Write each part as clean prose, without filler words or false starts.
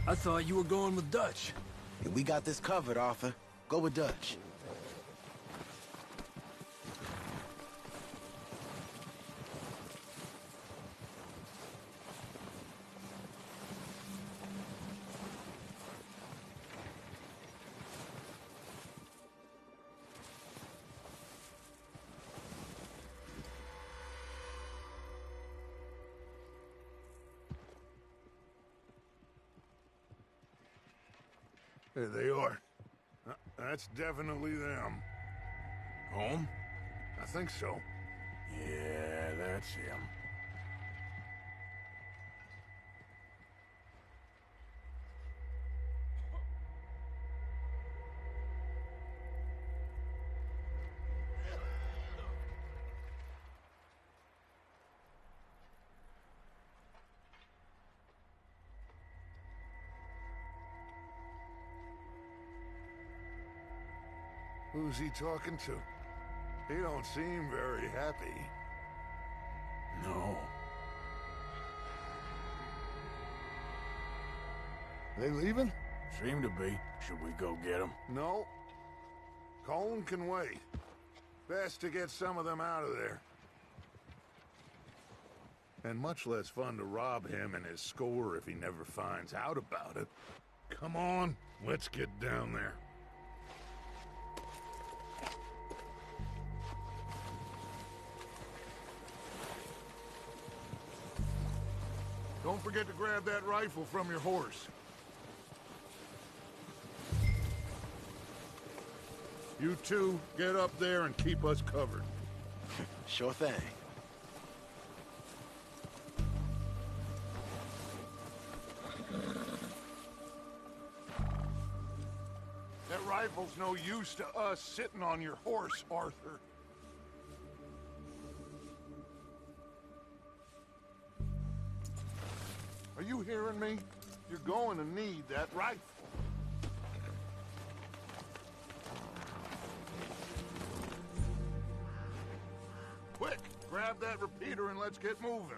I thought you were going with Dutch. Yeah, we got this covered, Arthur. Go with Dutch. There they are. That's definitely them. Home? I think so. Yeah, that's him. Who's he talking to? He don't seem very happy. No. They leaving? Seem to be. Should we go get him? No. Colin can wait. Best to get some of them out of there. And much less fun to rob him and his score if he never finds out about it. Come on, let's get down there. Don't forget to grab that rifle from your horse. You two, get up there and keep us covered. Sure thing. That rifle's no use to us sitting on your horse, Arthur. Are you hearing me? You're going to need that rifle. Quick, grab that repeater and let's get moving.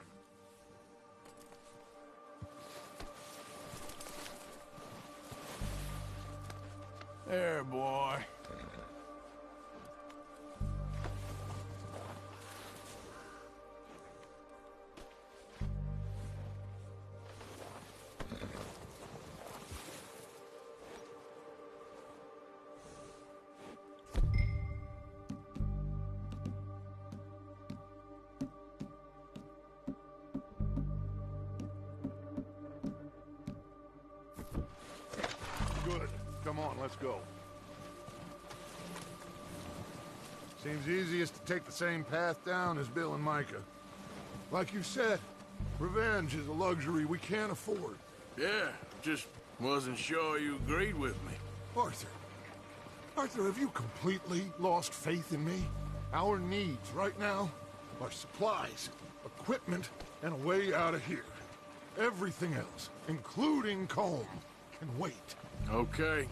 There, boy. Good. Come on, let's go. Seems easiest to take the same path down as Bill and Micah. Like you said, revenge is a luxury we can't afford. Yeah, just wasn't sure you agreed with me. Arthur. Arthur, have you completely lost faith in me? Our needs right now are supplies, equipment, and a way out of here. Everything else, including Colm, can wait. Okay.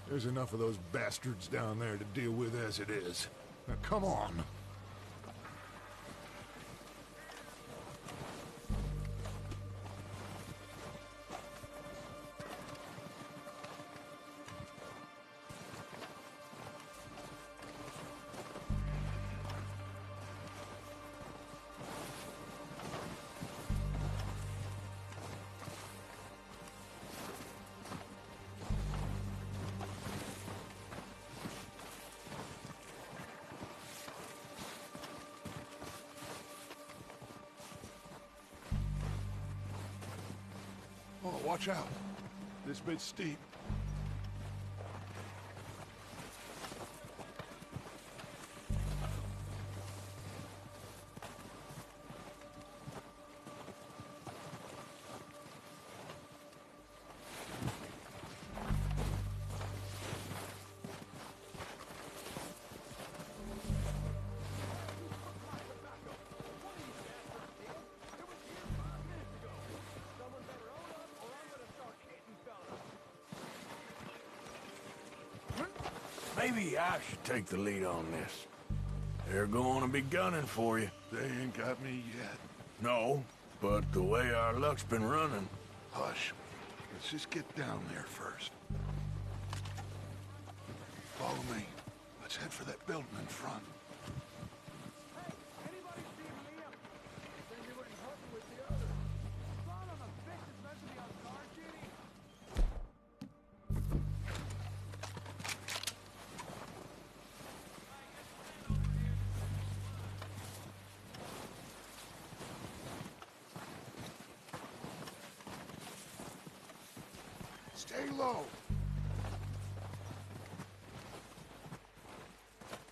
There's enough of those bastards down there to deal with as it is. Now, come on. Oh, watch out. This bit's steep. Maybe I should take the lead on this. They're going to be gunning for you. They ain't got me yet. No, but the way our luck's been running... Hush. There's Let's just get down there first. Follow me. Let's head for that building in front. Stay low.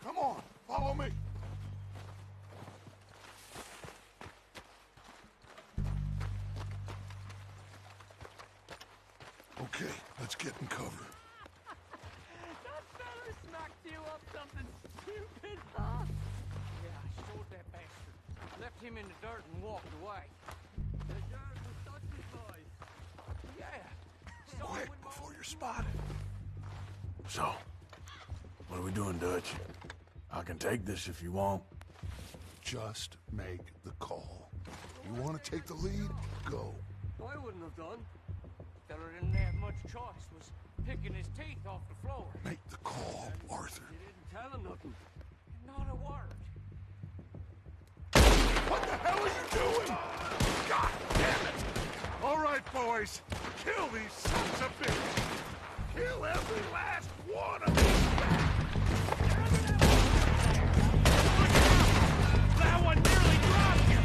Come on, follow me. Okay, let's get in cover. That fella smacked you up something stupid, huh? Yeah, I showed that bastard. Left him in the dirt and walked away. The dirt was Dutch's boys. Yeah. Quick, before you're spotted. So, what are we doing, Dutch? I can take this if you want. Just make the call. You want to take the lead? Go. I wouldn't have done. Fella didn't have much choice. Was picking his teeth off the floor. Make the call, Arthur. You didn't tell him nothing. Not a word. What the hell are you doing? God damn it! All right, boys. Kill these sons of bitches. Kill every last one of them. That one nearly dropped you!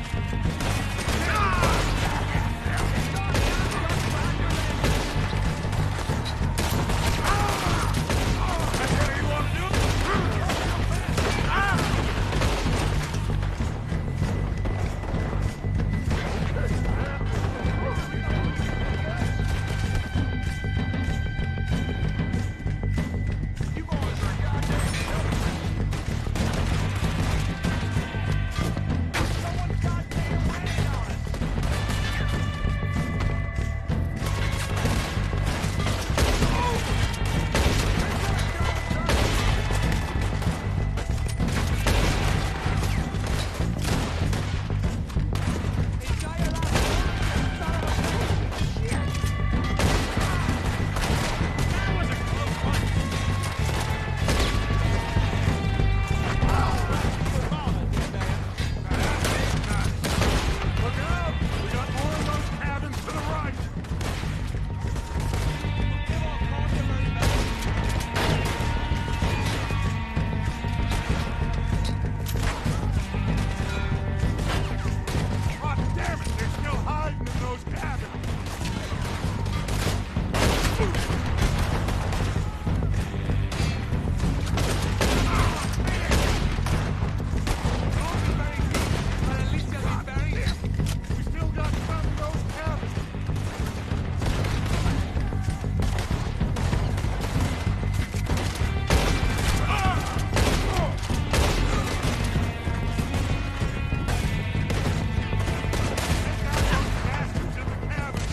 That's how you want to do it? You boys are goddamn someone's goddamn ran on us! Look out! We got more of those cabins to the right! God damn it! They're still hiding in those cabins! We still got some of those cabins! Bastards in the cabins!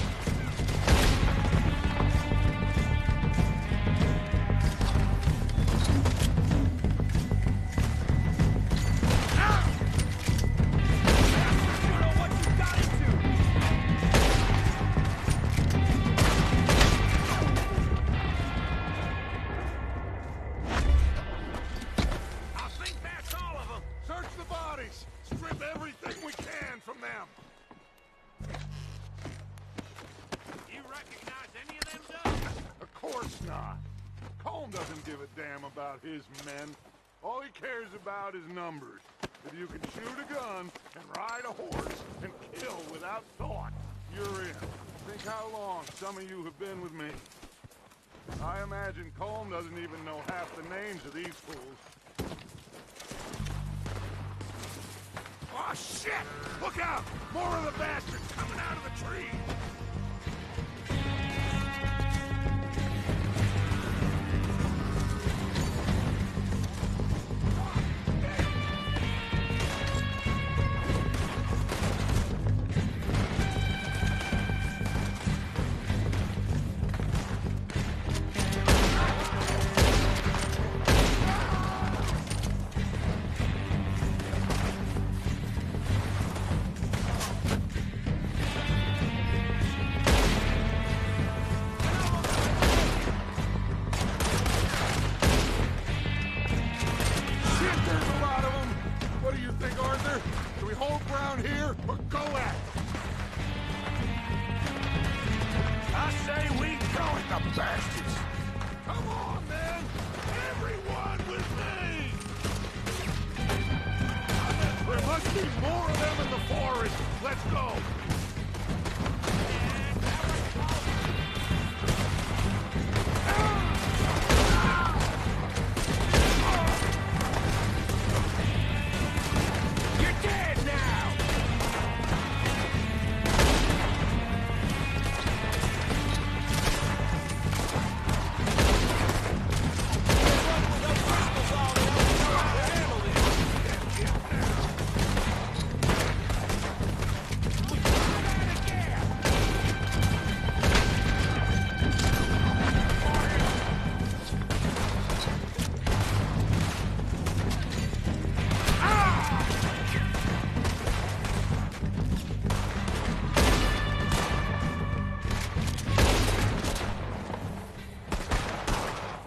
You know what you got into! I think that's all of them! Search the bodies! Strip everything we can from them! You recognize any of them, Doug? Of course not. Colm doesn't give a damn about his men. All he cares about is numbers. If you can shoot a gun and ride a horse and kill without thought, you're in. Think how long some of you have been with me. I imagine Colm doesn't even know half the names of these fools. Oh, shit! Look out! More of the bastards coming out of the tree! bastards! Come on, man! Everyone with me! There must be more of them in the forest. Let's go! You're dead now!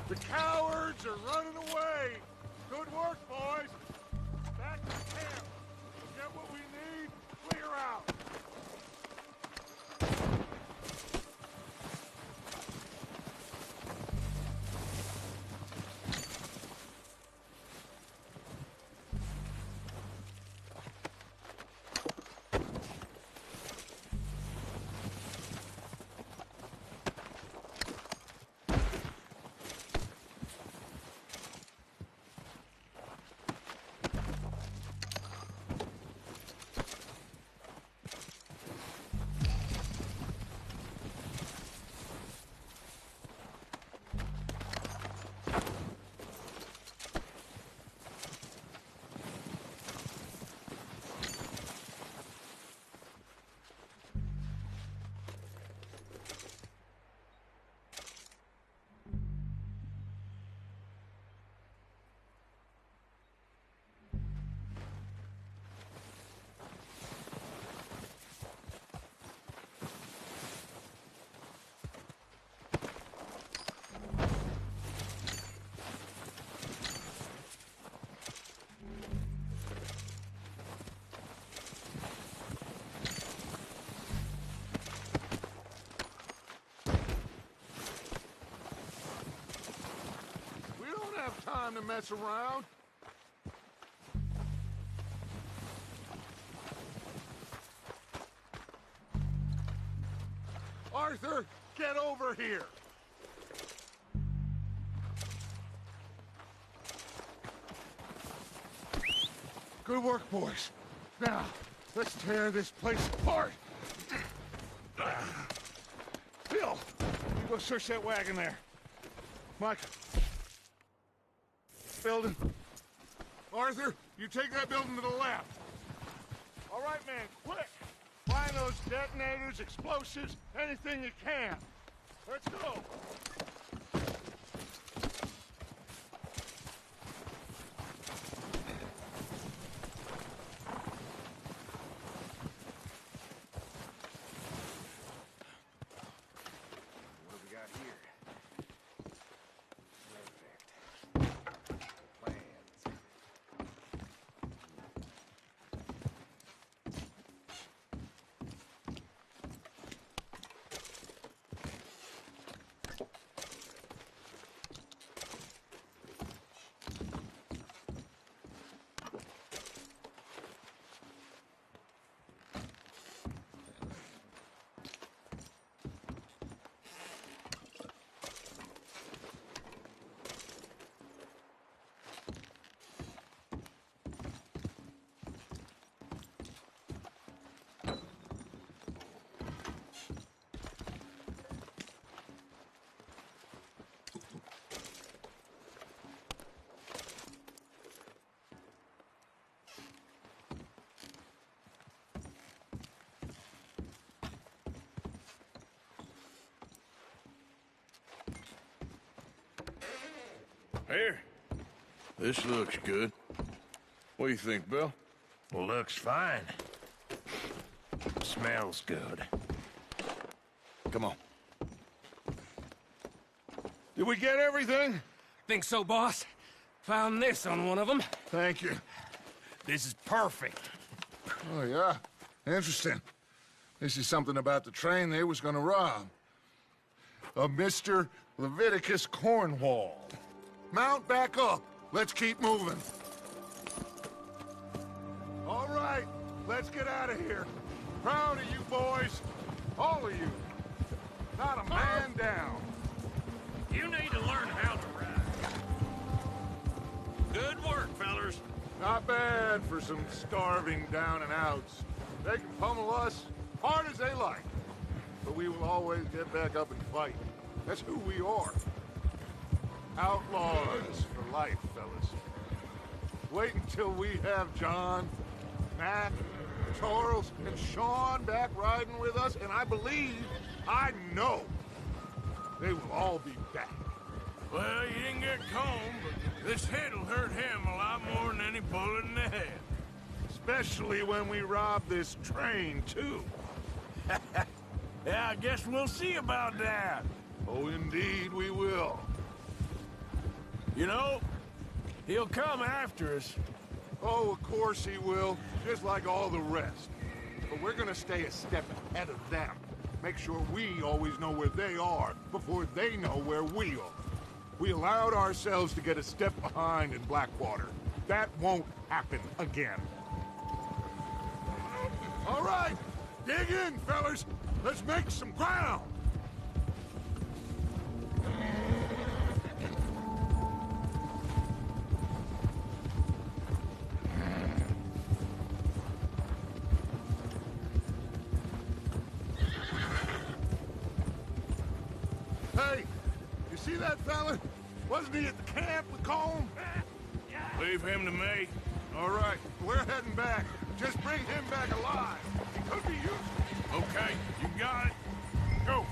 The cowards are running away! Good work, boys! Back to camp! Get what we need, clear out! Time to mess around. Arthur, get over here. Good work, boys. Now, let's tear this place apart. Bill, you go search that wagon there. Mike. Building. Arthur, you take that building to the left. All right, man, quick. Find those detonators, explosives, anything you can. Let's go. What do we got here? Here. This looks good. What do you think, Bill? Looks fine. Smells good. Come on. Did we get everything? Think so, boss? Found this on one of them. Thank you. This is perfect. Oh, yeah? Interesting. This is something about the train they was gonna rob. a Mr. Leviticus Cornwall. Mount back up. Let's keep moving. All right, let's get out of here. Proud of you boys. All of you. Not a man down. You need to learn how to ride. Good work, fellers. Not bad for some starving down and outs. They can pummel us hard as they like. But we will always get back up and fight. That's who we are. Outlaws for life, fellas. Wait until we have John, Matt, Charles, and Sean back riding with us, and I know, they will all be back. Well, you didn't get Combe, but this hit'll hurt him a lot more than any bullet in the head. Especially when we rob this train, too. Yeah, I guess we'll see about that. Oh, indeed we will. You know, he'll come after us. Oh, of course he will, just like all the rest. But we're gonna stay a step ahead of them. Make sure we always know where they are before they know where we are. We allowed ourselves to get a step behind in Blackwater. That won't happen again. All right, dig in, fellas. Let's make some ground. Hey, you see that fella? Wasn't he at the camp with Combe? Leave him to me. All right, we're heading back. Just bring him back alive. He could be useful. Okay, you got it. Go.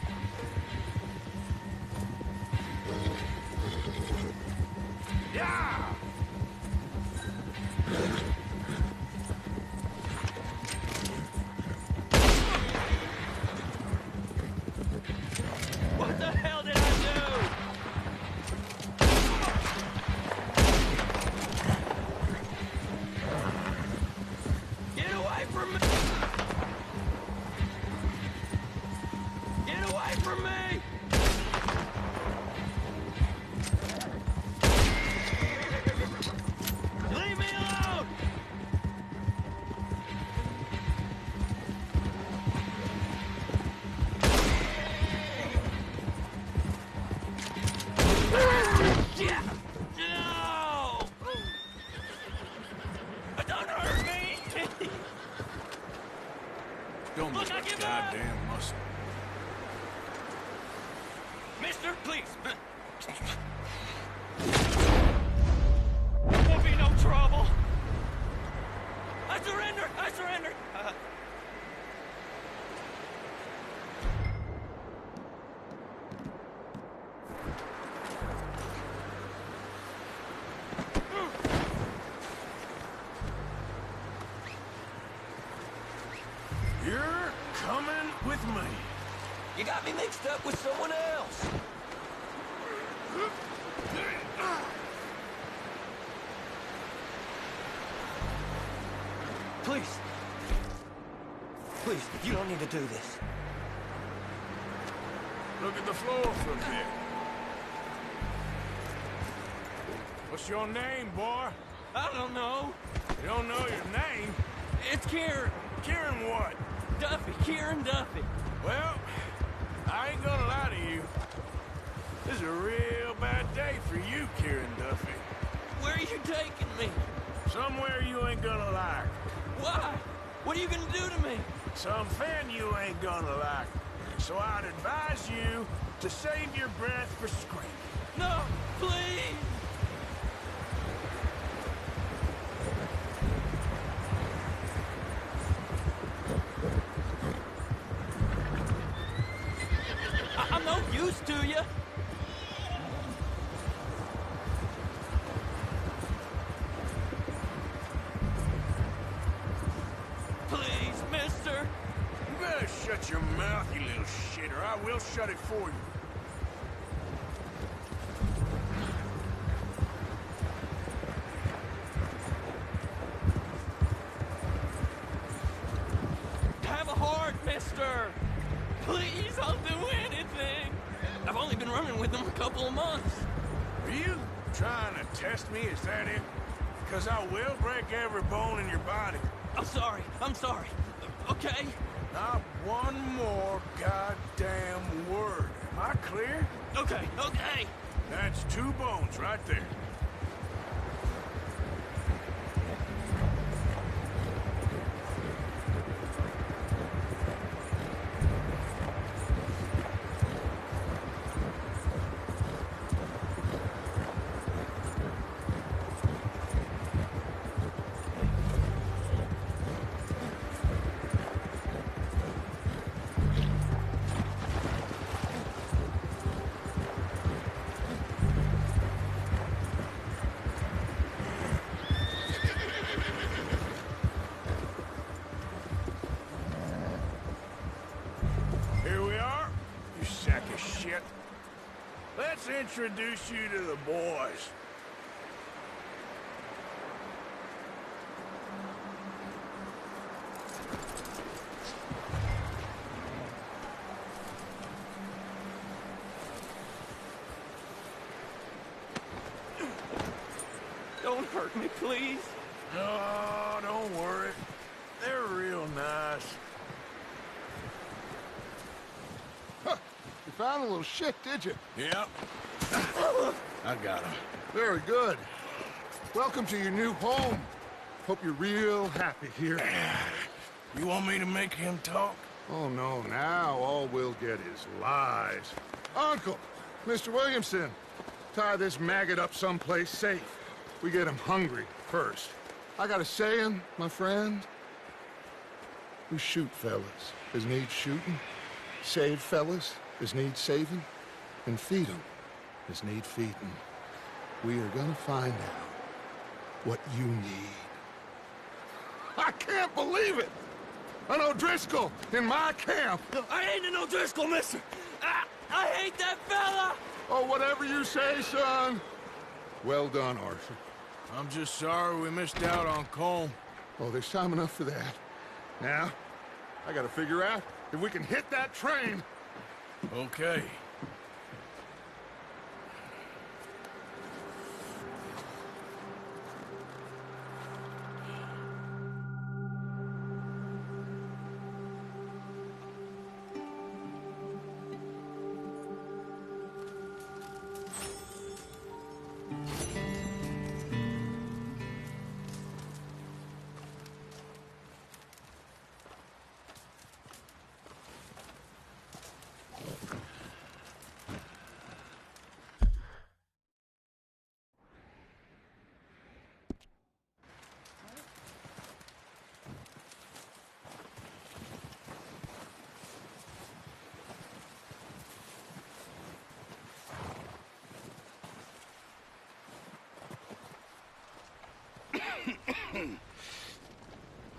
Yeah! What the hell did I do? Get away from me! Get away from me! Leave me alone! Yeah! No! Don't hurt me! Don't Look, move I that give up. goddamn muscle. Mister, please. Won't be no trouble. I surrender! I surrender! You're coming with me. You got me mixed up with someone else. Please. Please, you don't need to do this. Look at the floor for a bit. What's your name, boy? I don't know. You don't know your name? It's Kieran. Kieran what? Duffy. Kieran Duffy. Well, I ain't gonna lie to you. This is a real bad day for you, Kieran Duffy. Where are you taking me? Somewhere you ain't gonna like. Why? What are you gonna do to me? Something you ain't gonna like. So I'd advise you to save your breath for screaming. No, please. I'm no use to you. Please, mister. You better shut your mouth, you little shit, or I will shut it for you. Have a heart, mister. Please, I'll do anything. I've running with them a couple of months. Are you trying to test me? Is that it? Because I will break every bone in your body. I'm sorry. Okay? Not one more goddamn word. Am I clear? Okay. That's 2 bones right there. Let's introduce you to the boys. Don't hurt me, please. No, don't worry. They're real nice. You found a little shit, did you? Yep. I got him. Very good. Welcome to your new home. Hope you're real happy here. You want me to make him talk? Oh, no, now all we'll get is lies. Uncle, Mr. Williamson, tie this maggot up someplace safe. We get him hungry first. I got a saying, my friend. We shoot fellas as need shooting, save fellas as need saving, and feed them as need feeding. We are gonna find out what you need. I can't believe it! An O'Driscoll in my camp! I ain't an O'Driscoll, mister! I hate that fella! Oh, whatever you say, son. Well done, Arthur. I'm just sorry we missed out on Colm. Oh, there's time enough for that. Now, I gotta figure out if we can hit that train. Okay.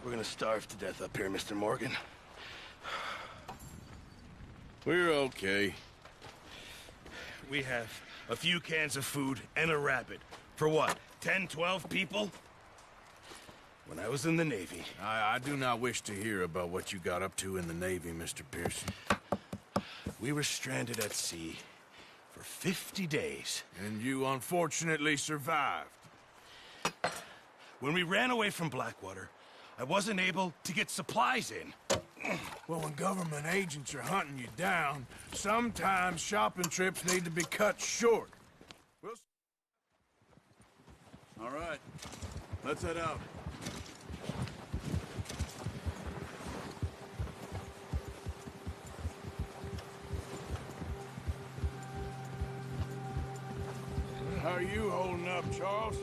We're gonna starve to death up here, Mr. Morgan. We're okay. We have a few cans of food and a rabbit. For what, 10, 12 people? When I was in the Navy... I do not wish to hear about what you got up to in the Navy, Mr. Pearson. We were stranded at sea for 50 days. And you unfortunately survived. When we ran away from Blackwater, I wasn't able to get supplies in. Well, when government agents are hunting you down, sometimes shopping trips need to be cut short. All right, let's head out. How are you holding up, Charles?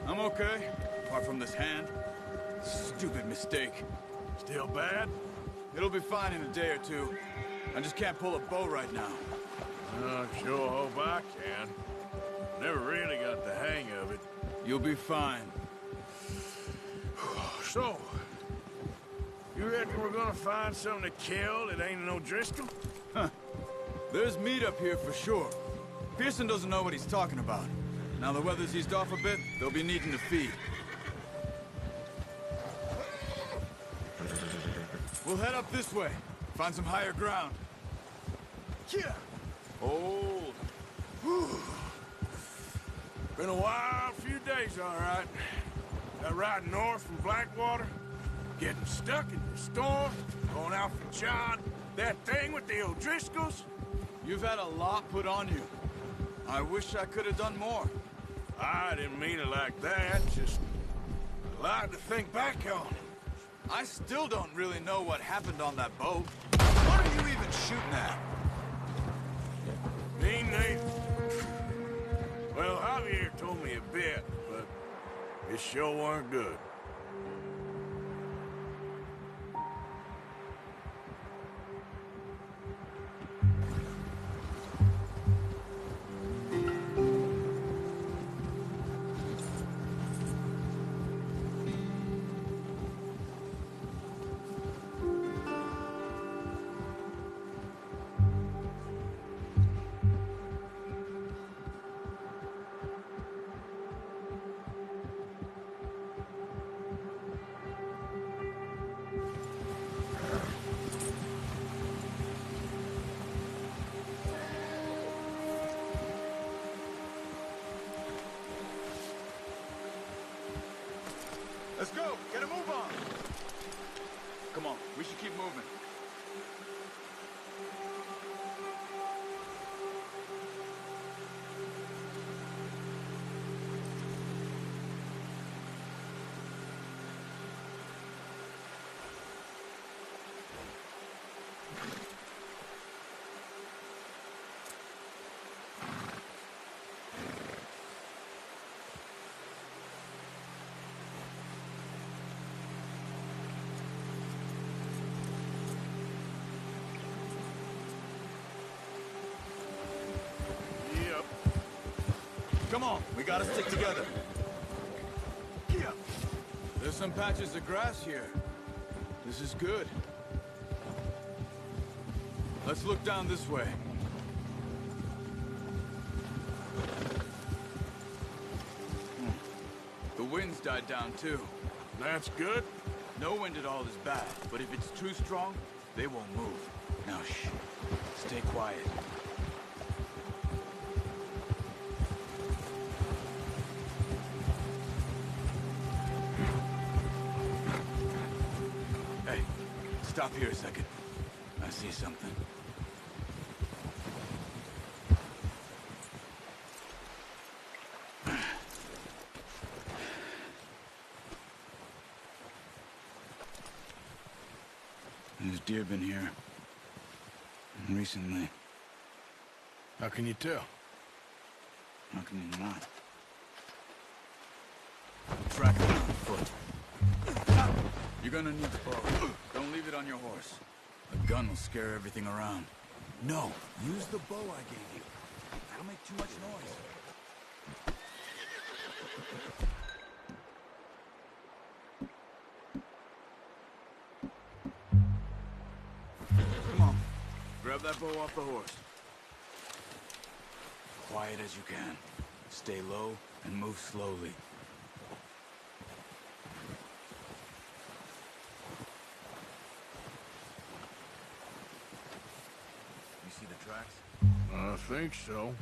I'm okay, apart from this hand. Stupid mistake. Still bad? It'll be fine in a day or two. I just can't pull a bow right now. I sure hope I can. Never really got the hang of it. You'll be fine. So, you reckon we're gonna find something to kill that ain't an O'Driscoll? Huh. There's meat up here for sure. Pearson doesn't know what he's talking about. Now the weather's eased off a bit, they'll be needing to feed. We'll head up this way. Find some higher ground. Yeah. Old. Whew. Been a wild few days, all right. That ride north from Blackwater, getting stuck in the storm, going out for John, that thing with the O'Driscolls. You've had a lot put on you. I wish I could have done more. I didn't mean it like that, just a lot to think back on. I still don't really know what happened on that boat. What are you even shooting at? Me neither. Well, Javier told me a bit, but it sure weren't good. Let's go! Get a move on! Come on, we should keep moving. Yep. Come on, we gotta stick together. There's some patches of grass here. This is good. Let's look down this way. The wind's died down too. That's good. No wind at all is bad, but if it's too strong, they won't move. Now shh. Stay quiet. Hey, stop here a second. I see something. There's deer been here. Recently. How can you tell? How can you not? Track it on foot. You're gonna need the bow. Don't leave it on your horse. A gun will scare everything around. No, use the bow I gave you. That'll make too much noise. Come on. Grab that bow off the horse. Quiet as you can. Stay low and move slowly. You see the tracks? I think so.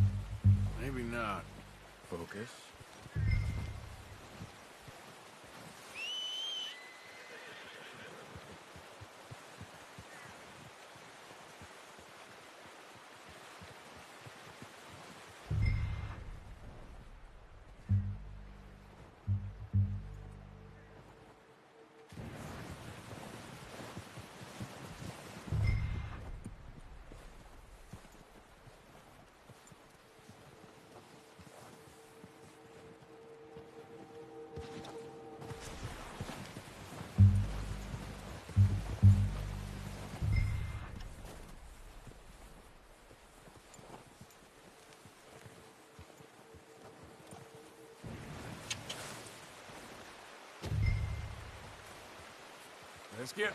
Maybe not. Focus. Let's get...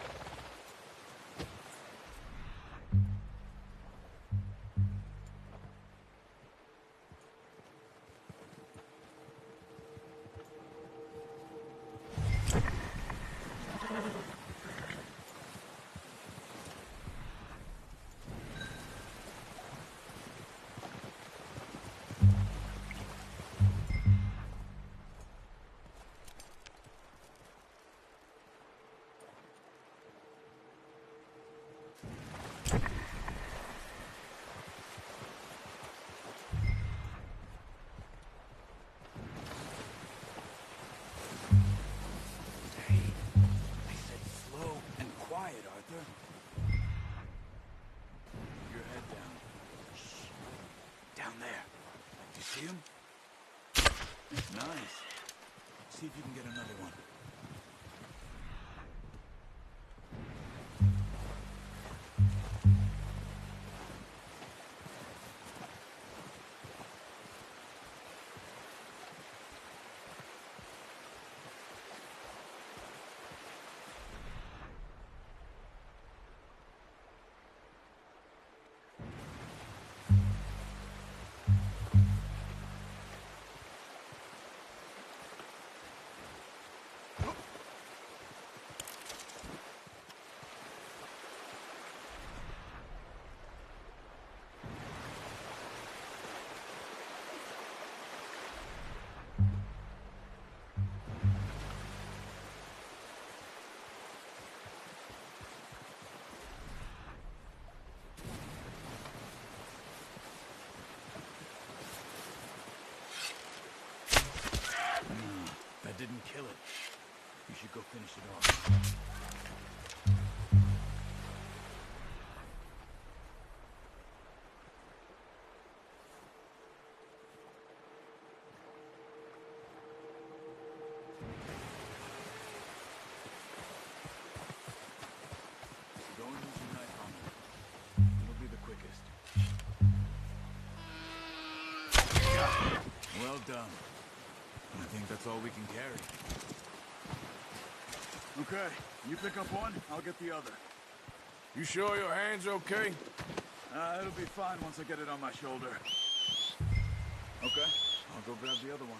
See him? Nice. See if you can get another one. That didn't kill it. You should go finish it off. Go and use your knife on it. It'll be the quickest. Well done. I think that's all we can carry. Okay, you pick up one, I'll get the other. You sure your hand's okay? It'll be fine once I get it on my shoulder. Okay, I'll go grab the other one.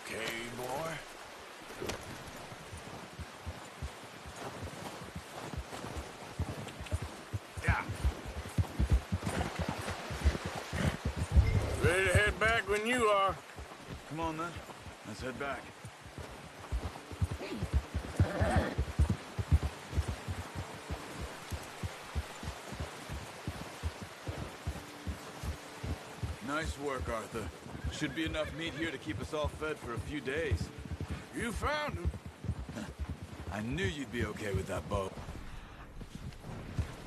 Okay, boy. Yeah. Ready to head back when you are. Come on then, let's head back. Nice work, Arthur. Should be enough meat here to keep us all fed for a few days. You found him. I knew you'd be okay with that bow.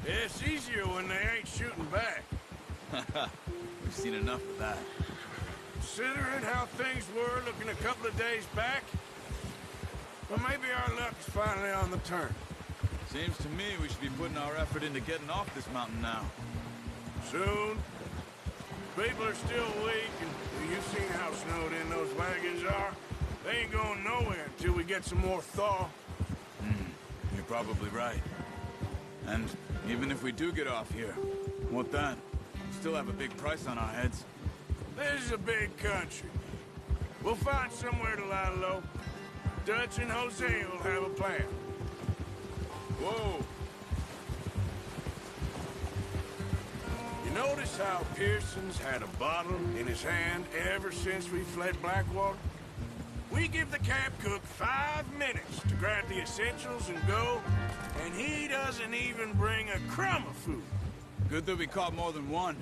It's easier when they ain't shooting back. We've seen enough of that. Considering how things were looking a couple of days back, well, maybe our luck is finally on the turn. Seems to me we should be putting our effort into getting off this mountain now. Soon. People are still weak, and you've seen how snowed in those wagons are. They ain't going nowhere until we get some more thaw. You're probably right. And even if we do get off here, what then? We still have a big price on our heads. This is a big country. We'll find somewhere to lie low. Dutch and Jose will have a plan. Whoa. You notice how Pearson's had a bottle in his hand ever since we fled Blackwater? We give the camp cook 5 minutes to grab the essentials and go, and he doesn't even bring a crumb of food. Good that we caught more than one.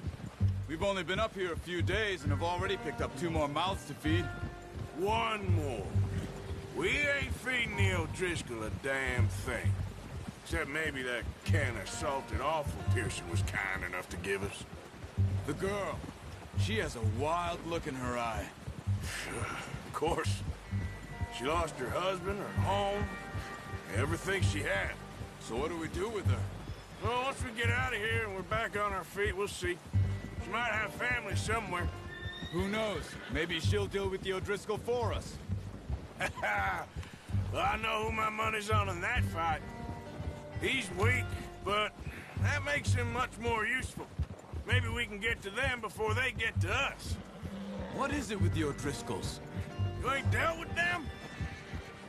We've only been up here a few days and have already picked up 2 more mouths to feed. 1 more. We ain't feeding the O'Driscoll a damn thing. Except maybe that can of salted offal Pearson was kind enough to give us. The girl. She has a wild look in her eye. Of course. She lost her husband, her home, everything she had. So what do we do with her? Well, once we get out of here and we're back on our feet, we'll see. She might have family somewhere. Who knows? Maybe she'll deal with the O'Driscoll for us. Well, I know who my money's on in that fight. He's weak, but that makes him much more useful. Maybe we can get to them before they get to us. What is it with the O'Driscolls? You ain't dealt with them?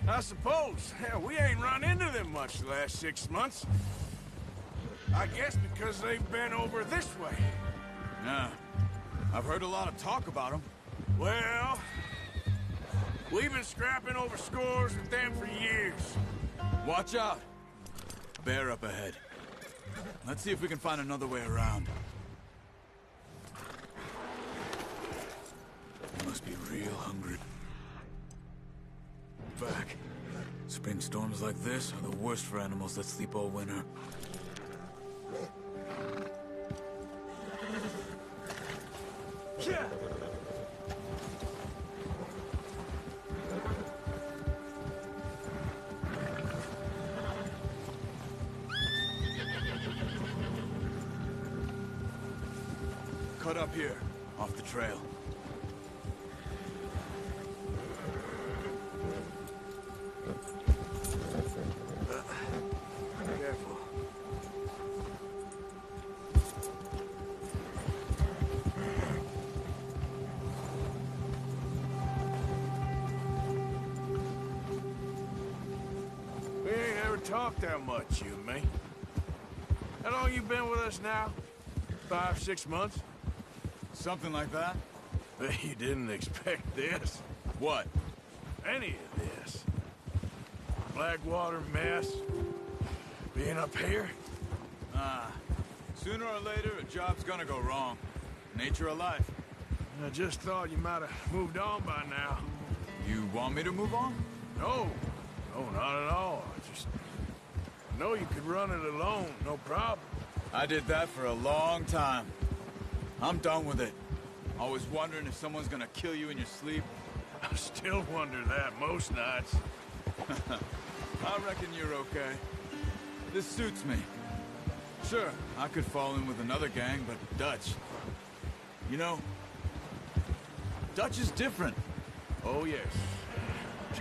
I suppose. Hell, we ain't run into them much the last 6 months. I guess because they've been over this way. Yeah. I've heard a lot of talk about them. Well, we've been scrapping over scores with them for years. Watch out. Bear up ahead. Let's see if we can find another way around. They must be real hungry. Back. Spring storms like this are the worst for animals that sleep all winter. Yeah. Cut up here, off the trail. Careful. We ain't ever talked that much, you and me. How long you been with us now? 5, 6 months? Something like that? You didn't expect this. What? Any of this. Blackwater mess. Being up here? Sooner or later, a job's gonna go wrong. Nature of life. I just thought you might have moved on by now. You want me to move on? No. No, not at all. I know you could run it alone, no problem. I did that for a long time. I'm done with it. Always wondering if someone's gonna kill you in your sleep. I still wonder that most nights. I reckon you're okay. This suits me. Sure, I could fall in with another gang, but Dutch... You know, Dutch is different. Oh, yes.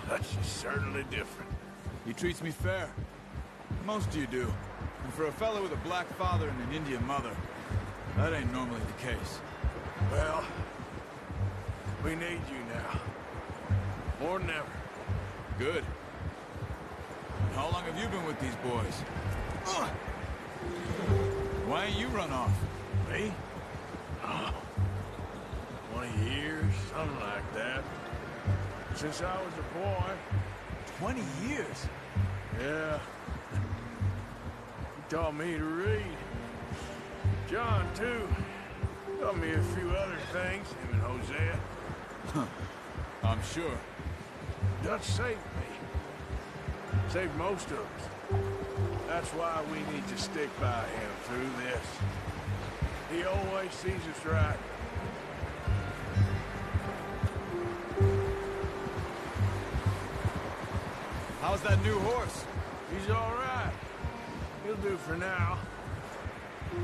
Dutch is certainly different. He treats me fair. Most of you do. And for a fellow with a black father and an Indian mother, that ain't normally the case. Well, we need you now. More than ever. Good. And how long have you been with these boys? Why ain't you run off? Me? Oh, 20 years, something like that. Since I was a boy. 20 years? Yeah. He taught me to read. John, too. Taught me a few other things, him and Hosea. I'm sure. Dutch saved me. Saved most of us. That's why we need to stick by him through this. He always sees us right. How's that new horse? He's all right. He'll do for now.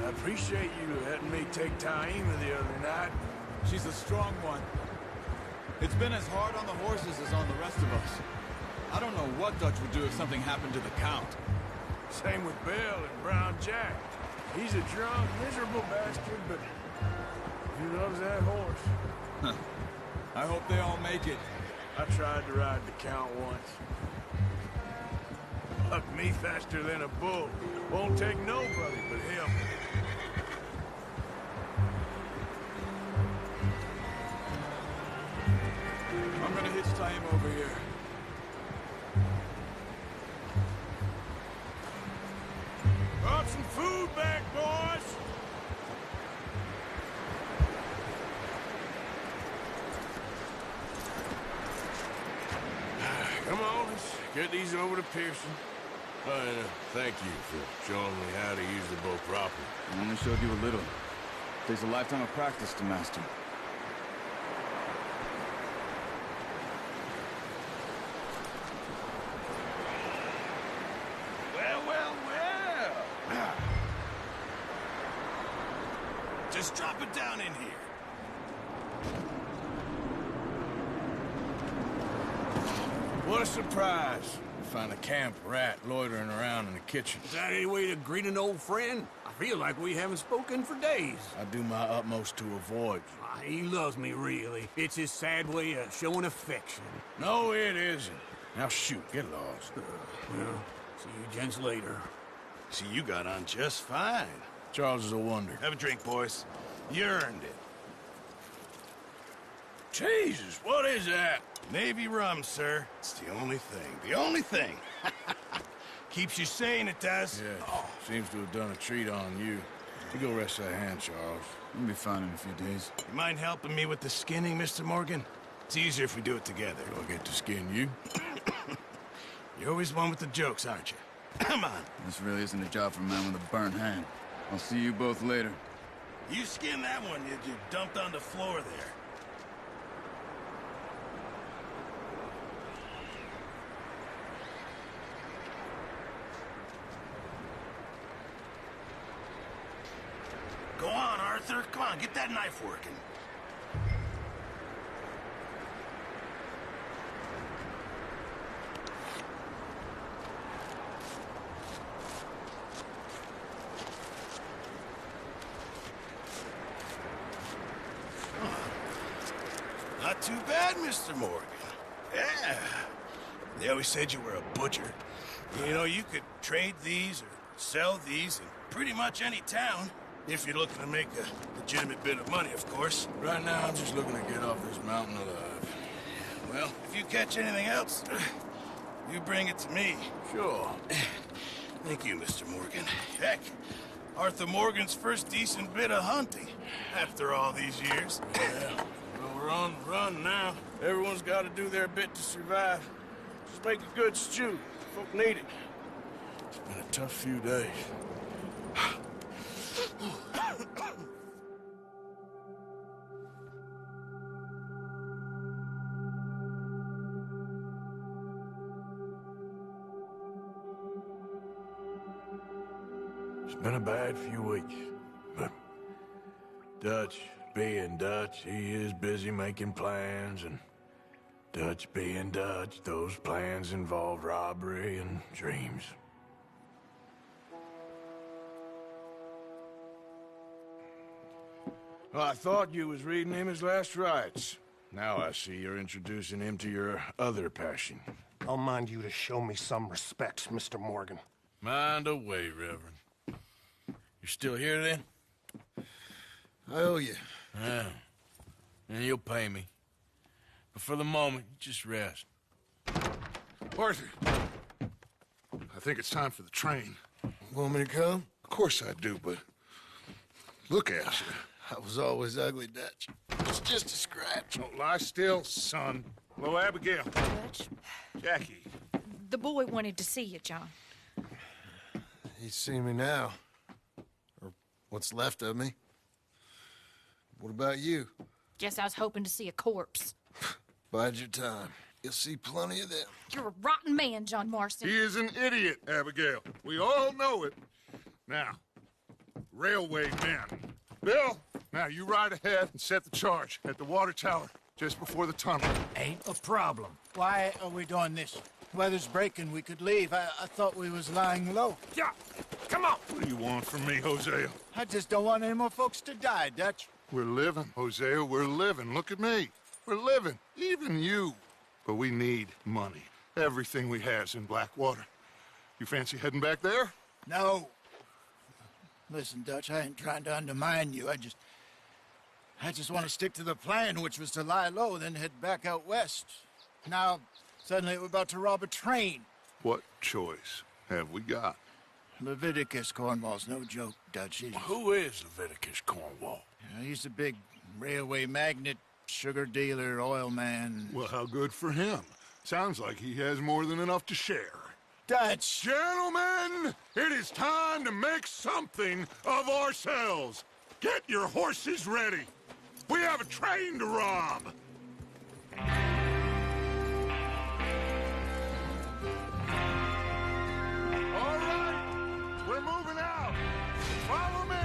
I appreciate you letting me take Taima the other night. She's a strong one. It's been as hard on the horses as on the rest of us. I don't know what Dutch would do if something happened to the Count. Same with Bill and Brown Jack. He's a drunk, miserable bastard, but he loves that horse. I hope they all make it. I tried to ride the Count once. Bucked me faster than a bull. Won't take nobody but him. I'm gonna hitch Taima over here. Brought some food back, boys! Come on, let's get these over to Pearson. Thank you for showing me how to use the bow properly. I only showed you a little. Takes a lifetime of practice to master. Well. Just drop it down in here. What a surprise. Find a camp rat loitering around in the kitchen. Is that any way to greet an old friend? I feel like we haven't spoken for days. I do my utmost to avoid you. He loves me, really. It's his sad way of showing affection. No, it isn't. Now shoot, get lost. Well, see you gents later. See, you got on just fine. Charles is a wonder. Have a drink, boys. You earned it. Jesus, what is that? Navy rum, sir. It's the only thing. The only thing. Keeps you sane, it does. Yeah, seems to have done a treat on you. You go rest that hand, Charles. You'll be fine in a few days. You mind helping me with the skinning, Mr. Morgan? It's easier if we do it together. Do I get to skin you? You're always one with the jokes, aren't you? Come on. This really isn't a job for a man with a burnt hand. I'll see you both later. You skinned that one you dumped on the floor there. Go on, Arthur. Come on, get that knife working. Not too bad, Mr. Morgan. Yeah. They always said you were a butcher. You know, you could trade these or sell these in pretty much any town. If you're looking to make a legitimate bit of money, of course. Right now, I'm just looking to get off this mountain alive. Well, if you catch anything else, you bring it to me. Sure. Thank you, Mr. Morgan. Heck, Arthur Morgan's first decent bit of hunting after all these years. Yeah. Well, we're on the run now. Everyone's got to do their bit to survive. Just make a good stew. Folk need it. It's been a tough few days. It's been a bad few weeks, but Dutch being Dutch, he is busy making plans, and Dutch being Dutch, those plans involve robbery and dreams. Well, I thought you was reading him his last rites. Now I see you're introducing him to your other passion. I'll mind you to show me some respect, Mr. Morgan. Mind away, Reverend. You're still here, then? I owe you. Yeah. And you'll pay me. But for the moment, just rest. Arthur, I think it's time for the train. Want me to come? Of course I do, but look at you. I was always ugly, Dutch. It's just a scratch. Don't lie still, son. Hello, Abigail. Dutch, Jackie. the boy wanted to see you, John. He's seen me now. Or what's left of me. What about you? Guess I was hoping to see a corpse. Bide your time. You'll see plenty of them. You're a rotten man, John Marston. He is an idiot, Abigail. We all know it. Now, railway men. Bill, now you ride ahead and set the charge at the water tower just before the tunnel. Ain't a problem. Why are we doing this? Weather's breaking. We could leave. I thought we was lying low. Yeah, come on. What do you want from me, Hosea? I just don't want any more folks to die, Dutch. We're living, Hosea, we're living. Look at me. We're living, even you. But we need money. Everything we have's in Blackwater. You fancy heading back there? No. Listen, Dutch, I ain't trying to undermine you. I just want to stick to the plan, which was to lie low, then head back out west. Now, suddenly we're about to rob a train. What choice have we got? Leviticus Cornwall's no joke, Dutch. Who is Leviticus Cornwall? He's a big railway magnate, sugar dealer, oil man. Well, how good for him. Sounds like he has more than enough to share. Dutch! Gentlemen, it is time to make something of ourselves. Get your horses ready. We have a train to rob. All right, we're moving out. Follow me.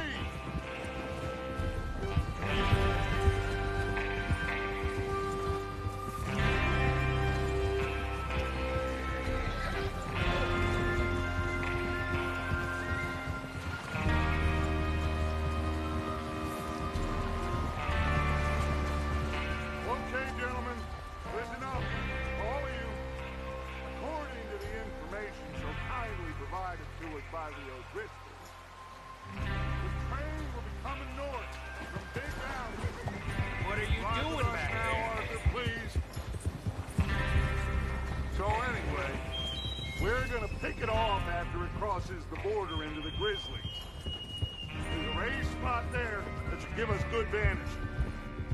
give us good vantage.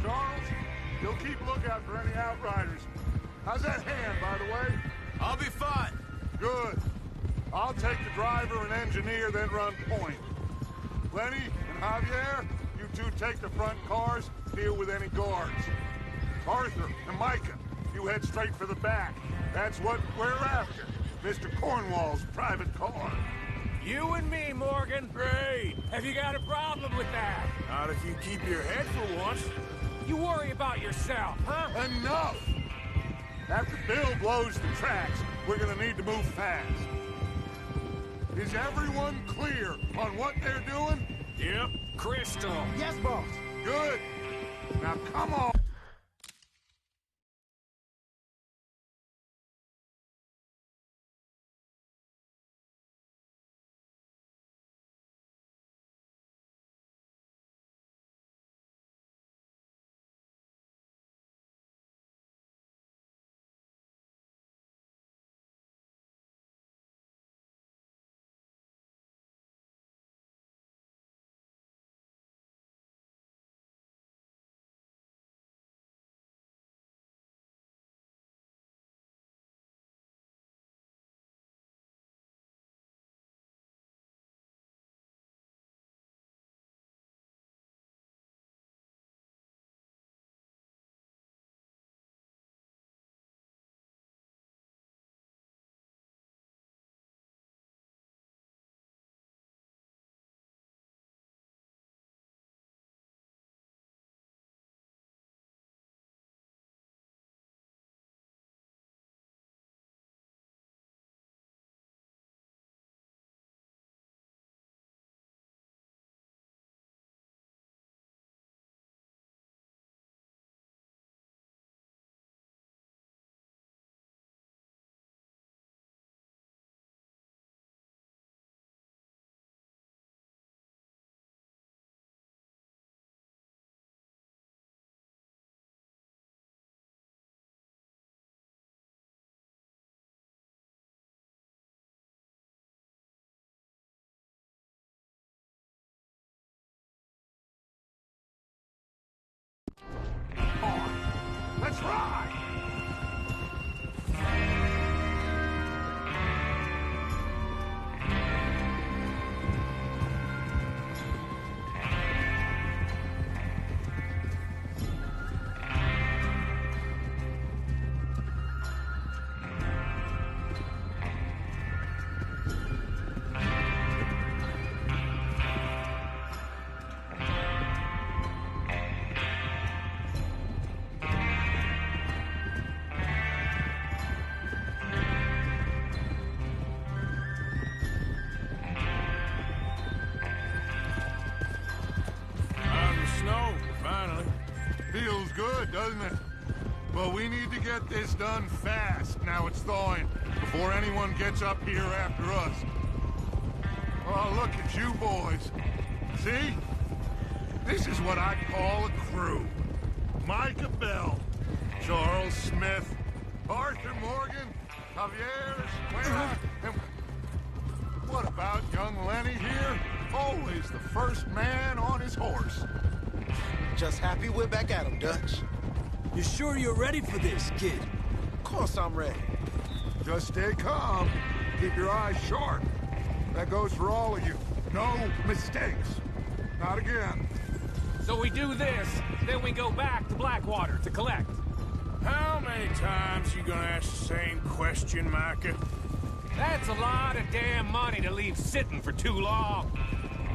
Charles, you'll keep lookout for any outriders. How's that hand, by the way? I'll be fine. Good. I'll take the driver and engineer, then run point. Lenny and Javier, you two take the front cars, deal with any guards. Arthur and Micah, you head straight for the back. That's what we're after. Mr. Cornwall's private car. You and me, Morgan. Great. Have you got a problem with that? Not if you keep your head for once. You worry about yourself, huh? Enough! After Bill blows the tracks, we're gonna need to move fast. Is everyone clear on what they're doing? Yep. Crystal. Yes, boss. Good. Now come on. Let's ride! Feels good, doesn't it? But we need to get this done fast, now it's thawing, before anyone gets up here after us. Oh, look at you boys. See? This is what I call a crew. Micah Bell, Charles Smith, Arthur Morgan, Javier Escuela, and... What about young Lenny here? Always the first man on his horse. Just happy we're back at him, Dutch. You sure you're ready for this, kid? Of course I'm ready. Just stay calm. Keep your eyes sharp. That goes for all of you. No mistakes. Not again. So we do this, then we go back to Blackwater to collect. How many times you gonna ask the same question, Micah? That's a lot of damn money to leave sitting for too long.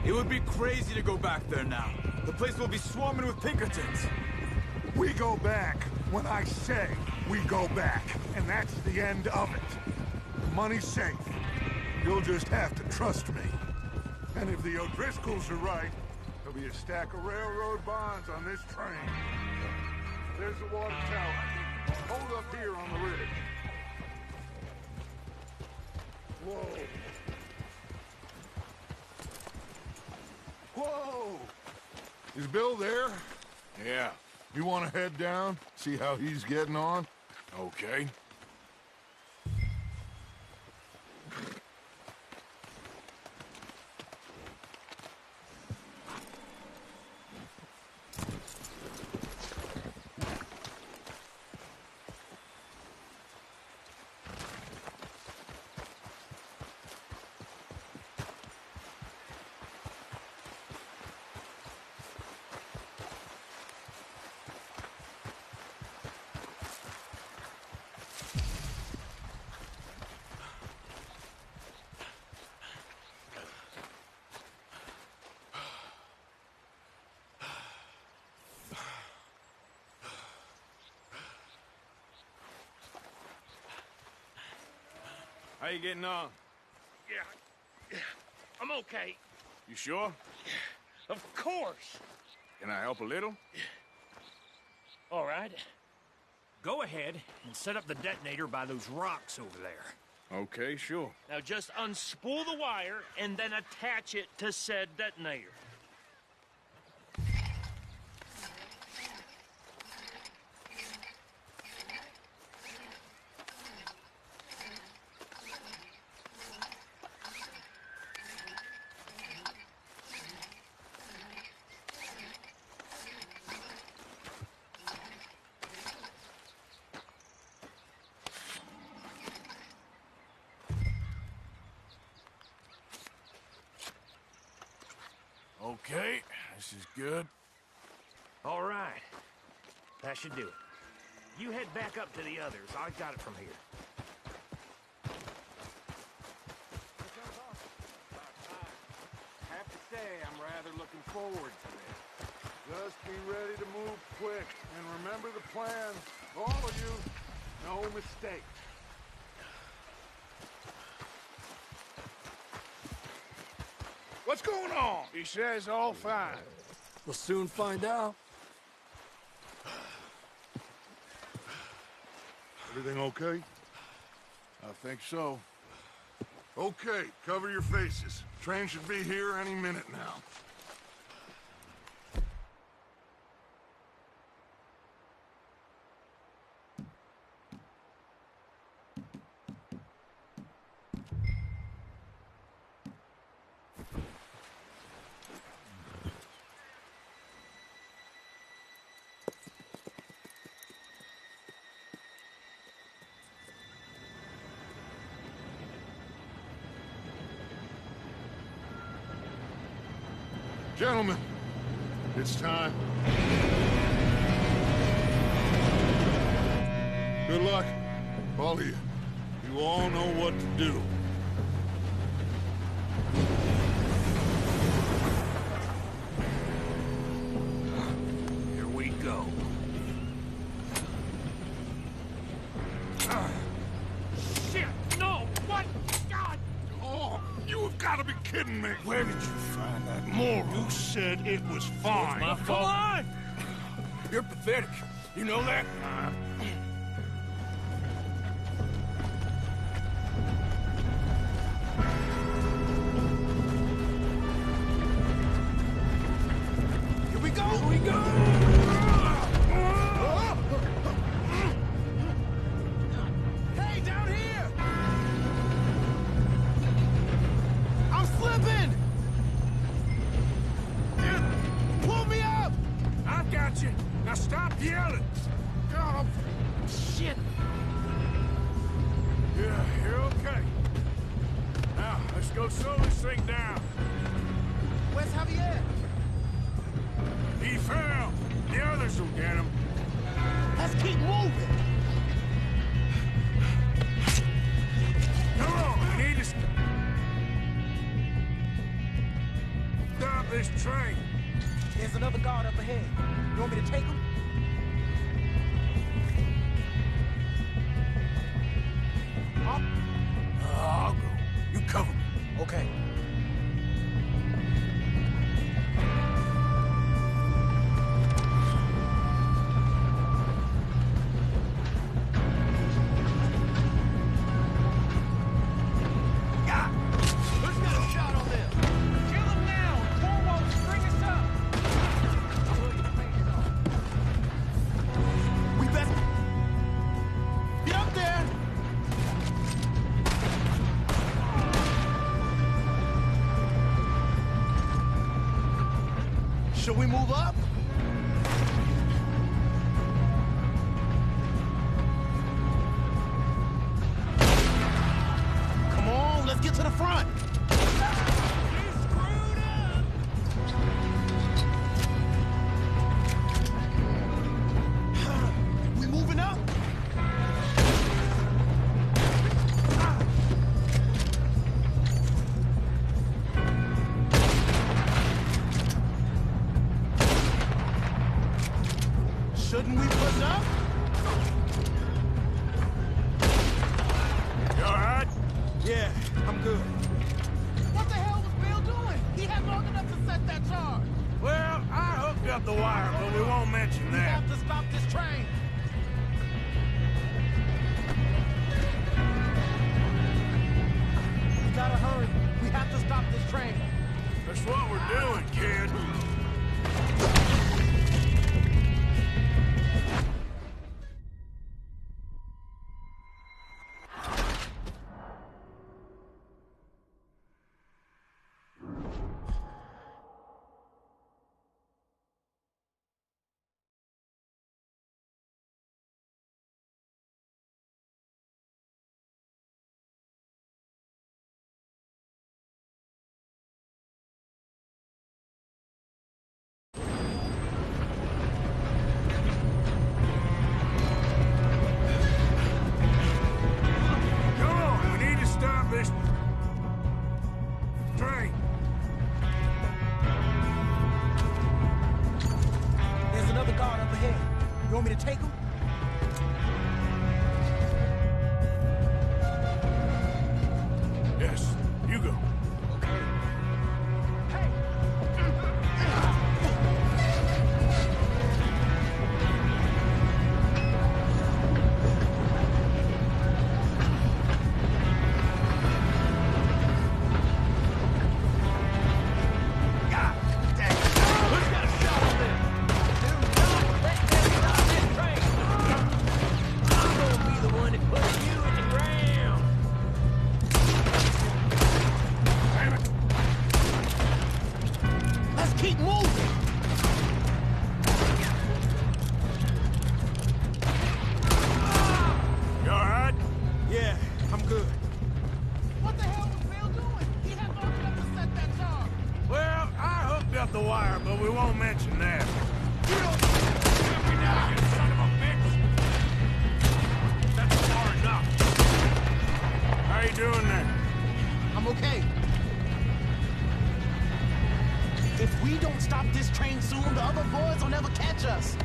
It would be crazy to go back there now. The place will be swarming with Pinkertons. We go back when I say we go back, and that's the end of it. Money's safe. You'll just have to trust me. And if the O'Driscolls are right, there'll be a stack of railroad bonds on this train. There's the water tower. Hold up here on the ridge. Whoa. Whoa! Is Bill there? Yeah. You want to head down, see how he's getting on? Okay. How you getting on? Yeah, I'm okay. You sure? Of course. Can I help a little? All right. Go ahead and set up the detonator by those rocks over there. Okay, sure. Now just unspool the wire and then attach it to said detonator. Okay, this is good. All right. That should do it. You head back up to the others. I got it from here. Have to say, I'm rather looking forward to this. Just be ready to move quick, and remember the plan. All of you, no mistakes. What's going on? He says all fine. We'll soon find out. Everything okay? I think so. Okay, cover your faces. Train should be here any minute now. Gentlemen, it's time. Good luck, all of you. You all know what to do. Here we go. Shit! No! What? God! Oh, you have got to be kidding me. Where did you find that moron? You said it was fine. My fault. Come on! You're pathetic. You know that? Here we go! Here we go! Hey, down here! I'm slipping! Pull me up! I got you. Now stop yelling. Oh, shit! Yeah, you're okay. Now, let's go slow this thing down. Where's Javier? He fell. The others will get him. Let's keep moving! Come on, we need to stop this train. There's another guard up ahead. You want me to take him? I'll go. You cover me. Okay. Let's get a shot on them! Kill them now! Torwalls, bring us up! We best get up there. Should we move up? Come on, let's get to the front. We moving up? Shouldn't we push up? You all right? Yeah, I'm good. What the hell was Bill doing? He had long enough to set that charge. Well, I hooked up the wire, but we won't mention We that. have to stop this train. We gotta hurry. We have to stop this train. That's what we're doing, kid. You want me to take him? Yes, you go. The wire, but we won't mention that. You don't help me now, you son of a bitch! That's far enough. How you doing there? I'm okay. If we don't stop this train soon, the other boys will never catch us.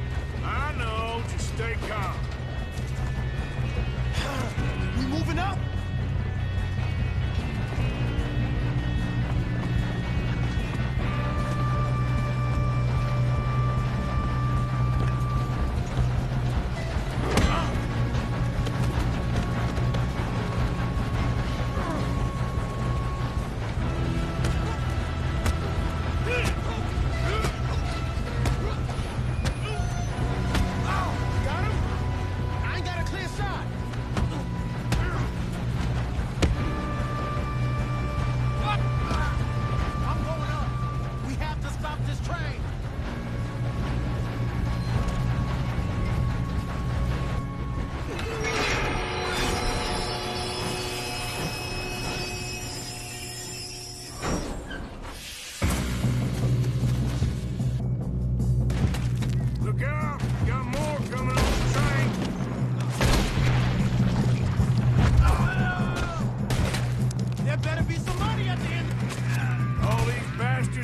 I know, just stay calm. We moving up?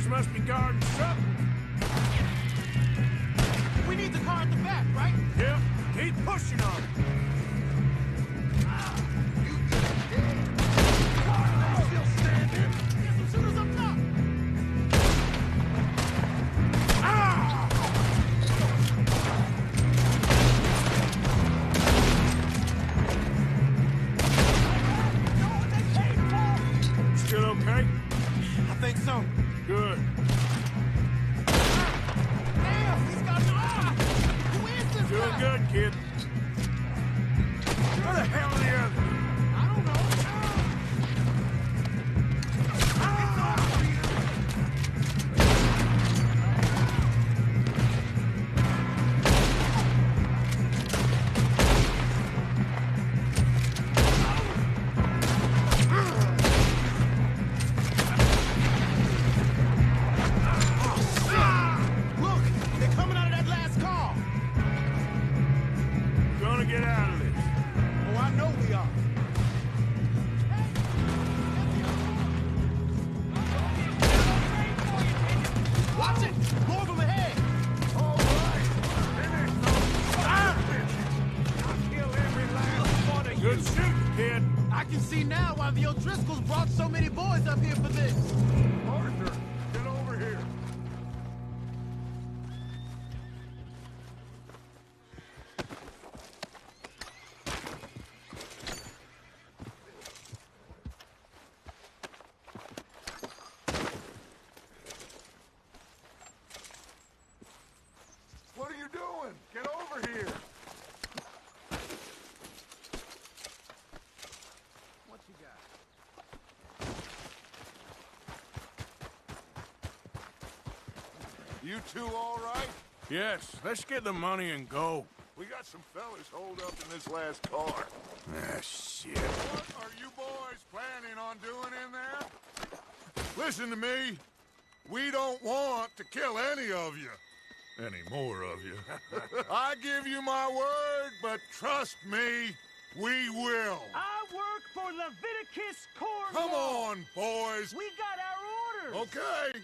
Must be guarding something. We need the car at the back, right? Yep. Keep pushing on it. You dead. Car still standing. Get some shooters up top. Still okay? I think so. Good. Damn, he's got who is this Doing guy? good, kid. Where the hell are the others? I don't know. Get out of this. Oh, I know we are. Watch it! More of them ahead! All right. Finish those son of bitches. I'll kill every last one of you. Good shooting. kid. I can see now why the O'Driscolls brought so many boys up here for this. Arthur, get over here. What are you doing? Get over here. What you got? You two all right? Yes, let's get the money and go. We got some fellas holed up in this last car. Ah, shit. What are you boys planning on doing in there? Listen to me. We don't want to kill any of you. Any more of you. I give you my word, but trust me, we will. I work for Leviticus Cornwall. Come on, boys. We got our orders. Okay.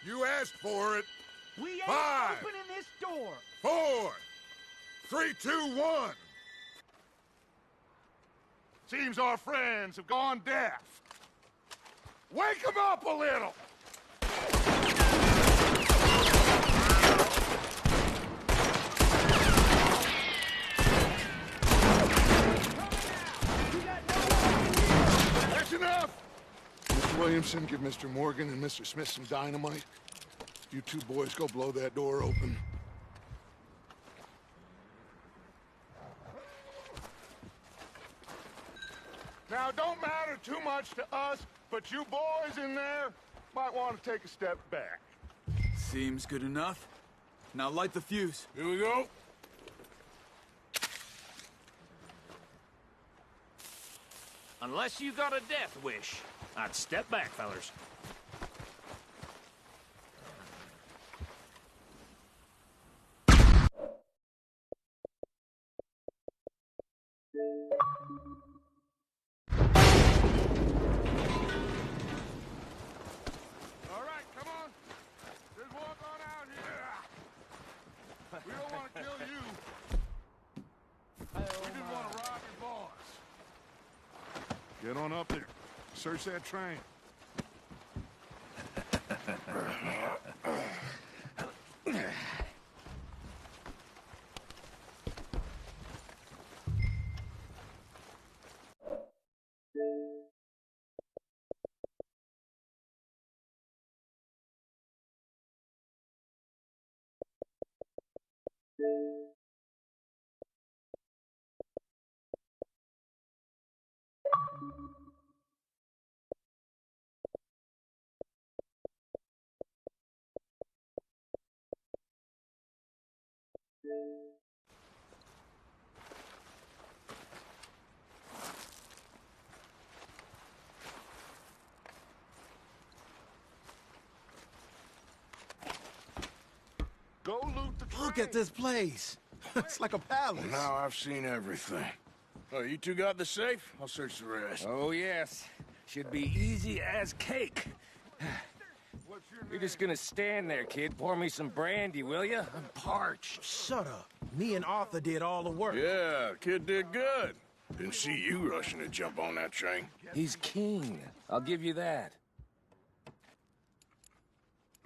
You asked for it. We ain't 5, opening this door. 4, 3, 2, 1. Seems our friends have gone deaf. Wake them up a little. That's enough. Mr. Williamson, give Mr. Morgan and Mr. Smith some dynamite. You two boys go blow that door open. Now, don't matter too much to us, but you boys in there might want to take a step back. Seems good enough. Now light the fuse. Here we go. Unless you got a death wish, I'd step back, fellers. All right, come on. Just walk on out here. We don't want to kill you. We just want to rob your boss. Get on up there. Search that train. Go loot the train. Look at this place. It's like a palace. Now I've seen everything. Oh, you two got the safe? I'll search the rest. Oh, yes. Should be easy as cake. What's your You're name? just gonna stand there, kid. Pour me some brandy, will ya? I'm parched. Shut up. Me and Arthur did all the work. Yeah, kid did good. Didn't see you rushing to jump on that train. He's king. I'll give you that.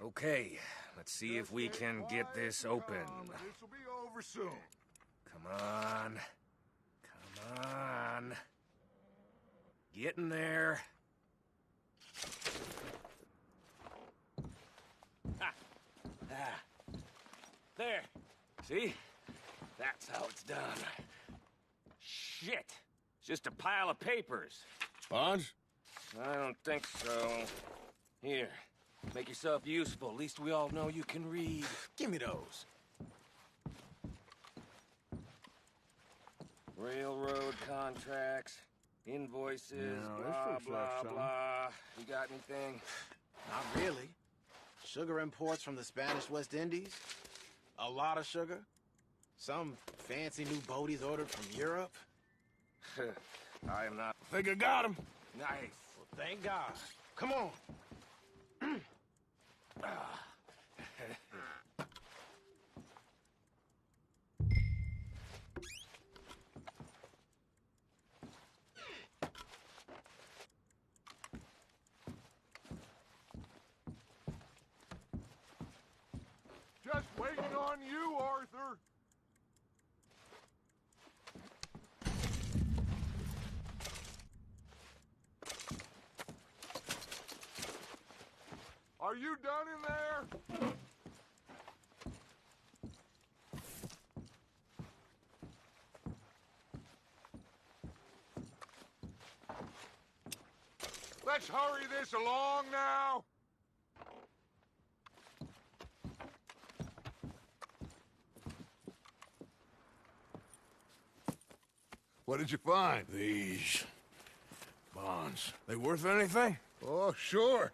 Okay, let's see if we can get this open. This'll be over soon. Come on. Come on. Getting there. There. See? That's how it's done. Shit. It's just a pile of papers. Bonds? I don't think so. Here. Make yourself useful. At least we all know you can read. Give me those. Railroad contracts, invoices, Yeah, this blah, looks like blah, something. blah. You got anything? Not really. Sugar imports from the Spanish West Indies. A lot of sugar. Some fancy new boaties ordered from Europe. I am not... Think I got him. Nice. Well, thank God. Come on. on you, Arthur! Are you done in there? Let's hurry this along now. What did you find? These bonds. They worth anything? Oh, sure.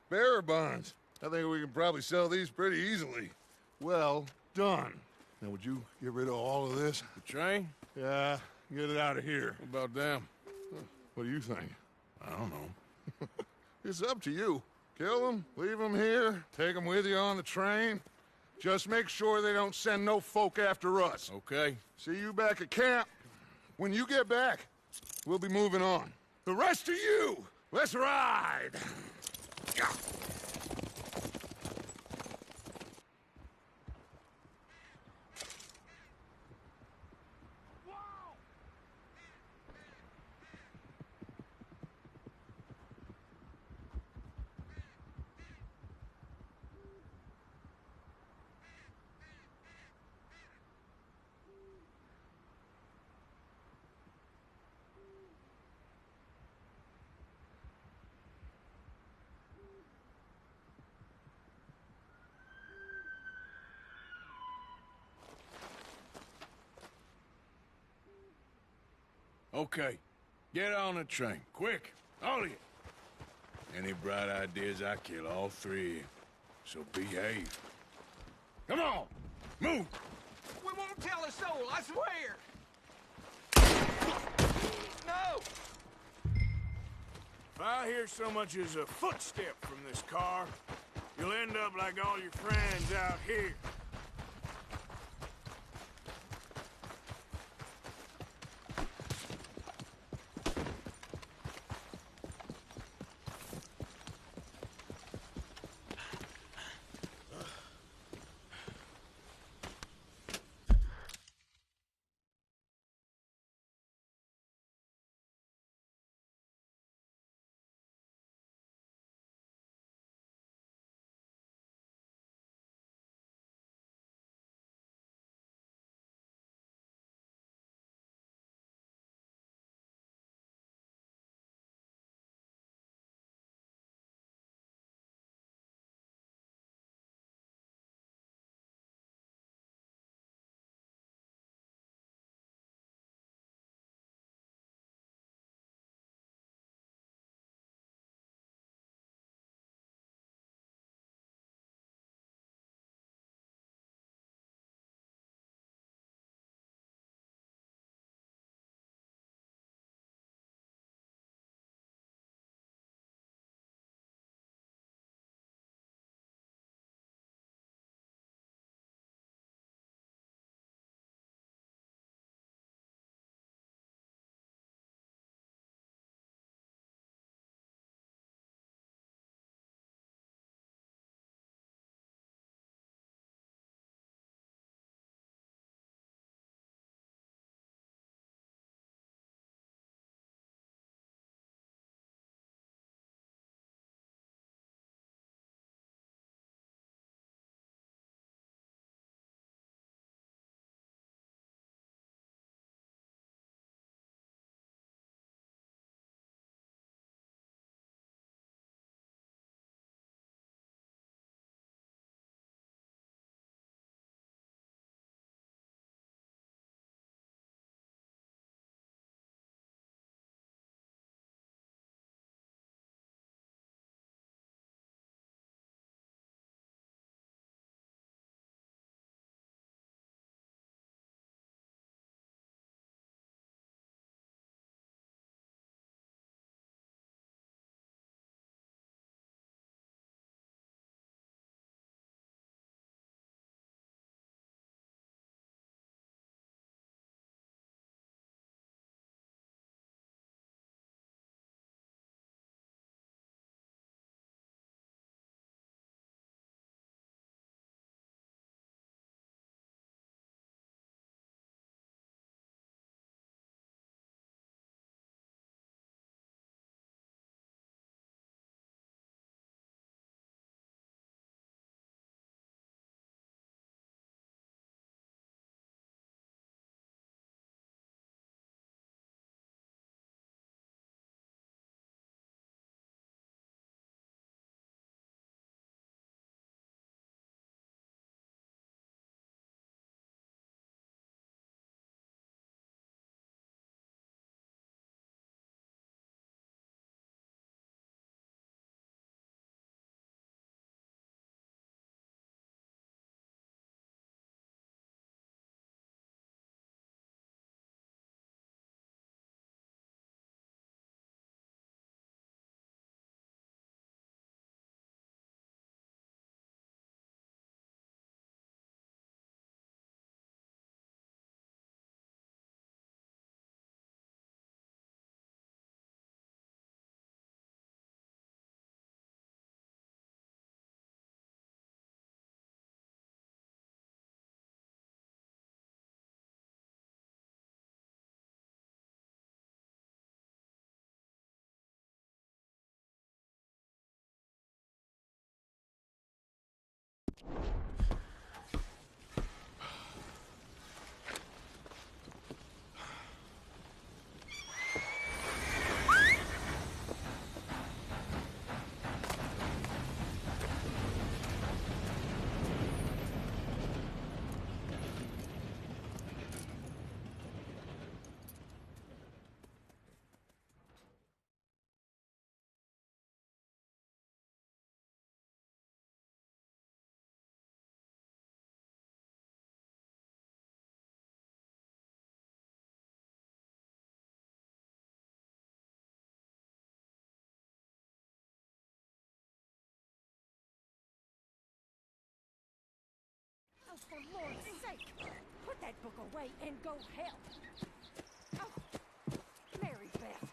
Bearer bonds. I think we can probably sell these pretty easily. Well done. Now, would you get rid of all of this? The train? Yeah, get it out of here. What about them? What do you think? I don't know. It's up to you. Kill them, leave them here, take them with you on the train. Just make sure they don't send no folk after us. Okay. See you back at camp. When you get back, we'll be moving on. The rest of you, let's ride! Okay. Get on the train. Quick. All of you. Any bright ideas, I kill all three of you. So behave. Come on! Move! We won't tell a soul, I swear! No! If I hear so much as a footstep from this car, you'll end up like all your friends out here. that book away and go help. Oh, Mary Beth.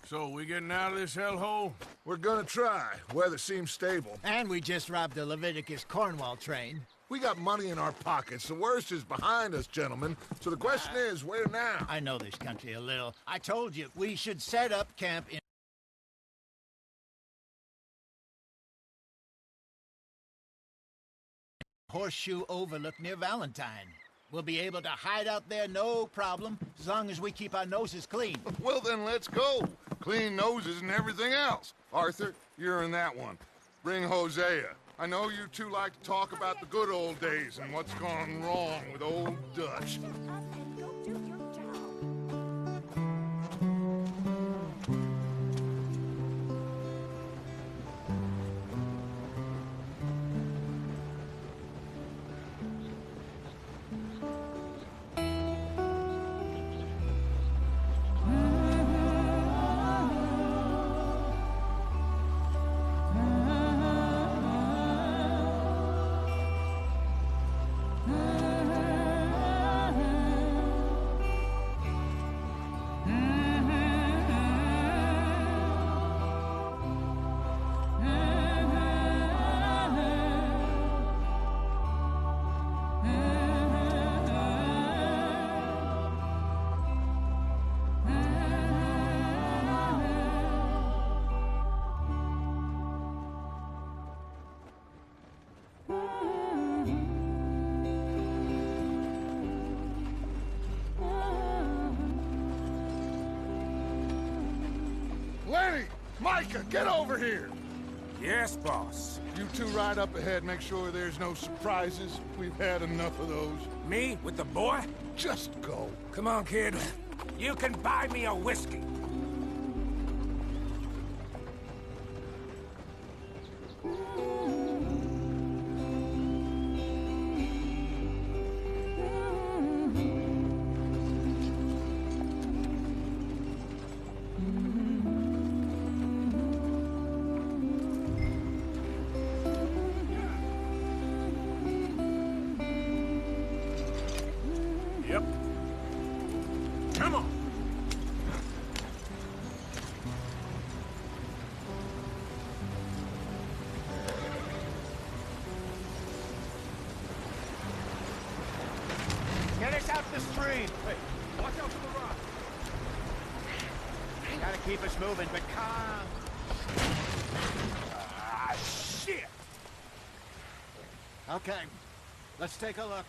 So, we getting out of this hellhole? We're gonna try. Weather seems stable. And we just robbed the Leviticus Cornwall train. We got money in our pockets. The worst is behind us, gentlemen. So the question is, where now? I know this country a little. I told you, we should set up camp in Horseshoe Overlook near Valentine. We'll be able to hide out there, no problem, as long as we keep our noses clean. Well, then let's go. Clean noses and everything else. Arthur, you're in that one. Bring Hosea. I know you two like to talk about the good old days and what's gone wrong with old Dutch. Shut up and go do your job. Lenny! Micah, get over here! Yes, boss. You two ride up ahead, make sure there's no surprises. We've had enough of those. Me with the boy? Just go. Come on, kid. You can buy me a whiskey. Yep. Come on. Get us out the stream. Hey, watch out for the rock. Gotta keep us moving, but calm. Ah, shit! Okay, let's take a look.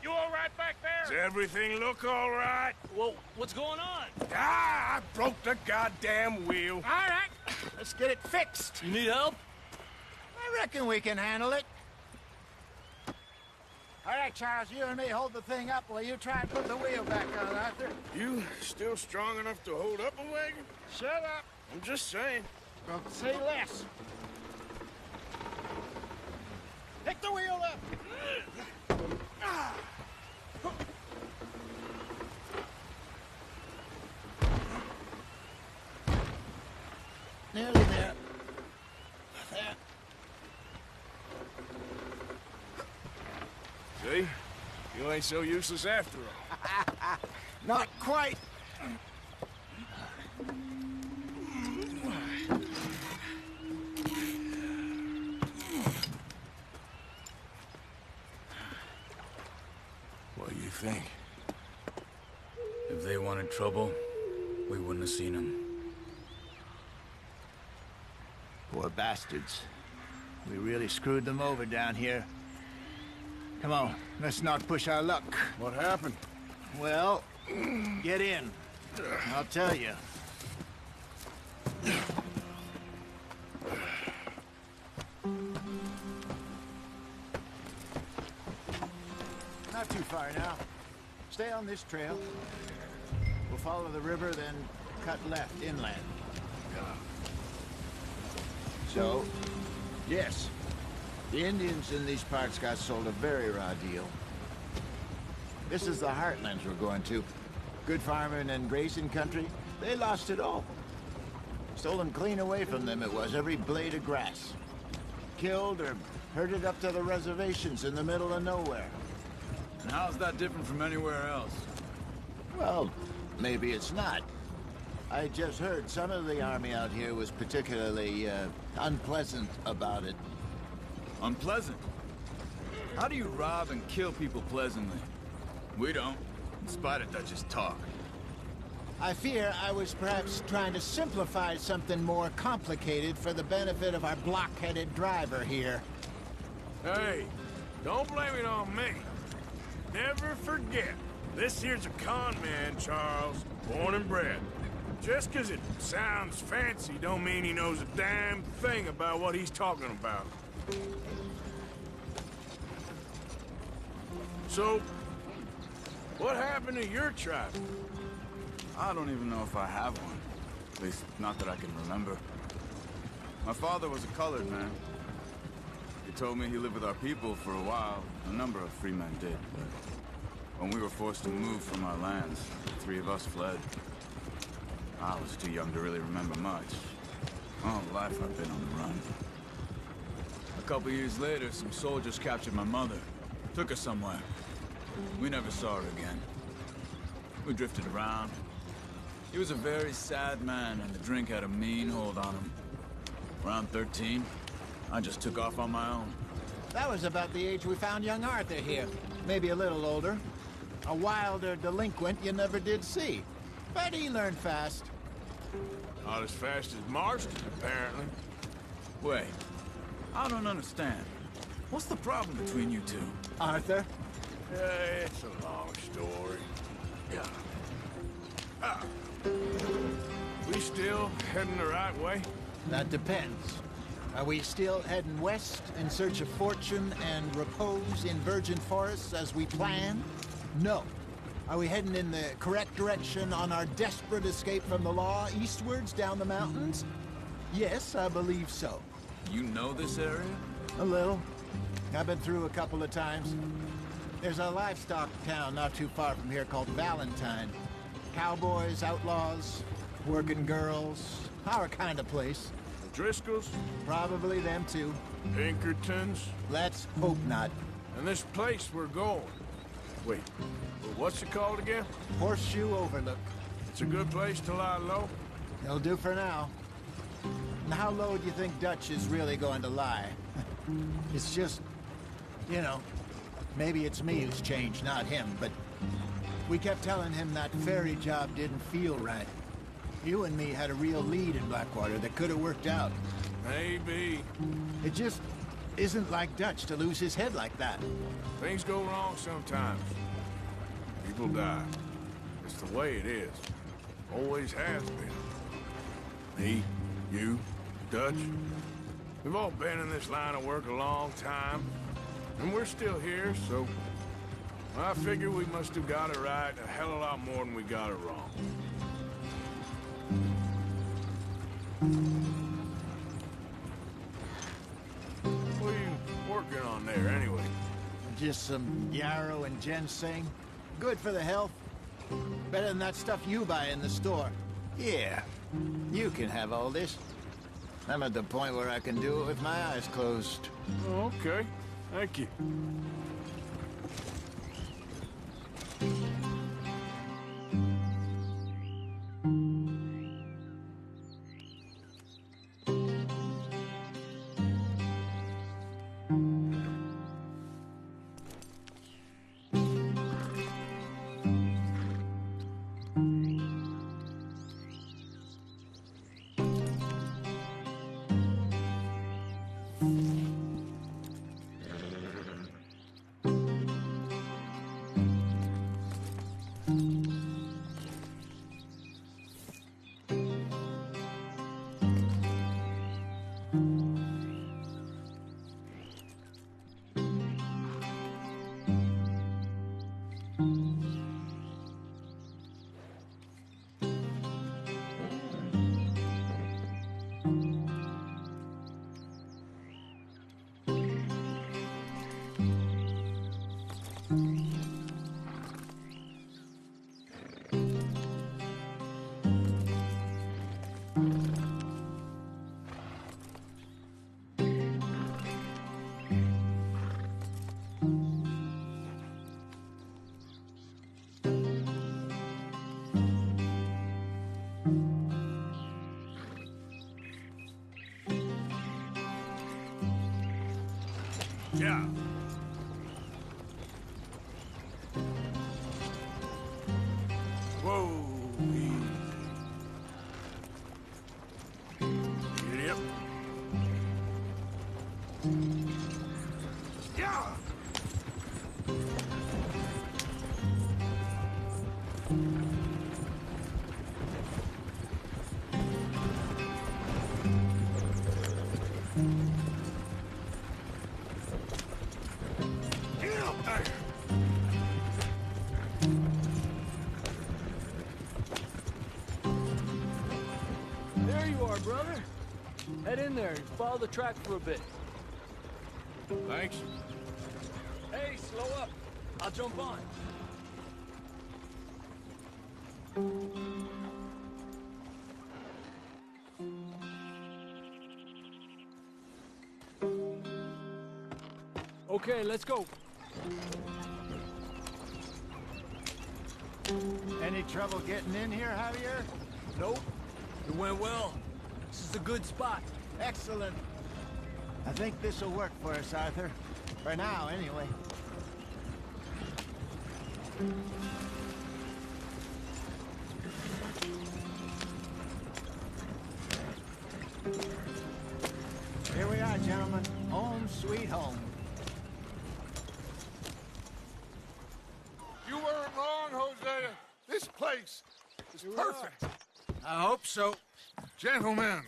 You all right back Does there? everything look all right? Well, what's going on? Ah, I broke the goddamn wheel. All right, let's get it fixed. You need help? I reckon we can handle it. All right, Charles, you and me hold the thing up while you try and put the wheel back on, Arthur. You still strong enough to hold up a wagon? Shut up. I'm just saying. Well, say less. Pick the wheel up. Nearly there. There. See? You ain't so useless after all. Not quite. What do you think? If they wanted trouble, we wouldn't have seen them. Poor bastards. We really screwed them over down here. Come on, let's not push our luck. What happened? Well, get in. I'll tell you. Not too far now. Stay on this trail. We'll follow the river, then cut left inland. So, yes, the Indians in these parts got sold a very raw deal. This is the heartlands we're going to. Good farming and grazing country, they lost it all. Stolen clean away from them it was, every blade of grass. killed or herded up to the reservations in the middle of nowhere. And how's that different from anywhere else? Well, maybe it's not. I just heard some of the army out here was particularly, unpleasant about it. Unpleasant? How do you rob and kill people pleasantly? We don't, in spite of Dutch's talk. I fear I was perhaps trying to simplify something more complicated for the benefit of our block-headed driver here. Hey, don't blame it on me. Never forget, this here's a con man, Charles, born and bred. Just 'cause it sounds fancy don't mean he knows a damn thing about what he's talking about. So, what happened to your tribe? I don't even know if I have one. At least, not that I can remember. My father was a colored man. He told me he lived with our people for a while. A number of free men did, but when we were forced to move from our lands, the three of us fled. I was too young to really remember much. All life I've been on the run. A couple years later, some soldiers captured my mother. Took her somewhere. We never saw her again. We drifted around. He was a very sad man, and the drink had a mean hold on him. Around 13, I just took off on my own. That was about the age we found young Arthur here. Maybe a little older. A wilder delinquent you never did see. But he learned fast. Not as fast as Marston, apparently. Wait, I don't understand. What's the problem between you two? Arthur? It's a long story. Yeah. We still heading the right way? That depends. Are we still heading west in search of fortune and repose in virgin forests as we planned? No. Are we heading in the correct direction on our desperate escape from the law eastwards down the mountains? Yes, I believe so. You know this area? A little. I've been through a couple of times. There's a livestock town not too far from here called Valentine. Cowboys, outlaws, working girls, our kind of place. Driscolls? Probably them too. Pinkertons? Let's hope not. And this place we're going. Wait, what's it called again? Horseshoe Overlook. It's a good place to lie low? It'll do for now. And how low do you think Dutch is really going to lie? It's just, you know, maybe it's me who's changed, not him, but we kept telling him that ferry job didn't feel right. You and me had a real lead in Blackwater that could have worked out. Maybe. It just isn't like Dutch to lose his head like that. Things go wrong sometimes. People die. It's the way it is. Always has been. Me, you, Dutch. We've all been in this line of work a long time. And we're still here, so I figure we must have got it right a hell of a lot more than we got it wrong. What are you working on there, anyway? Just some yarrow and ginseng. Good for the health. Better than that stuff you buy in the store. Yeah, you can have all this. I'm at the point where I can do it with my eyes closed. Okay, thank you. Yeah. Whoa, easy. Get up. Yeah. Get up there. There you are, brother. Head in there and follow the track for a bit. Thanks. Hey, slow up. I'll jump on. Okay, let's go. Any trouble getting in here, Javier? Nope. It went well. This is a good spot. Excellent. I think this'll work for us, Arthur. For now, anyway. Here we are, gentlemen. Home sweet home. You weren't wrong, Hosea. This place is perfect. I hope so. Gentlemen,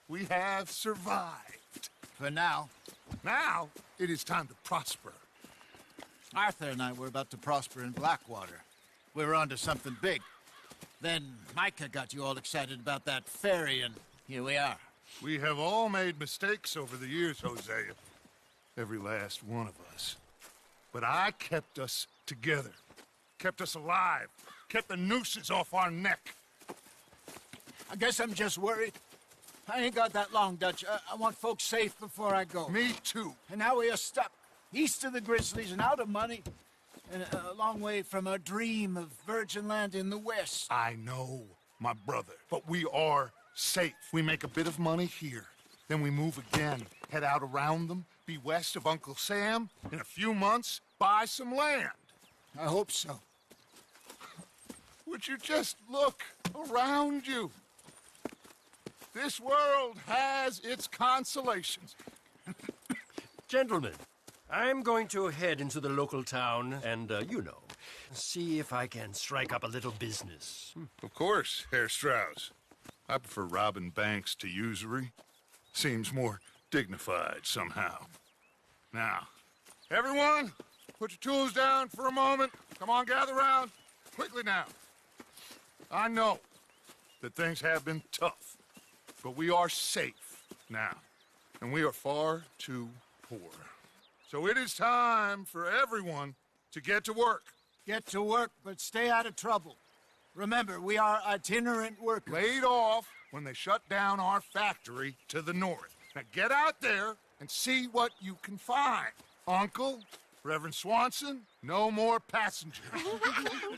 we have survived. For now. Now, it is time to prosper. Arthur and I were about to prosper in Blackwater. We were onto something big. Then Micah got you all excited about that ferry, and here we are. We have all made mistakes over the years, Hosea. Every last one of us. But I kept us together. Kept us alive. Kept the nooses off our neck. I guess I'm just worried. I ain't got that long, Dutch. I want folks safe before I go. Me too. And now we are stuck. East of the Grizzlies and out of money. And a long way from a dream of virgin land in the west. I know, my brother. But we are safe. We make a bit of money here. Then we move again. Head out around them. Be west of Uncle Sam. In a few months, buy some land. I hope so. Would you just look around you? This world has its consolations. Gentlemen, I'm going to head into the local town and, see if I can strike up a little business. Of course, Herr Strauss. I prefer robbing banks to usury. Seems more dignified somehow. Now, everyone, put your tools down for a moment. Come on, gather round. Quickly now. I know that things have been tough, but we are safe now, and we are far too poor. So it is time for everyone to get to work. Get to work, but stay out of trouble. Remember, we are itinerant workers. Laid off when they shut down our factory to the north. Now get out there and see what you can find. Uncle, Reverend Swanson, no more passengers.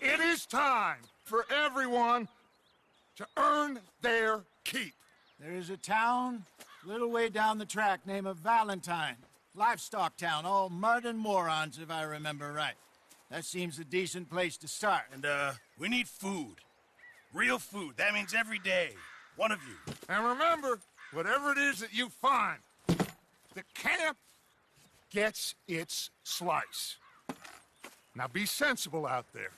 It is time for everyone to earn their keep. There is a town a little way down the track named Valentine. Livestock town, all mud and morons, if I remember right. That seems a decent place to start. And, we need food. Real food. That means every day. One of you. And remember, whatever it is that you find, the camp gets its slice. Now be sensible out there.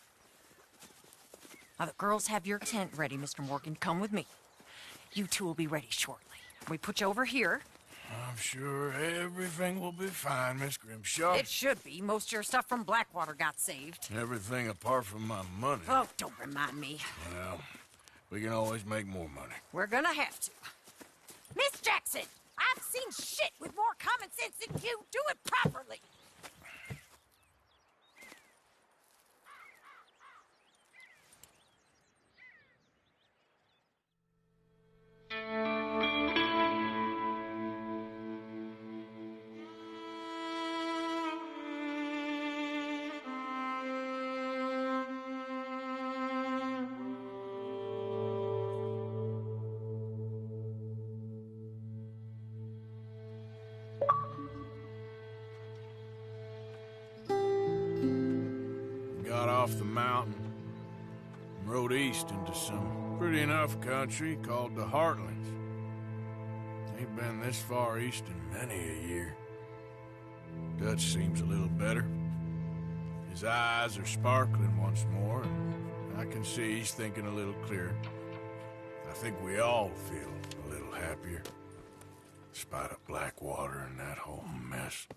Now, the girls have your tent ready, Mr. Morgan. Come with me. You two will be ready shortly. We put you over here. I'm sure everything will be fine, Miss Grimshaw. It should be. Most of your stuff from Blackwater got saved. Everything apart from my money. Oh, don't remind me. Well, we can always make more money. We're gonna have to. Miss Jackson, I've seen shit with more common sense than you. Do it properly. off the mountain and rode east into some pretty enough country called the Heartlands. Ain't been this far east in many a year. Dutch seems a little better. His eyes are sparkling once more, and I can see he's thinking a little clearer. I think we all feel a little happier, despite of Blackwater and that whole mess.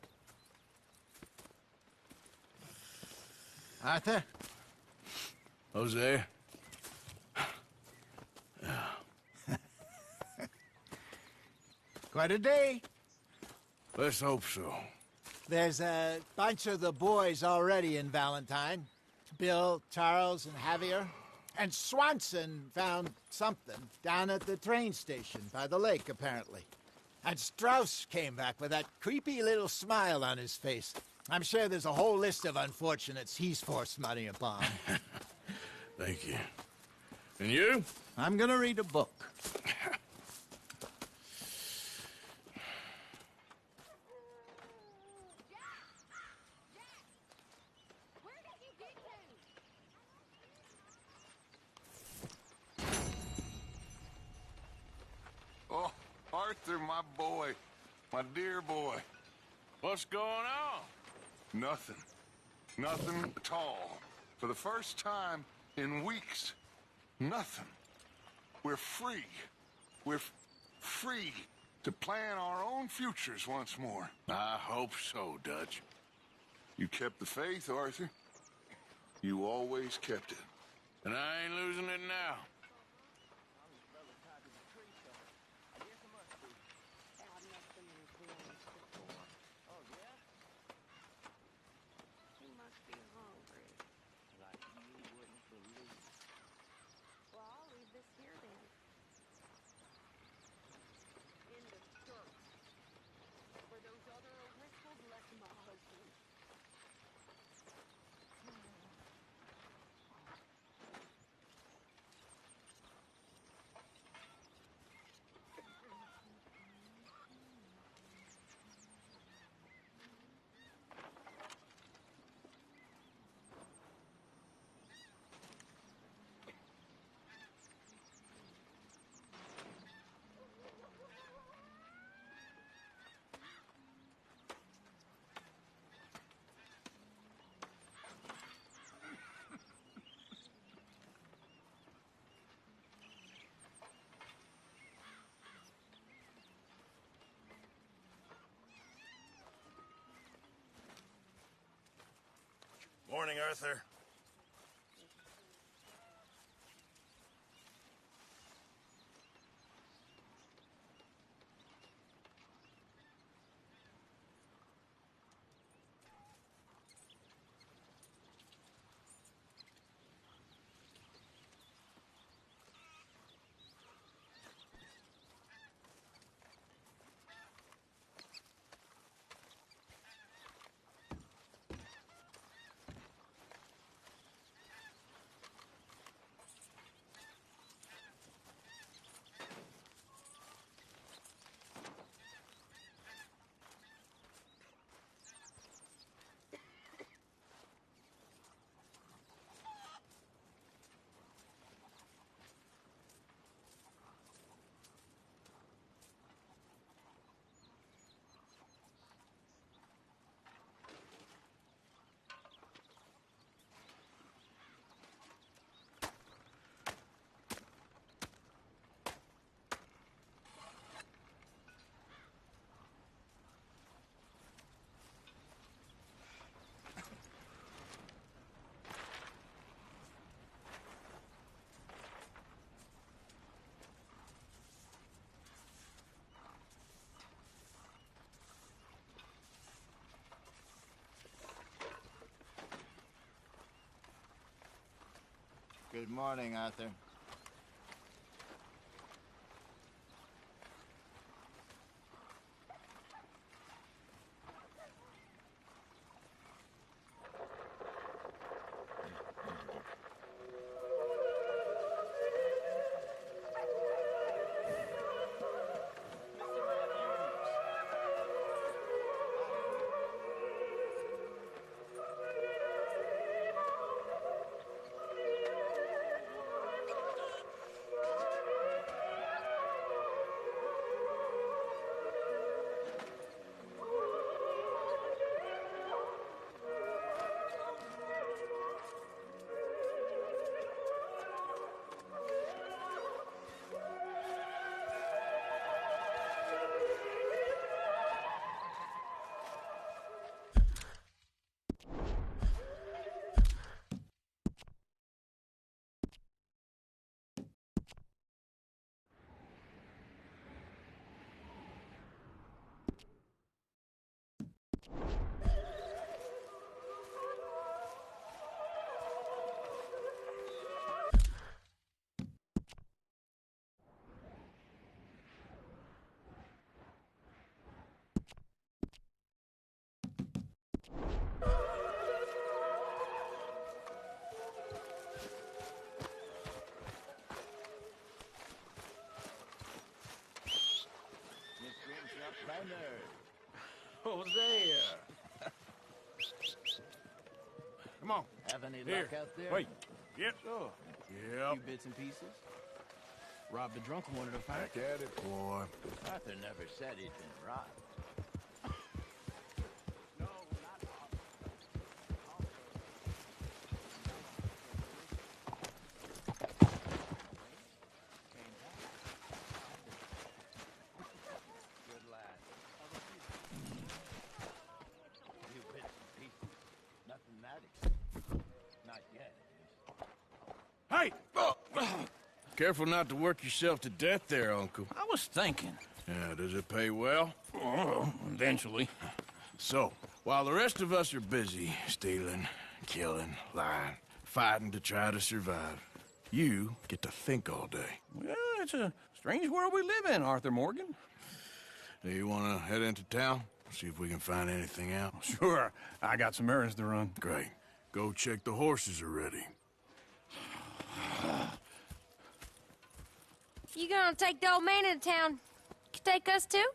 Arthur? Jose? Quite a day. Let's hope so. There's a bunch of the boys already in Valentine. Bill, Charles, and Javier. And Swanson found something down at the train station by the lake, apparently. And Strauss came back with that creepy little smile on his face. I'm sure there's a whole list of unfortunates he's forced money upon. Thank you. And you? I'm gonna read a book. Oh, Arthur, my boy. My dear boy. What's going on? Nothing. Nothing at all. For the first time in weeks, nothing. We're free. We're free to plan our own futures once more. I hope so, Dutch. You kept the faith, Arthur. You always kept it. And I ain't losing it now. Morning, Arthur. Good morning, Arthur. Hosea! Come on. Have any Here. luck out there? Wait. Yep. Sure. Yep. Few bits and pieces. Robbed a drunk and wanted to fight. Back at it, boy. Arthur never said he'd been robbed. Hey! Careful not to work yourself to death there, Uncle. I was thinking. Yeah, does it pay well? Oh, eventually. So, while the rest of us are busy stealing, killing, lying, fighting to try to survive, you get to think all day. Well, it's a strange world we live in, Arthur Morgan. Do you want to head into town? See if we can find anything out? Sure. I got some errands to run. Great. Go check the horses are ready. You gonna take the old man into town? You take us too?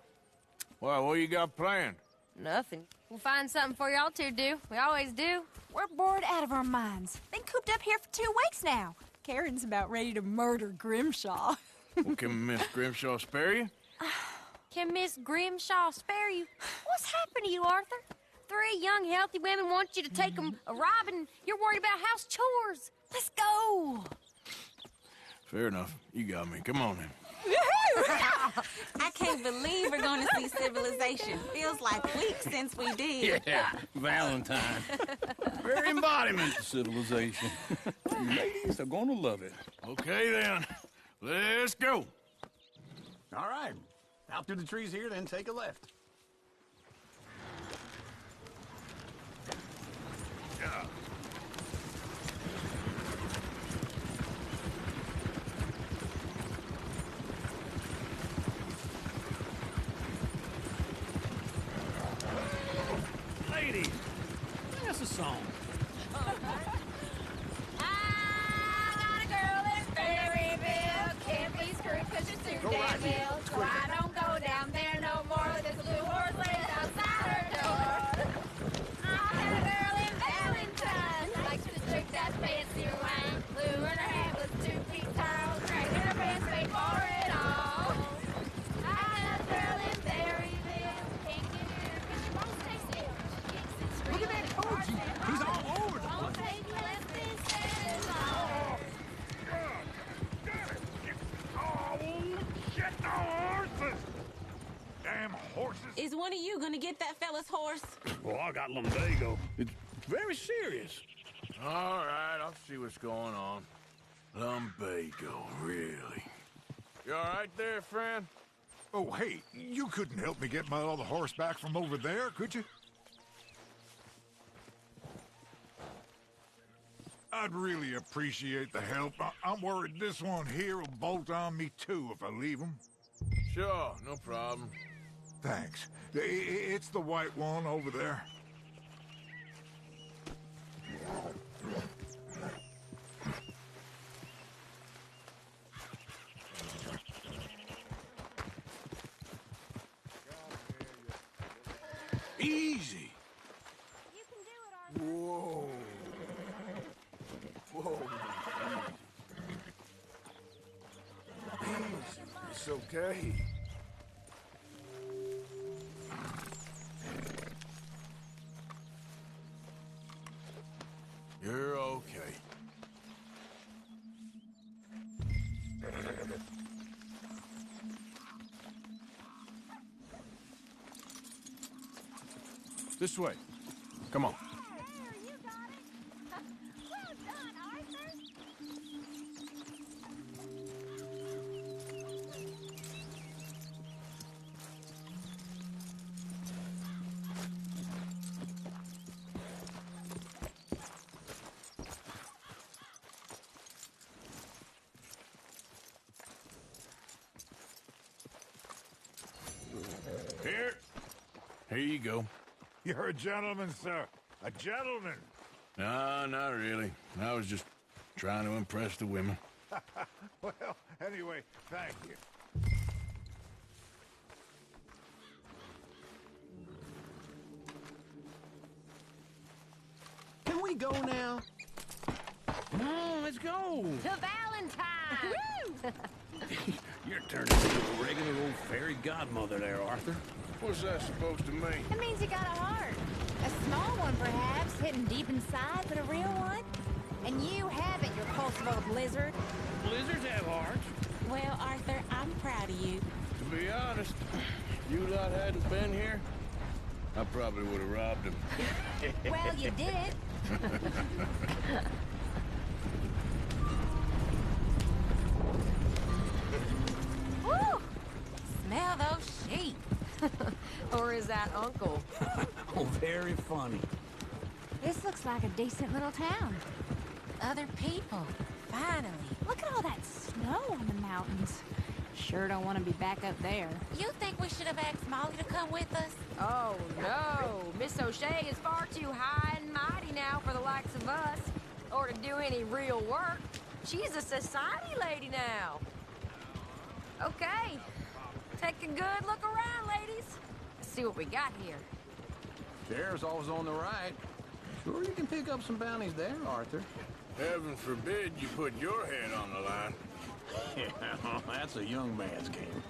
Well, what you got planned? Nothing. We'll find something for y'all to do. We always do. We're bored out of our minds. Been cooped up here for 2 weeks now. Karen's about ready to murder Grimshaw. Well, can Miss Grimshaw spare you? Can Miss Grimshaw spare you? What's happened to you, Arthur? 3 young, healthy women want you to take them a robbing. You're worried about house chores. Let's go. Fair enough. You got me. Come on then. I can't believe we're going to see civilization. Feels like weeks since we did. Yeah, Valentine. Very embodiment of civilization. Ladies are gonna love it. Okay then. Let's go. All right. Out through the trees here, then take a left. Yeah. Ladies, sing us a song. I got a girl in Berryville. Can't be screwed 'cause she's too damn ill. So I don't go down there no more. There's a blue horse laid outside her door. I got a girl in Valentine. Likes to drink that fancy wine. Blue in her hair was 2 feet tall. Crack in her pants paid for it all. I got a girl in Berryville. Can't get her 'cause she won't stay still. She kicks and screams. Look at that coach. He's all over the place. Damn horses! Is one of you going to get that fella's horse? Well, I got lumbago. It's very serious. All right, I'll see what's going on. Lumbago, really? You all right there, friend? Oh, hey, you couldn't help me get my other horse back from over there, could you? I'd really appreciate the help. I'm worried this one here will bolt on me too if I leave him. Sure, no problem. Thanks. It's the white one over there. Easy. You can do it, Arthur. Whoa. Whoa. Easy. It's okay. You're okay. This way. Come on. There, you got it. Well done, Arthur. Here you go. You're a gentleman, sir. A gentleman. No, not really. I was just trying to impress the women. Well, anyway, thank you. Can we go now? Come on, let's go. To Valentine! You're turning into a regular old fairy godmother there, Arthur. What's that supposed to mean? It means you got a heart. A small one, perhaps, hidden deep inside, but a real one. And you haven't, you repulsive old lizard. Lizards have hearts. Well, Arthur, I'm proud of you. To be honest, if you lot hadn't been here, I probably would have robbed him. Well, you did. Woo! Smell those sheep. Or is that Uncle? Oh, very funny. This looks like a decent little town. Other people. Finally. Look at all that snow on the mountains. Sure don't want to be back up there. You think we should have asked Molly to come with us? Oh, no. Miss O'Shea is far too high and mighty now for the likes of us, or to do any real work. She's a society lady now. Okay. Take a good look around, ladies. Let's see what we got here. Sheriff's always on the right. Sure you can pick up some bounties there, Arthur. Heaven forbid you put your head on the line. Yeah, that's a young man's game.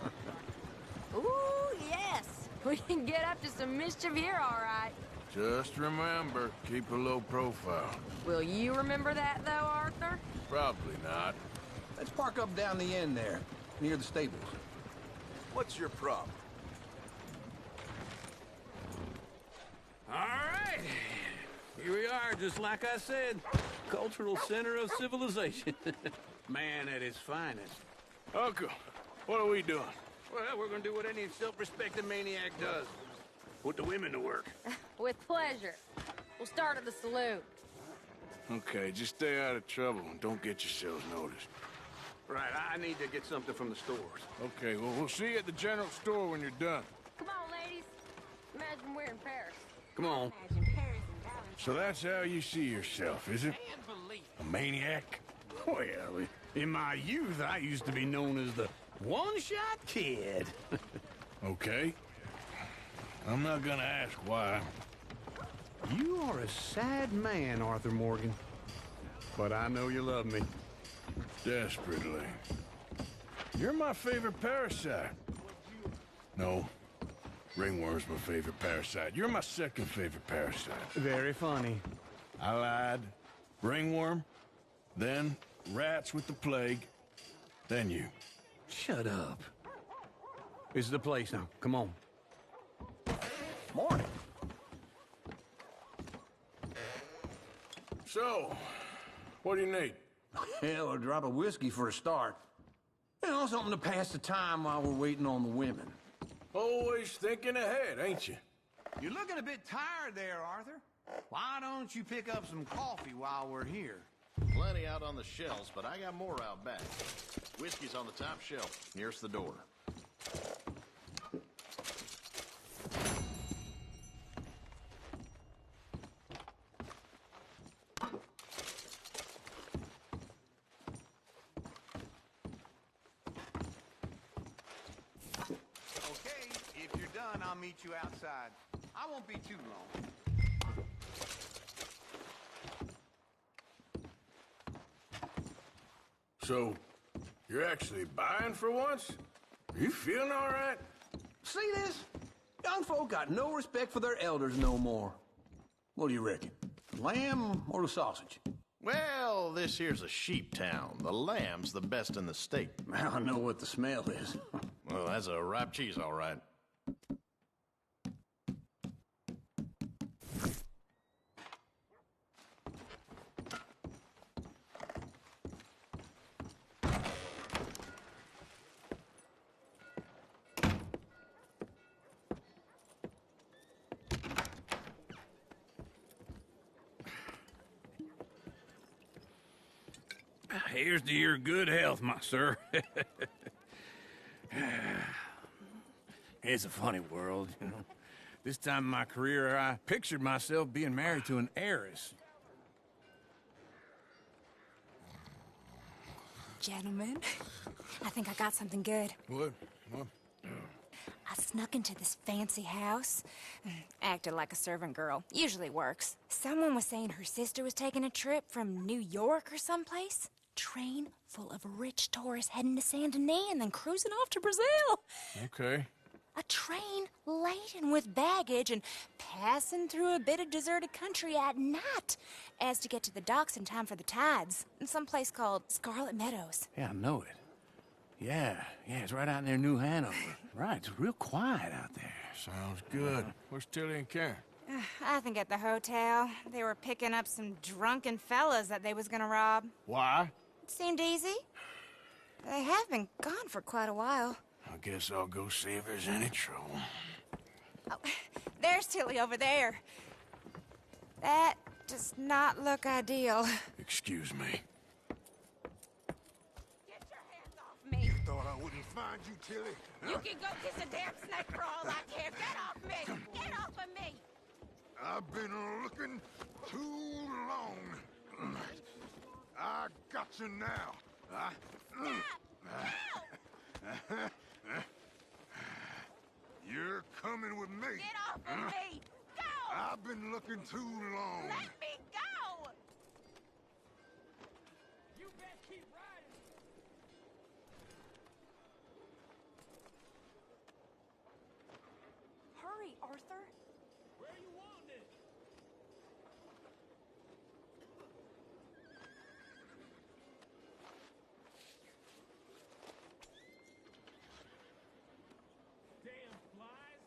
Ooh, yes. We can get up to some mischief here, all right. Just remember, keep a low profile. Will you remember that, though, Arthur? Probably not. Let's park up down the end there, near the stables. What's your problem? All right. Here we are, just like I said. Cultural center of civilization. Man at his finest. Uncle, what are we doing? Well, we're gonna do what any self-respecting maniac does. Put the women to work. With pleasure. We'll start at the saloon. Okay, just stay out of trouble and don't get yourselves noticed. Right, I need to get something from the stores. Okay, well, we'll see you at the general store when you're done. Come on, ladies. Imagine we're in Paris. Come on. So that's how you see yourself, is it? A maniac? Well, in my youth, I used to be known as the one-shot kid. Okay. I'm not gonna ask why. You are a sad man, Arthur Morgan. But I know you love me. Desperately. You're my favorite parasite. No. Ringworm's my favorite parasite. You're my second favorite parasite. Very funny. I lied. Ringworm, then rats with the plague, then you. Shut up. This is the place now. Come on. Morning. So, what do you need? Hell, a drop of whiskey for a start. You know, something to pass the time while we're waiting on the women. Always thinking ahead, ain't you? You're looking a bit tired there, Arthur. Why don't you pick up some coffee while we're here? Plenty out on the shelves, but I got more out back. Whiskey's on the top shelf, nearest the door. Okay, if you're done, I'll meet you outside. I won't be too long. So, you're actually buying for once? Are you feeling all right? See this? Young folk got no respect for their elders no more. What do you reckon? Lamb or the sausage? Well, this here's a sheep town. The lamb's the best in the state. I know what the smell is. Well, that's a ripe cheese, all right. Here's to your good health, my sir. It's a funny world, you know. This time in my career, I pictured myself being married to an heiress. Gentlemen, I think I got something good. What? I snuck into this fancy house. Acted like a servant girl. Usually works. Someone was saying her sister was taking a trip from New York or someplace. Train full of rich tourists heading to Saint Denis and then cruising off to Brazil. Okay. A train laden with baggage and passing through a bit of deserted country at night as to get to the docks in time for the tides in some place called Scarlet Meadows. Yeah, I know it. Yeah, it's right out near New Hanover. Right, it's real quiet out there. Sounds good. Where's Tilly and Karen? I think at the hotel. They were picking up some drunken fellas that they was gonna rob. Why? It seemed easy. They have been gone for quite a while. I guess I'll go see if there's any trouble. Oh, there's Tilly over there. That does not look ideal. Excuse me. Me. You thought I wouldn't find you, Tilly? You can go kiss a damn snake for all I care. Get off me! Get off of me! I've been looking too long. I got you now. You're coming with me. Get off of me! Go! I've been looking too long. Let me go! You best keep riding. Hurry, Arthur. Where you wanted? Damn flies.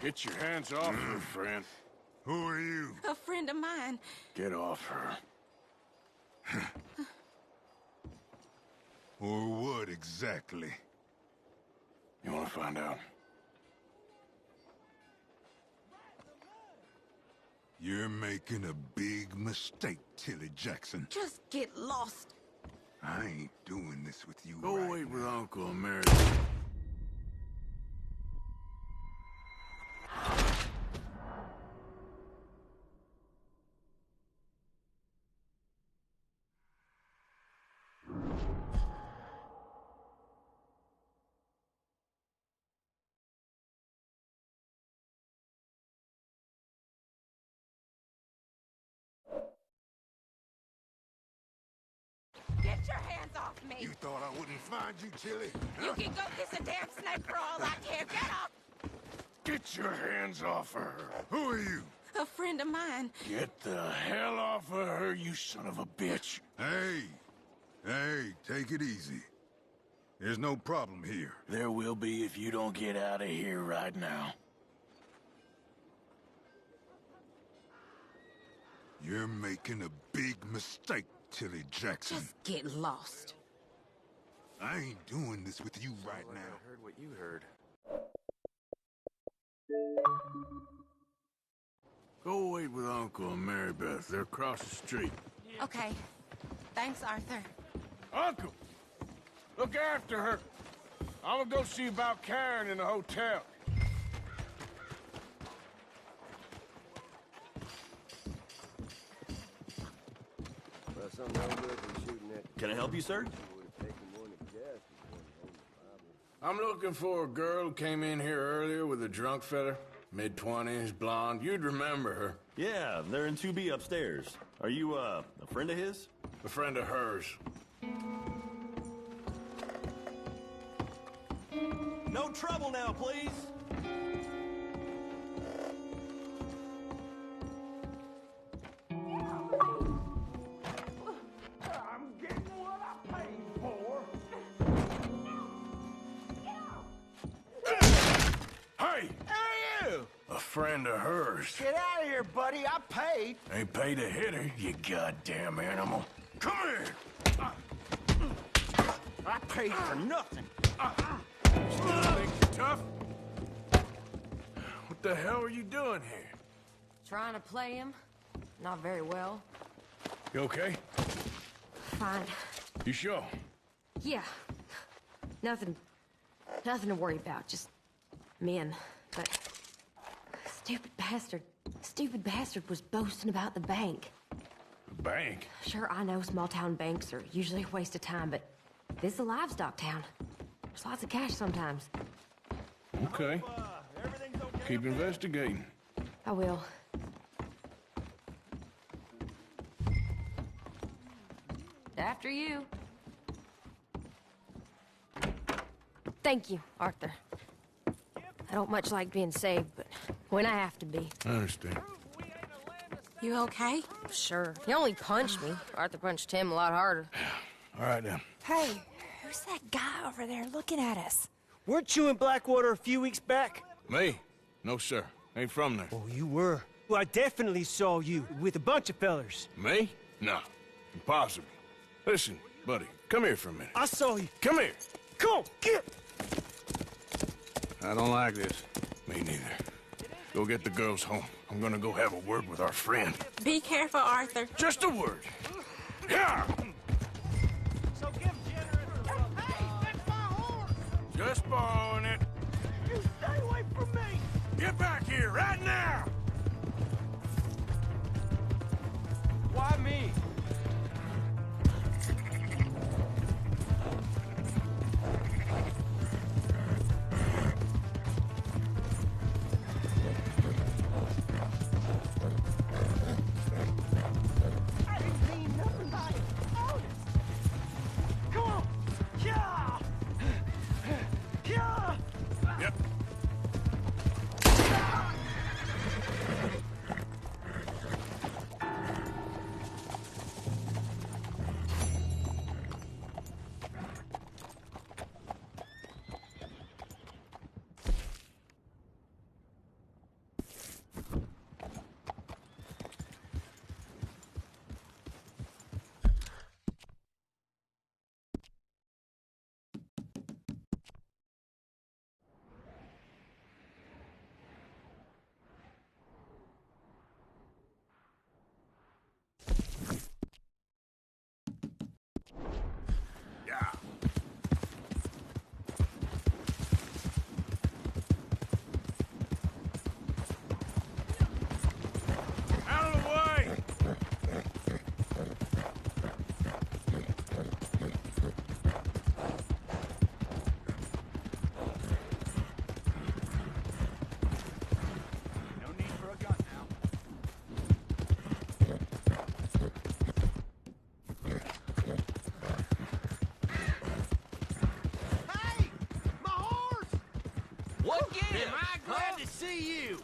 Get your hands off her, friend. Who are you? A friend of mine. Get off her. Or what exactly? You want to find out? You're making a big mistake, Tilly Jackson. Just get lost. I ain't doing this with you. Go right wait with now. Uncle and marry. Get your hands off me. You thought I wouldn't find you, Tilly? You can go kiss a damn snake for all I care. Get off. Get your hands off her. Who are you? A friend of mine. Get the hell off of her, you son of a bitch. Hey, take it easy. There's no problem here. There will be if you don't get out of here right now. You're making a big mistake, Tilly Jackson. Just get lost. I ain't doing this with you right now. I heard what you heard. Go wait with Uncle and Mary Beth. They're across the street. Okay. Thanks, Arthur. Uncle! Look after her. I'm gonna go see about Karen in the hotel. Well, something no good than shooting that. Can I help you, sir? I'm looking for a girl who came in here earlier with a drunk fella. Mid-20s, blonde. You'd remember her. Yeah, they're in 2B upstairs. Are you, a friend of his? A friend of hers. No trouble now, please! I'm getting what I paid for. Hey! Who are you? A friend of hers. Get out of here, buddy. I paid. Ain't paid to hit her, you goddamn animal. Come here! I paid for nothing. Still think you're tough? What the hell are you doing here? Trying to play him. Not very well. You okay? Fine. You sure? Yeah. Nothing to worry about. Just men. But stupid bastard was boasting about the bank. The bank? Sure, I know small town banks are usually a waste of time, but this is a livestock town. There's lots of cash sometimes. Okay. Keep investigating. I will. After you. Thank you, Arthur. I don't much like being saved, but when I have to be. I understand. You okay? Sure. He only punched me. Arthur punched him a lot harder. All right, then. Hey, who's that guy over there looking at us? Weren't you in Blackwater a few weeks back? Me? No, sir. Ain't from there. Oh, you were. Well, I definitely saw you with a bunch of fellers. Me? No. Impossible. Listen, buddy, come here for a minute. I saw you. Come here. Come on, get! I don't like this. Me neither. Go get the girls home. I'm gonna go have a word with our friend. Be careful, Arthur. Just a word. Yeah! So give generous. Hey, that's my horse. Just borrowing it. You stay away from me. Get back here right now! Why me? I didn't mean nothing by it. Honest. Come on. Yeah. Yeah. Yep. see you!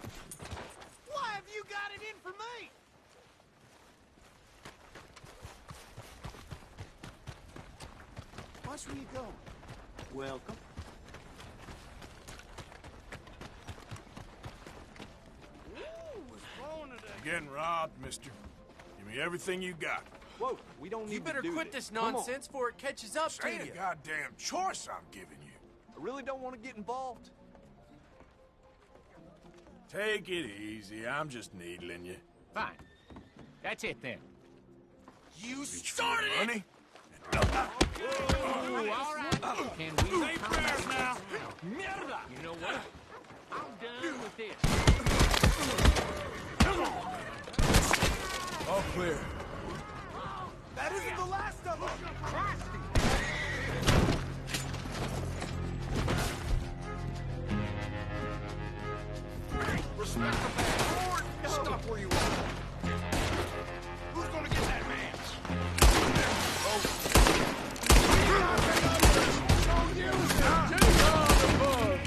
Why have you got it in for me? Watch where you go. Welcome. You're getting robbed, mister. Give me everything you got. Whoa, we don't need You better to do quit this Come on. nonsense before it catches up This to ain't you. a goddamn choice I'm giving you. I really don't want to get involved. Take it easy. I'm just needling you. Fine. That's it then. You started it! Money? Oh, all right. Can we Say prayers now. Mierda! You know what? I'm done with this. All clear. That isn't the last of them! Respect the man. Lord, stop where you are. Who's gonna get that man? Don't use it. Take on the bug.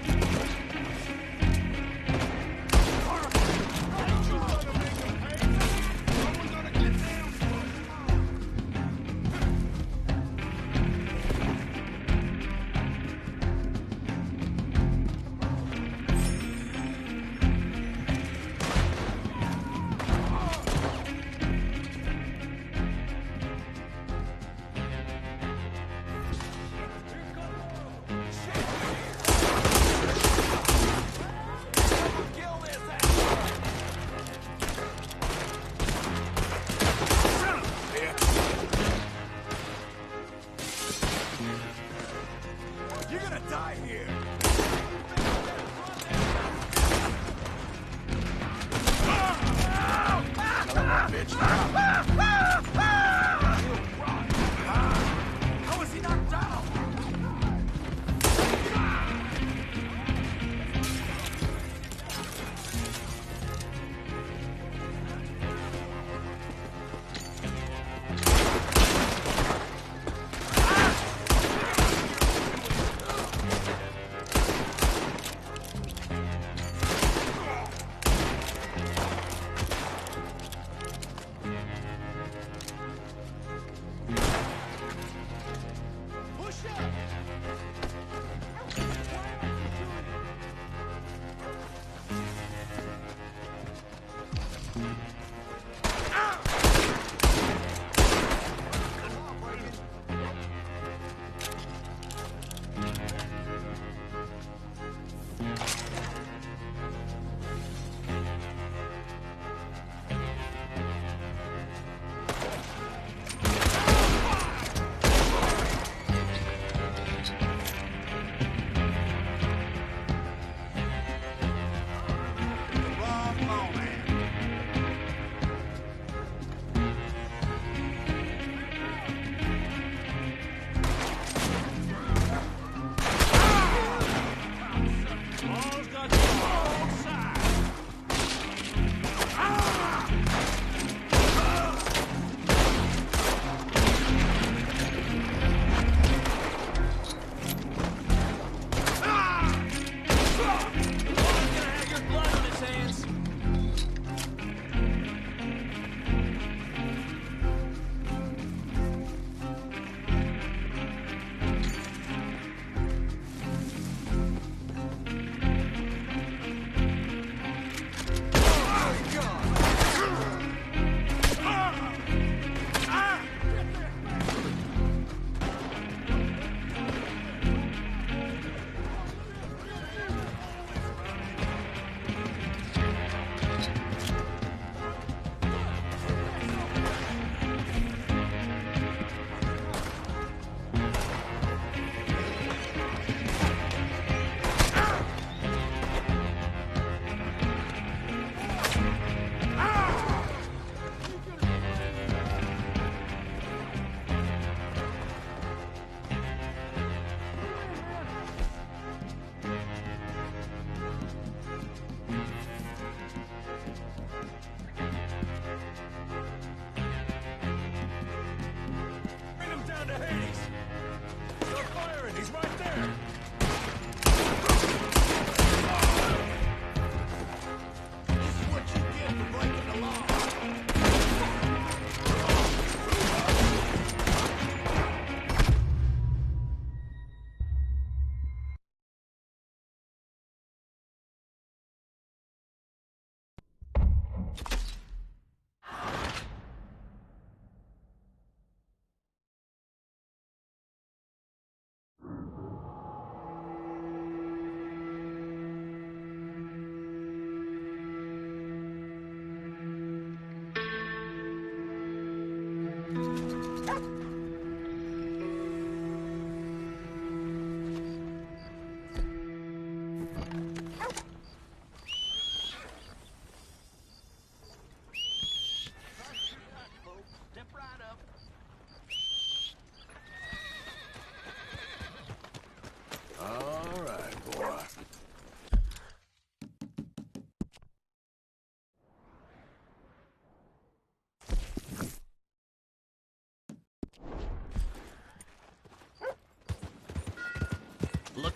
You're gonna die here! How is he knocked down? Push up!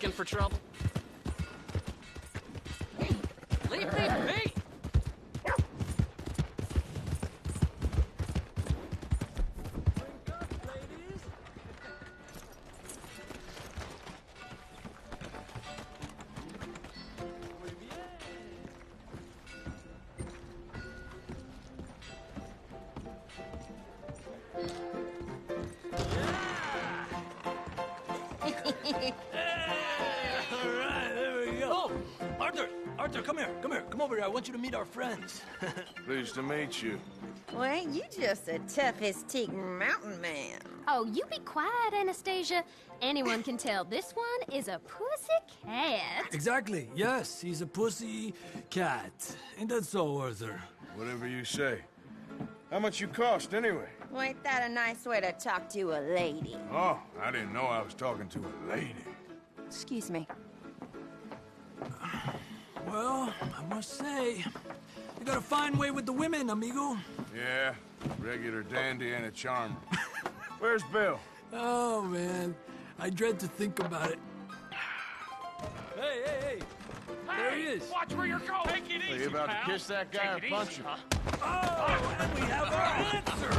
looking for trouble? Leave me be! Alright, there we go. Oh, Arthur, come here. Come over here. I want you to meet our friends. Pleased to meet you. Well, ain't you just a tough-as-teak mountain man? Oh, you be quiet, Anastasia. Anyone can tell this one is a pussy cat. Exactly. Yes, he's a pussy cat. Ain't that so, Arthur? Whatever you say. How much you cost, anyway? Well, ain't that a nice way to talk to a lady? Oh, I didn't know I was talking to a lady. Excuse me. Well, I must say, you got a fine way with the women, amigo. Yeah, regular dandy and a charmer. Where's Bill? Oh, man. I dread to think about it. Hey! There he is. Watch where you're going. Take it easy, Are you about pal. to kiss that guy or punch him? Oh, and we have our answer.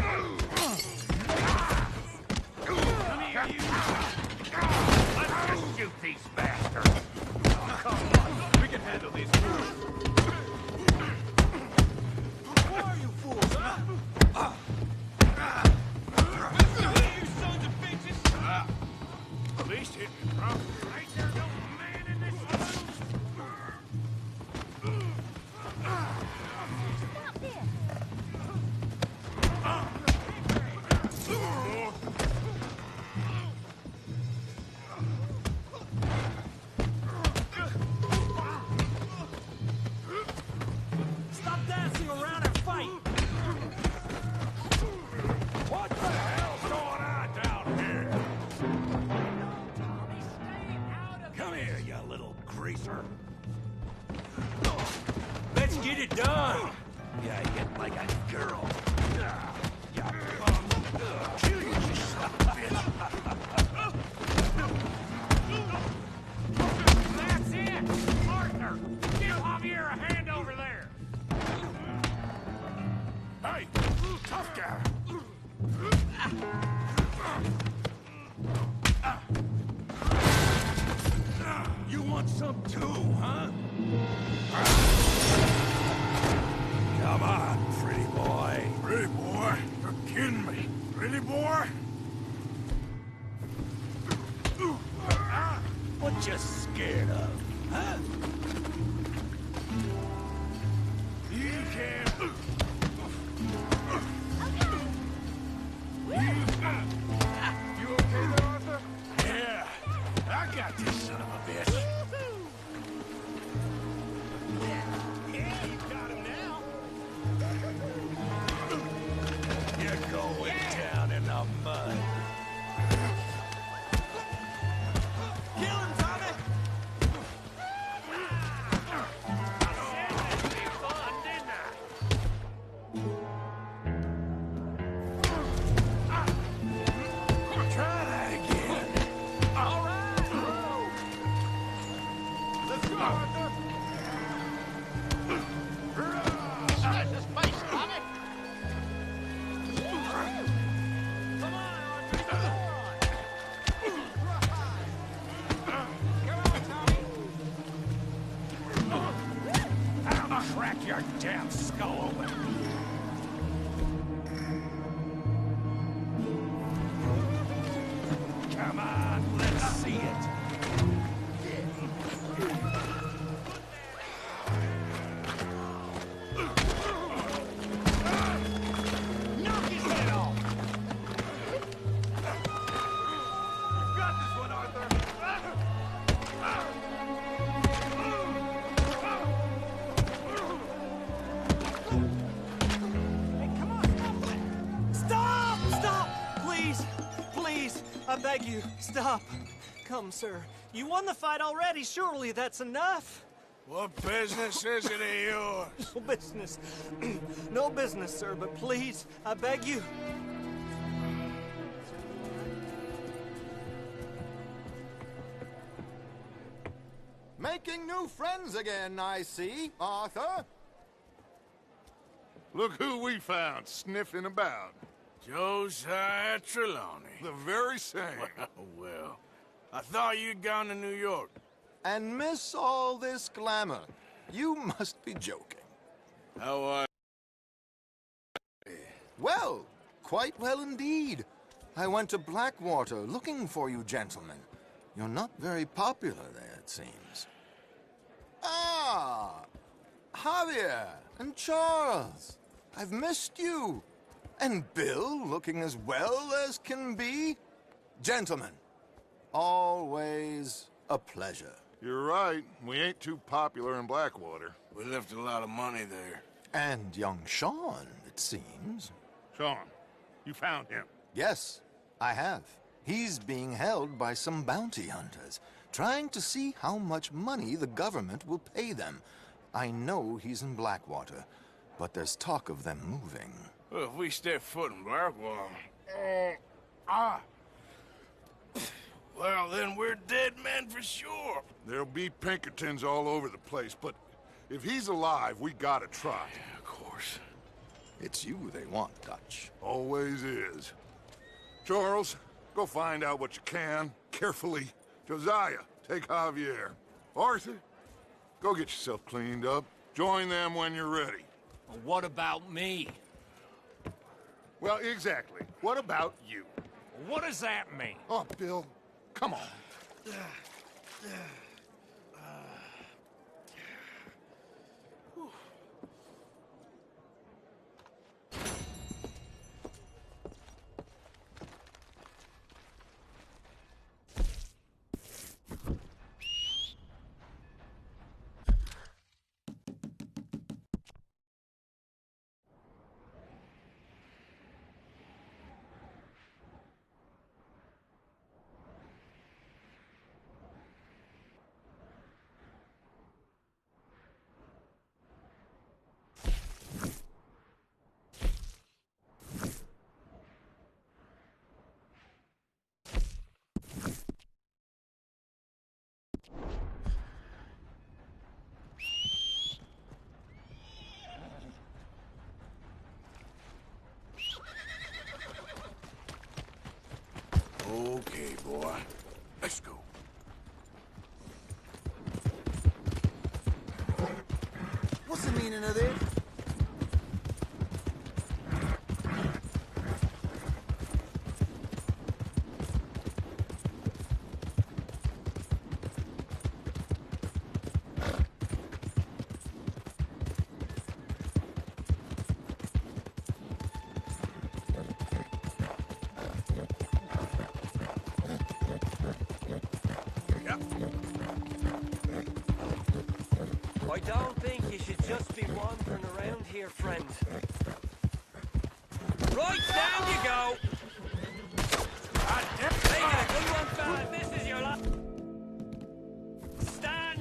Come here, you. Let's just shoot these bastards. Come on, we can handle these. Who are you fools, huh? You sons of bitches. At least hit me, bro. Ain't there no man in this room? Stop this! Stop dancing around and fight. What the hell's going on down here? Come here, you little greaser. Let's get it done. Yeah, hit like a girl. Yeah, kill you, you son of a bitch. That's it! Arthur! Give Javier a hand over there! Hey, tough guy. You want some too, huh? Come on, pretty boy. Pretty boy? You're kidding me. Pretty boy? What you scared of, huh? You can't. You okay there, Arthur? Yeah, I got this son of a bitch. Yeah, you got him now. You're going down in the mud. Kill him, Tommy! I said that'd be fun, didn't I? Try that again. All right! Let's go, Arthur! Smash his face, Tommy! Come on, Arthur! Come on! I'll crack your damn skull open. Come on, let's see it. Knock his head off! You got this one, Arthur! Stop! Please, I beg you, stop. Come, sir. You won the fight already. Surely that's enough. What business is it of yours? No business. No business, sir, but please, I beg you. Making new friends again, I see, Arthur. Look who we found sniffing about. Josiah Trelawney. The very same. Well, I thought you'd gone to New York. And miss all this glamour. You must be joking. How are you? Well, quite well indeed. I went to Blackwater looking for you gentlemen. You're not very popular there, it seems. Ah! Javier and Charles. I've missed you. And Bill looking as well as can be. Gentlemen, always a pleasure. You're right. We ain't too popular in Blackwater. We left a lot of money there. And young Sean, it seems. Sean, you found him? Yes, I have. He's being held by some bounty hunters, trying to see how much money the government will pay them. I know he's in Blackwater, but there's talk of them moving. Well, if we step foot in Blackwater... Well, then we're dead men for sure. There'll be Pinkertons all over the place, but if he's alive, we gotta try. Yeah, of course. It's you they want, Dutch. Always is. Charles, go find out what you can, carefully. Josiah, take Javier. Arthur, go get yourself cleaned up. Join them when you're ready. Well, what about me? Well, exactly. What about you? What does that mean? Oh, Bill, come on. Okay, boy. Let's go. What's the meaning of this? I don't think you should just be wandering around here, friend. Right, down you go! Take it, a good one, fella. This is your last... Stand!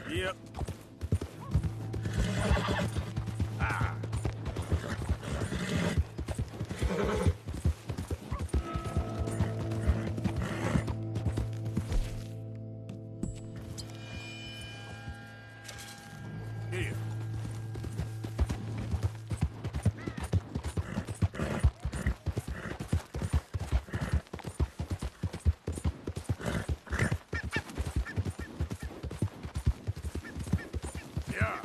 Yep. Here. Yeah.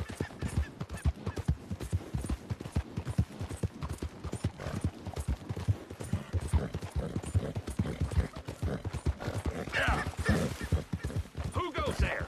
Yeah. Who goes there?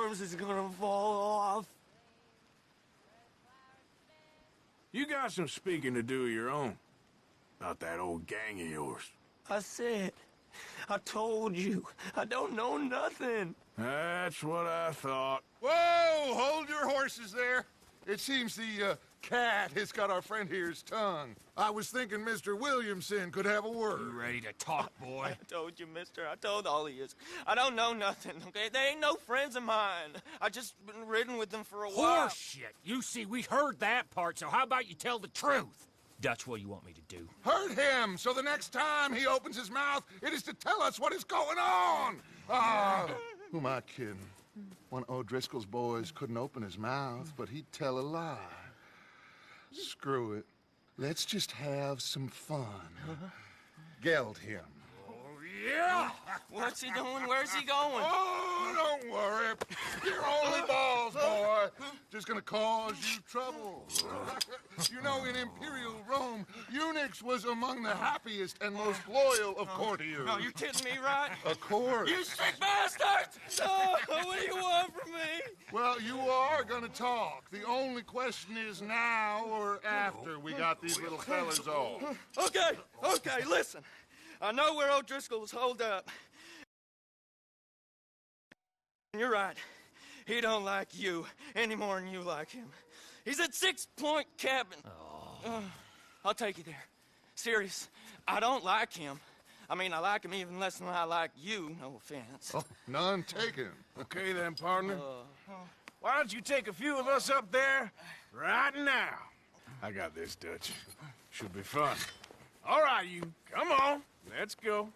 arms is gonna fall off. You got some speaking to do of your own. About that old gang of yours. I said, I told you, I don't know nothing. That's what I thought. Whoa! Hold your horses there. It seems the cat has got our friend here's tongue. I was thinking Mr. Williamson could have a word. You ready to talk, boy? I told you, mister. I told all of you. I don't know nothing, okay? They ain't no friends of mine. I just been riding with them for a while. Horseshit! You see, we heard that part, so how about you tell the truth? Dutch, what do you want me to do? Hurt him, so the next time he opens his mouth, it is to tell us what is going on. Who am I kidding? One of O'Driscoll's boys couldn't open his mouth, but he'd tell a lie. Screw it. Let's just have some fun. Geld him. Yeah! What's he doing? Where's he going? Oh, don't worry. You're only balls, boy. Just gonna cause you trouble. You know, in Imperial Rome, eunuchs was among the happiest and most loyal of courtiers. No, you kidding me, right? Of course. You sick bastard! Oh, what do you want from me? Well, you are gonna talk. The only question is now or after we got these little fellas off. Okay, listen. I know where O'Driscoll's holed up. You're right. He don't like you any more than you like him. He's at 6 Point Cabin. I'll take you there. Serious. I don't like him. I mean, I like him even less than I like you, no offense. Oh, none taken. Okay then, partner. Why don't you take a few of us up there right now? I got this, Dutch. Should be fun. All right, you. Come on. Let's go.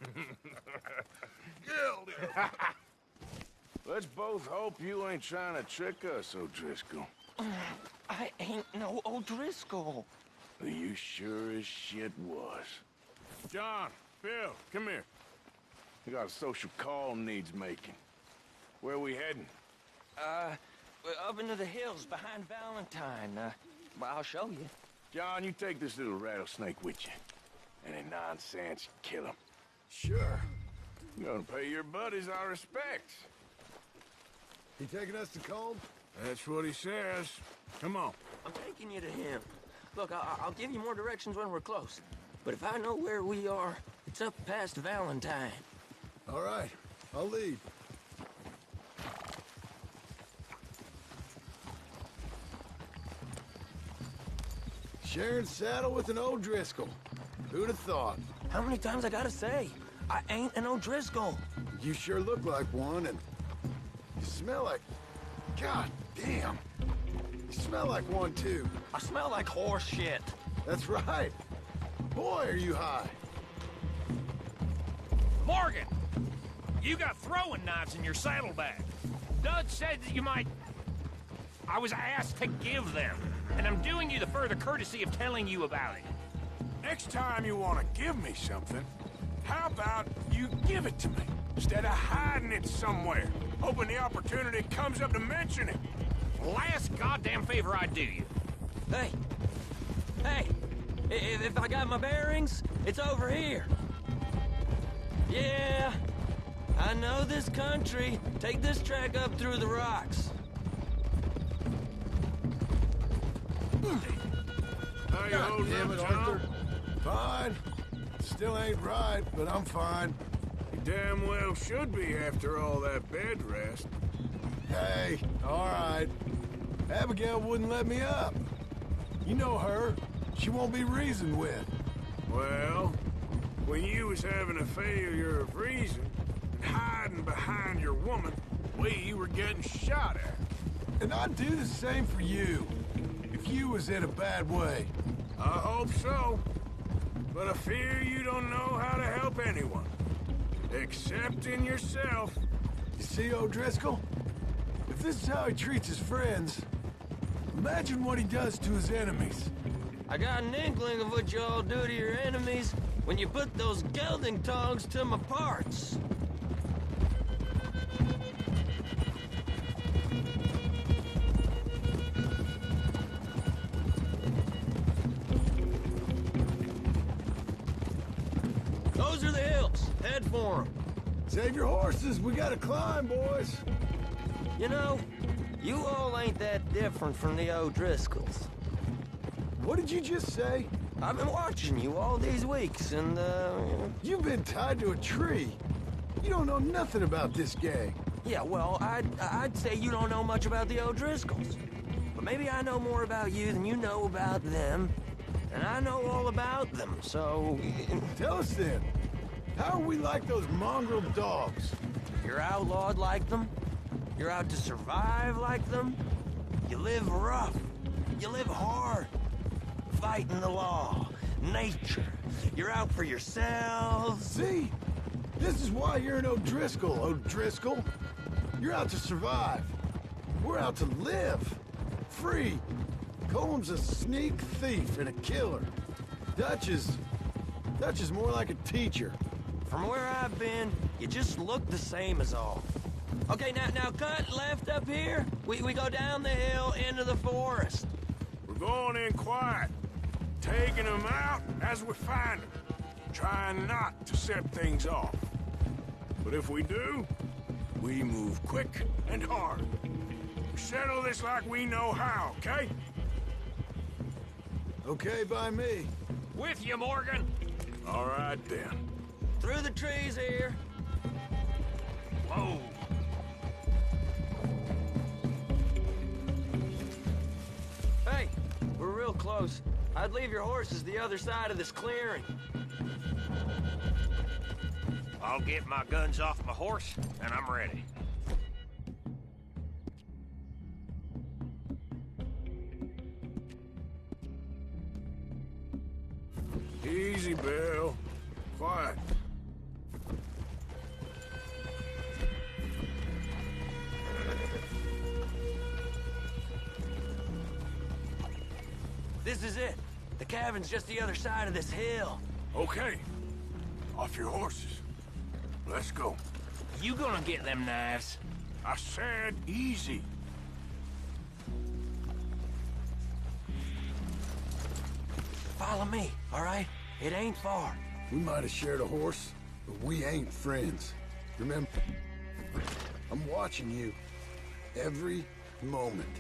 Let's both hope you ain't trying to trick us, O'Driscoll. I ain't no O'Driscoll. You sure as shit was. John, Bill, come here. We got a social call needs making. Where are we heading? We're up into the hills behind Valentine. Well, I'll show you. John, you take this little rattlesnake with you. Any nonsense, kill him. Sure. You're gonna pay your buddies our respects. He taking us to Colm? That's what he says. Come on. I'm taking you to him. Look, I'll give you more directions when we're close. But if I know where we are, it's up past Valentine. All right, I'll lead. Sharing saddle with an O'Driscoll. Who'd have thought? How many times I gotta say? I ain't an O'Driscoll. You sure look like one, and you smell like... God damn. You smell like one, too. I smell like horse shit. That's right. Boy, are you high. Morgan! You got throwing knives in your saddlebag. Dutch said that you might... I was asked to give them, and I'm doing you the further courtesy of telling you about it. Next time you want to give me something, how about you give it to me, instead of hiding it somewhere, hoping the opportunity comes up to mention it? Last goddamn favor I do you. Hey, if I got my bearings, it's over here. Yeah, I know this country. Take this track up through the rocks. How you holding Damn up, it, John? Arthur. Fine. Still ain't right, but I'm fine. You damn well should be after all that bed rest. Hey, all right. Abigail wouldn't let me up. You know her. She won't be reasoned with. Well, when you was having a failure of reason and hiding behind your woman, we were getting shot at. And I'd do the same for you, if you was in a bad way. I hope so. But I fear you don't know how to help anyone. Except in yourself. You see, O'Driscoll? If this is how he treats his friends, imagine what he does to his enemies. I got an inkling of what you all do to your enemies when you put those gelding tongs to my parts. Those are the hills. Head for them. Save your horses. We gotta climb, boys. You know, you all ain't that different from the O'Driscolls. What did you just say? I've been watching you all these weeks, and, You've been tied to a tree. You don't know nothing about this gang. Yeah, well, I'd say you don't know much about the O'Driscolls. But maybe I know more about you than you know about them. And I know all about them, so... Tell us then. How are we like those mongrel dogs? You're outlawed like them. You're out to survive like them. You live rough. You live hard. Fighting the law. Nature. You're out for yourselves. See? This is why you're an O'Driscoll, O'Driscoll. You're out to survive. We're out to live. Free. Colm's a sneak thief and a killer. Dutch is more like a teacher. From where I've been, you just look the same as all. Okay, now cut left up here. We go down the hill into the forest. We're going in quiet, taking them out as we find them, trying not to set things off. But if we do, we move quick and hard. We settle this like we know how, okay? Okay by me. With you, Morgan. All right, then. Through the trees here. Whoa. Hey, we're real close. I'd leave your horses the other side of this clearing. I'll get my guns off my horse, and I'm ready. Easy, Bill. Quiet. This is it. The cabin's just the other side of this hill. Okay. Off your horses. Let's go. You gonna get them knives? I said easy. Follow me, all right? It ain't far. We might have shared a horse, but we ain't friends. Remember? I'm watching you. Every moment.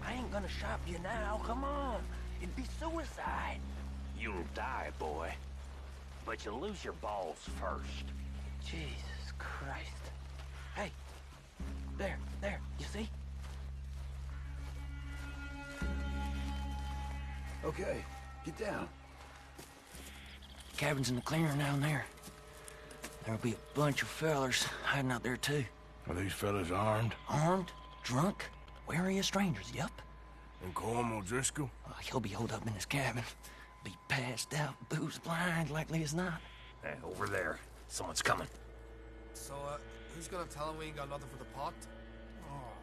I ain't gonna shop you now, come on. It'd be suicide. You'll die, boy. But you'll lose your balls first. Jesus Christ. Hey, there, you see? Okay, get down. Cabin's in the clearing down there. There'll be a bunch of fellers hiding out there, too. Are these fellas armed? Armed? Drunk? Wary of strangers, yup. And Colm O'Driscoll? He'll be holed up in his cabin. Be passed out, booze blind, likely as not. Over there. Someone's coming. So, who's gonna tell him we ain't got nothing for the pot? Oh,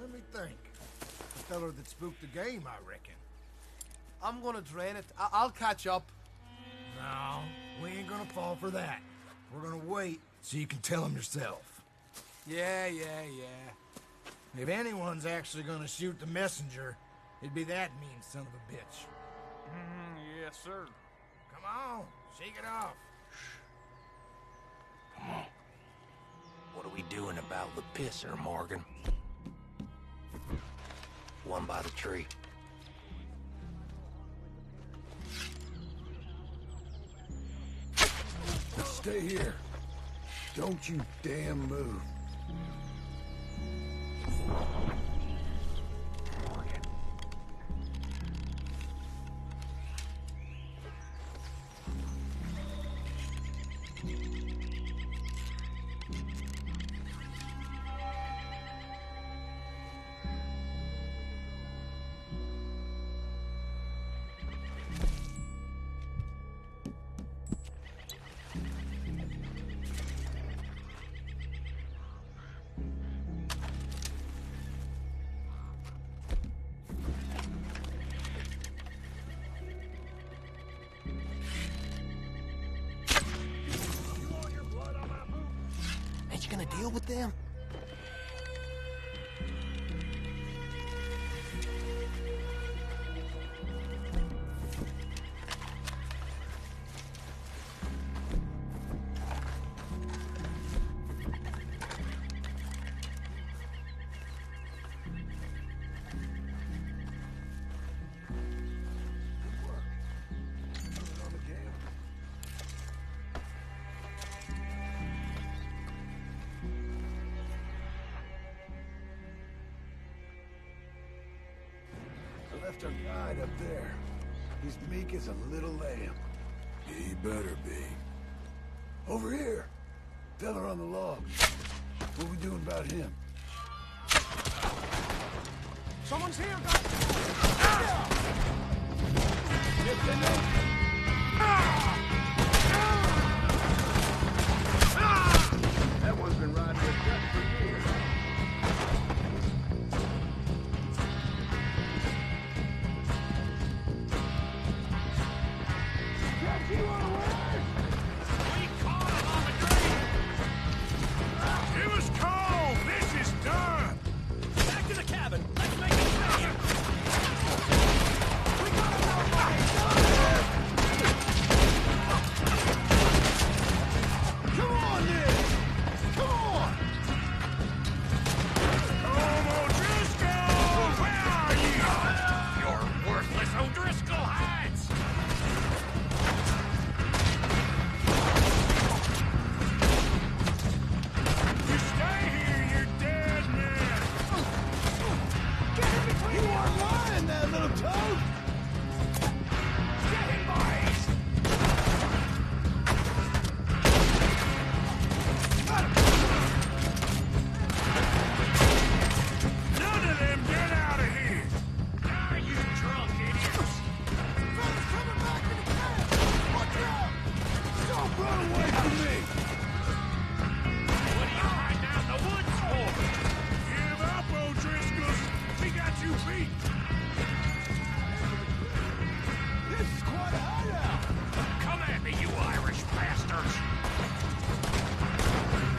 let me think. The feller that spooked the game, I reckon. I'm gonna drain it. I'll catch up. No, we ain't gonna fall for that. We're gonna wait so you can tell him yourself. Yeah. If anyone's actually gonna shoot the messenger, it'd be that mean son of a bitch. Yes, sir. Come on, shake it off. Come on. What are we doing about the pisser, Morgan? One by the tree. Stay here. Don't you damn move. Ain't you gonna deal with them? Just our guide up there. He's meek as a little lamb. He better be. Over here. Feller on the log. What we doing about him? Someone's here, guys! That one's been riding with gut for years. Got you unaware? We caught him on the green! It was cold! This is done! Back to the cabin. Let's make it faster. We got him out, buddy! Come on, then! Come on! O'Driscoll! Where are you? You're worthless O'Driscoll hides! You stay here, you're dead man! You weren't lying, that little toad! Get him, boys! None of them get out of here! Ah, you drunk idiots! Fella's coming back in the camp! Watch out! Don't run away from me! What are you hiding out in the woods for? Give up, O'Driscolls! We got you beat! This is quite a hideout! Come at me, you Irish bastards!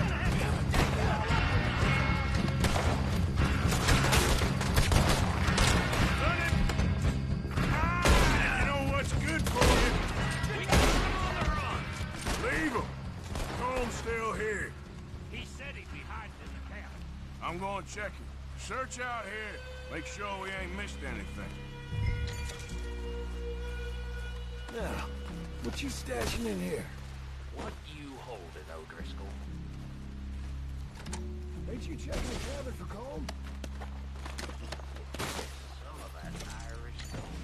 Let him... Ah, you know what's good for you? We got him on the run! Leave him! Cole's still here. He said he'd be hiding in the cabin. I'm going to check it. Search out here. Make sure we ain't missed anything. Now, what you stashing in here? What you holding, O'Driscoll? Ain't you checking the cabin for Colm? Some of that Irish gold.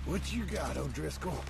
What you got, O'Driscoll?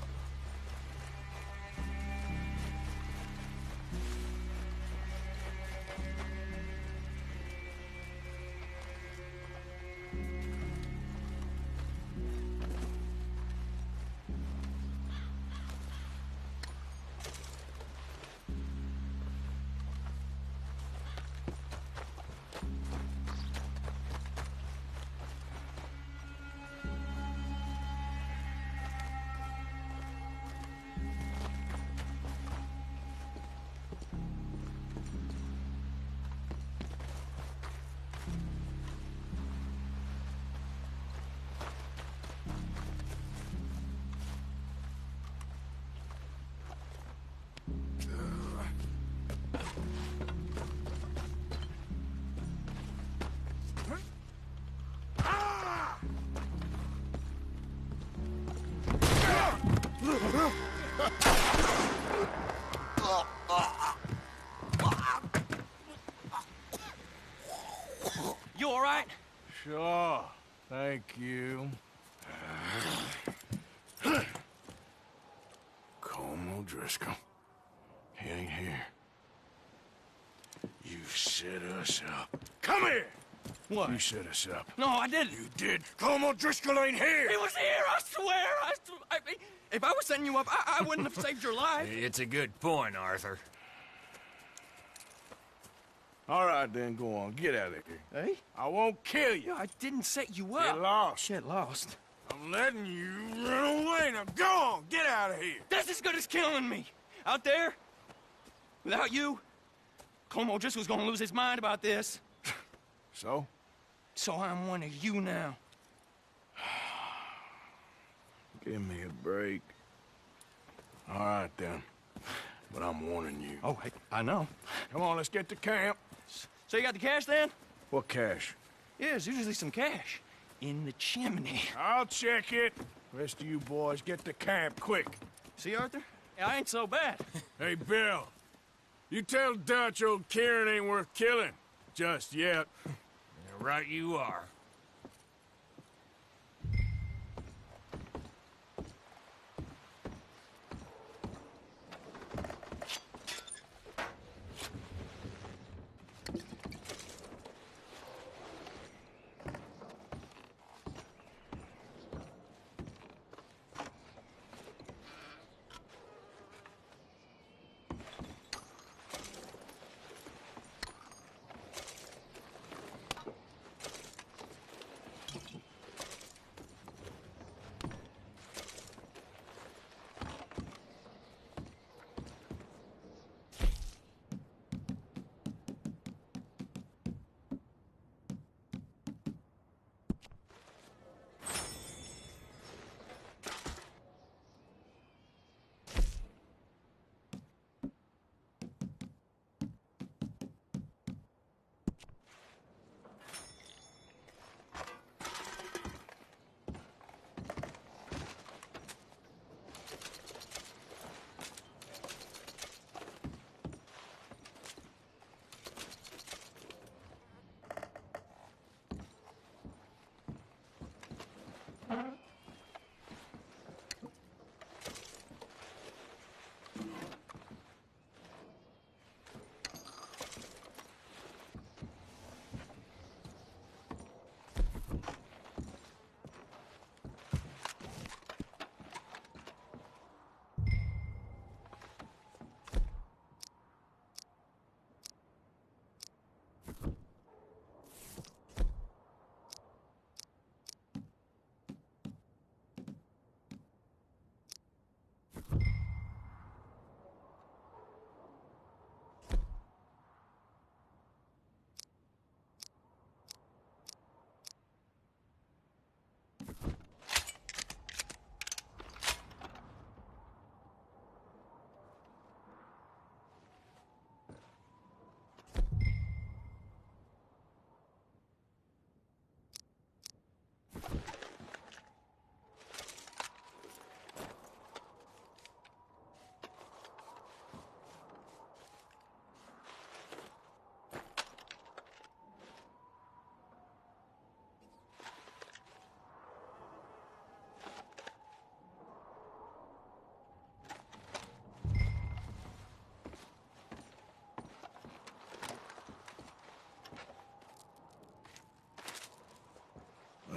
You all right? Sure. Thank you. Colm O'Driscoll. He ain't here. You set us up. Come here! What? You set us up. No, I didn't. You did. Colm O'Driscoll ain't here! He was here, I swear! If I was setting you up, I wouldn't have saved your life. It's a good point, Arthur. All right, then, go on. Get out of here. Hey? I won't kill you. I didn't set you up. Get lost. Get lost. I'm letting you run away. Now go on. Get out of here. That's as good as killing me. Out there, without you, Colm O'Driscoll's gonna lose his mind about this. So? So I'm one of you now. Give me a break. All right, then. But I'm warning you. Oh, hey, I know. Come on, let's get to camp. So you got the cash, then? What cash? Yeah, there's usually some cash. In the chimney. I'll check it. Rest of you boys, get to camp, quick. See, Arthur? I ain't so bad. Hey, Bill. You tell Dutch old Kieran ain't worth killing. Just yet. Right you are.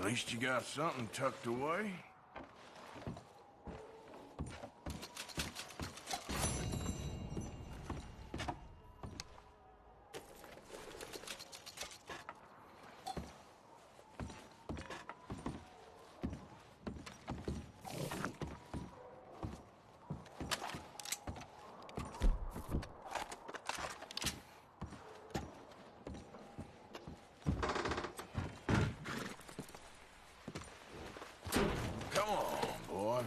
At least you got something tucked away. Come on, boy.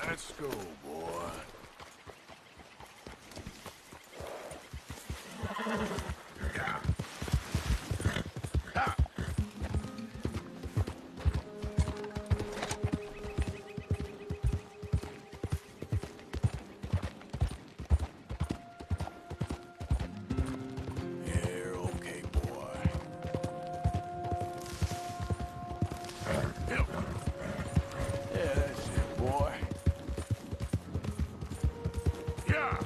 Let's go, boy. Yeah. Ha! You're okay, boy. Yep. Yeah, that's it, boy. Yeah.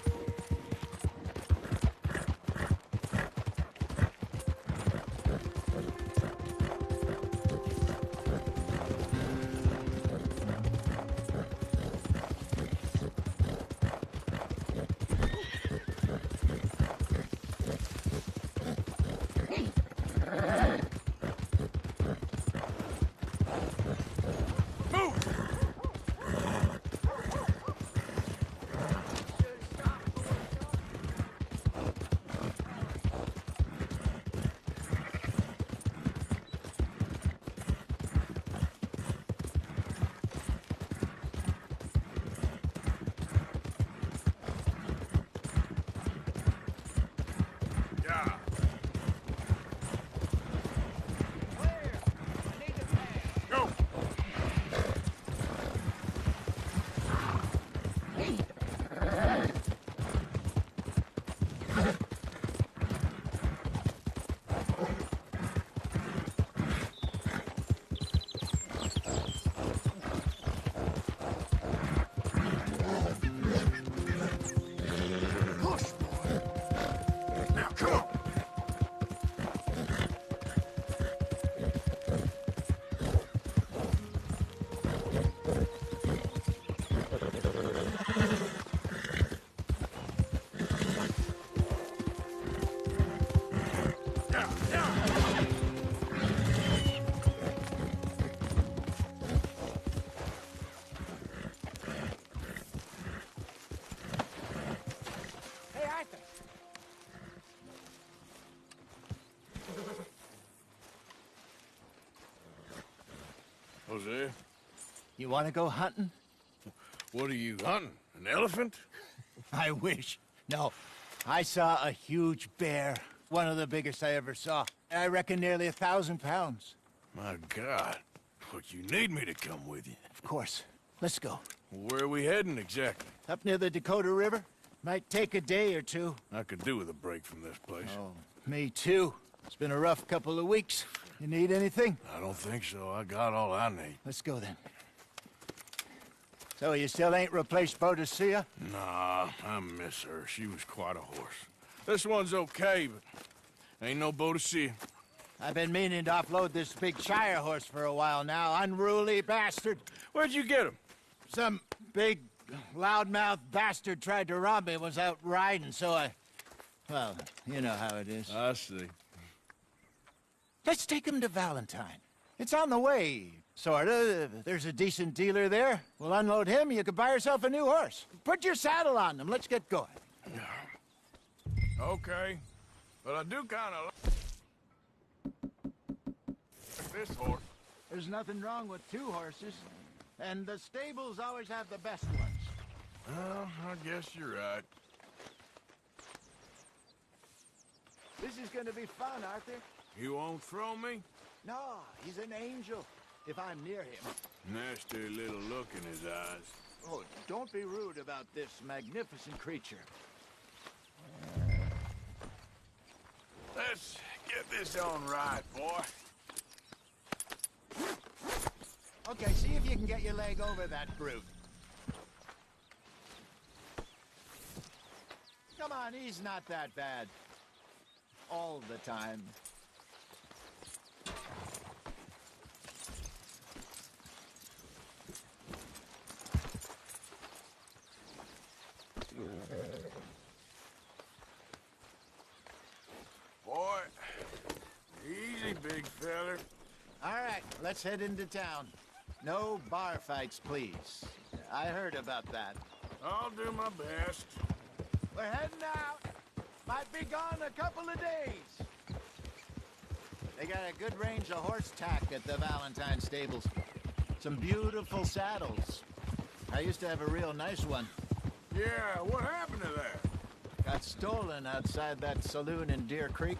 Jose? You want to go hunting? What are you hunting? An elephant? I wish. No. I saw a huge bear. One of the biggest I ever saw. I reckon nearly 1,000 pounds. My God. But you need me to come with you. Of course. Let's go. Where are we heading exactly? Up near the Dakota River. Might take a day or two. I could do with a break from this place. Oh, me too. It's been a rough couple of weeks. You need anything? I don't think so. I got all I need. Let's go then. So you still ain't replaced Boadicea? Nah, I miss her. She was quite a horse. This one's okay, but ain't no Boadicea. I've been meaning to offload this big Shire horse for a while now. Unruly bastard. Where'd you get him? Some big, loudmouth bastard tried to rob me and was out riding, so I... Well, you know how it is. I see. Let's take him to Valentine. It's on the way, sorta. There's a decent dealer there. We'll unload him, you can buy yourself a new horse. Put your saddle on them, let's get going. Okay, but I do kinda like this horse. There's nothing wrong with two horses, and the stables always have the best ones. Well, I guess you're right. This is gonna be fun, Arthur. You won't throw me? No, he's an angel, if I'm near him. Nasty little look in his eyes. Oh, don't be rude about this magnificent creature. Let's get this on right, boy. Okay, see if you can get your leg over that brute. Come on, he's not that bad. All the time. Boy, easy, big feller. All right, let's head into town. No bar fights, please. I heard about that. I'll do my best. We're heading out. Might be gone a couple of days. They got a good range of horse tack at the Valentine stables. Some beautiful saddles. I used to have a real nice one. Yeah, what happened to that? Got stolen outside that saloon in Deer Creek.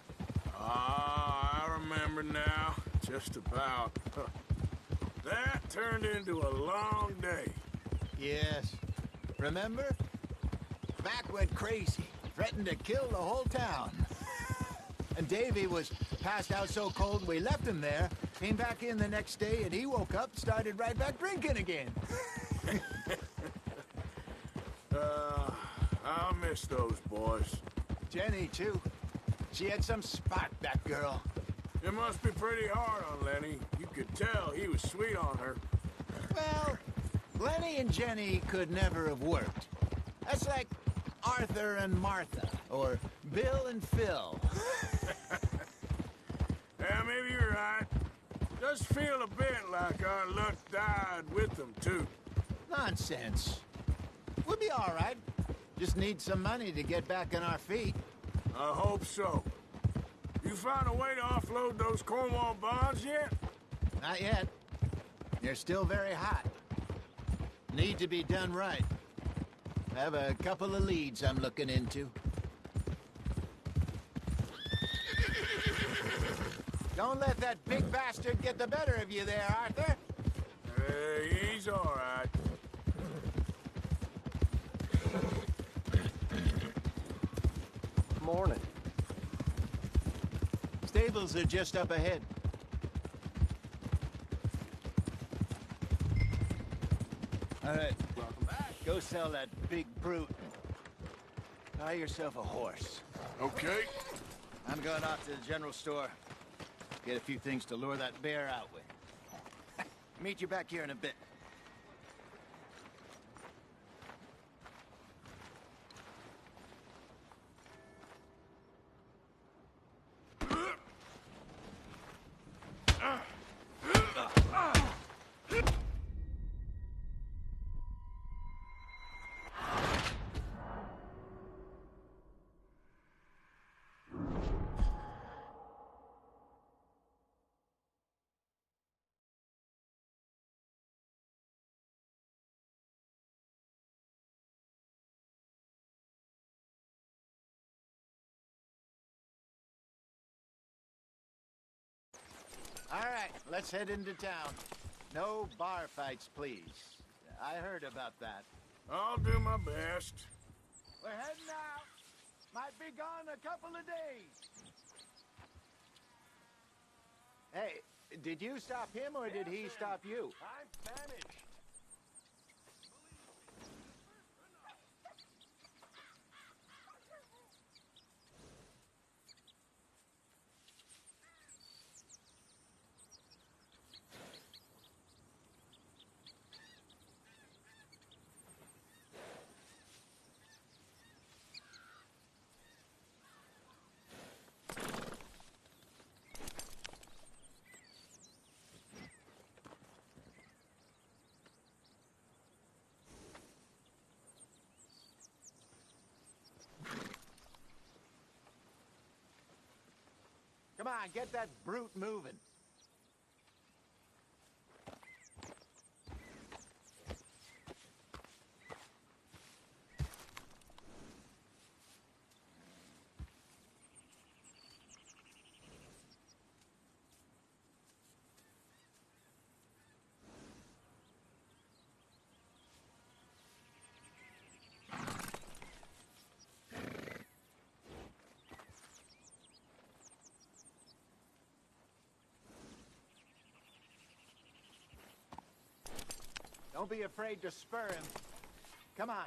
Ah, I remember now. Just about. That turned into a long day. Yes. Remember? Mac went crazy. Threatened to kill the whole town. And Davy was passed out so cold we left him there. Came back in the next day and he woke up, started right back drinking again. I'll miss those boys. Jenny, too. She had some spark, that girl. It must be pretty hard on Lenny. You could tell he was sweet on her. Well, Lenny and Jenny could never have worked. That's like Arthur and Martha, or Bill and Phil. Yeah, maybe you're right. Does feel a bit like our luck died with them, too. Nonsense. We'll be all right. Just need some money to get back on our feet. I hope so. You found a way to offload those Cornwall bonds yet? Not yet. They're still very hot. Need to be done right. I have a couple of leads I'm looking into. Don't let that big bastard get the better of you there, Arthur. He's all right. Morning. Stables are just up ahead. All right. Welcome back. Go sell that big brute. Buy yourself a horse. Okay. I'm going off to the general store. Get a few things to lure that bear out with. Meet you back here in a bit. All right, let's head into town. No bar fights, please. I heard about that. I'll do my best. We're heading out. Might be gone a couple of days. Hey, did you stop him or did he stop you? I'm famished. Come on, get that brute moving. Don't be afraid to spur him. Come on.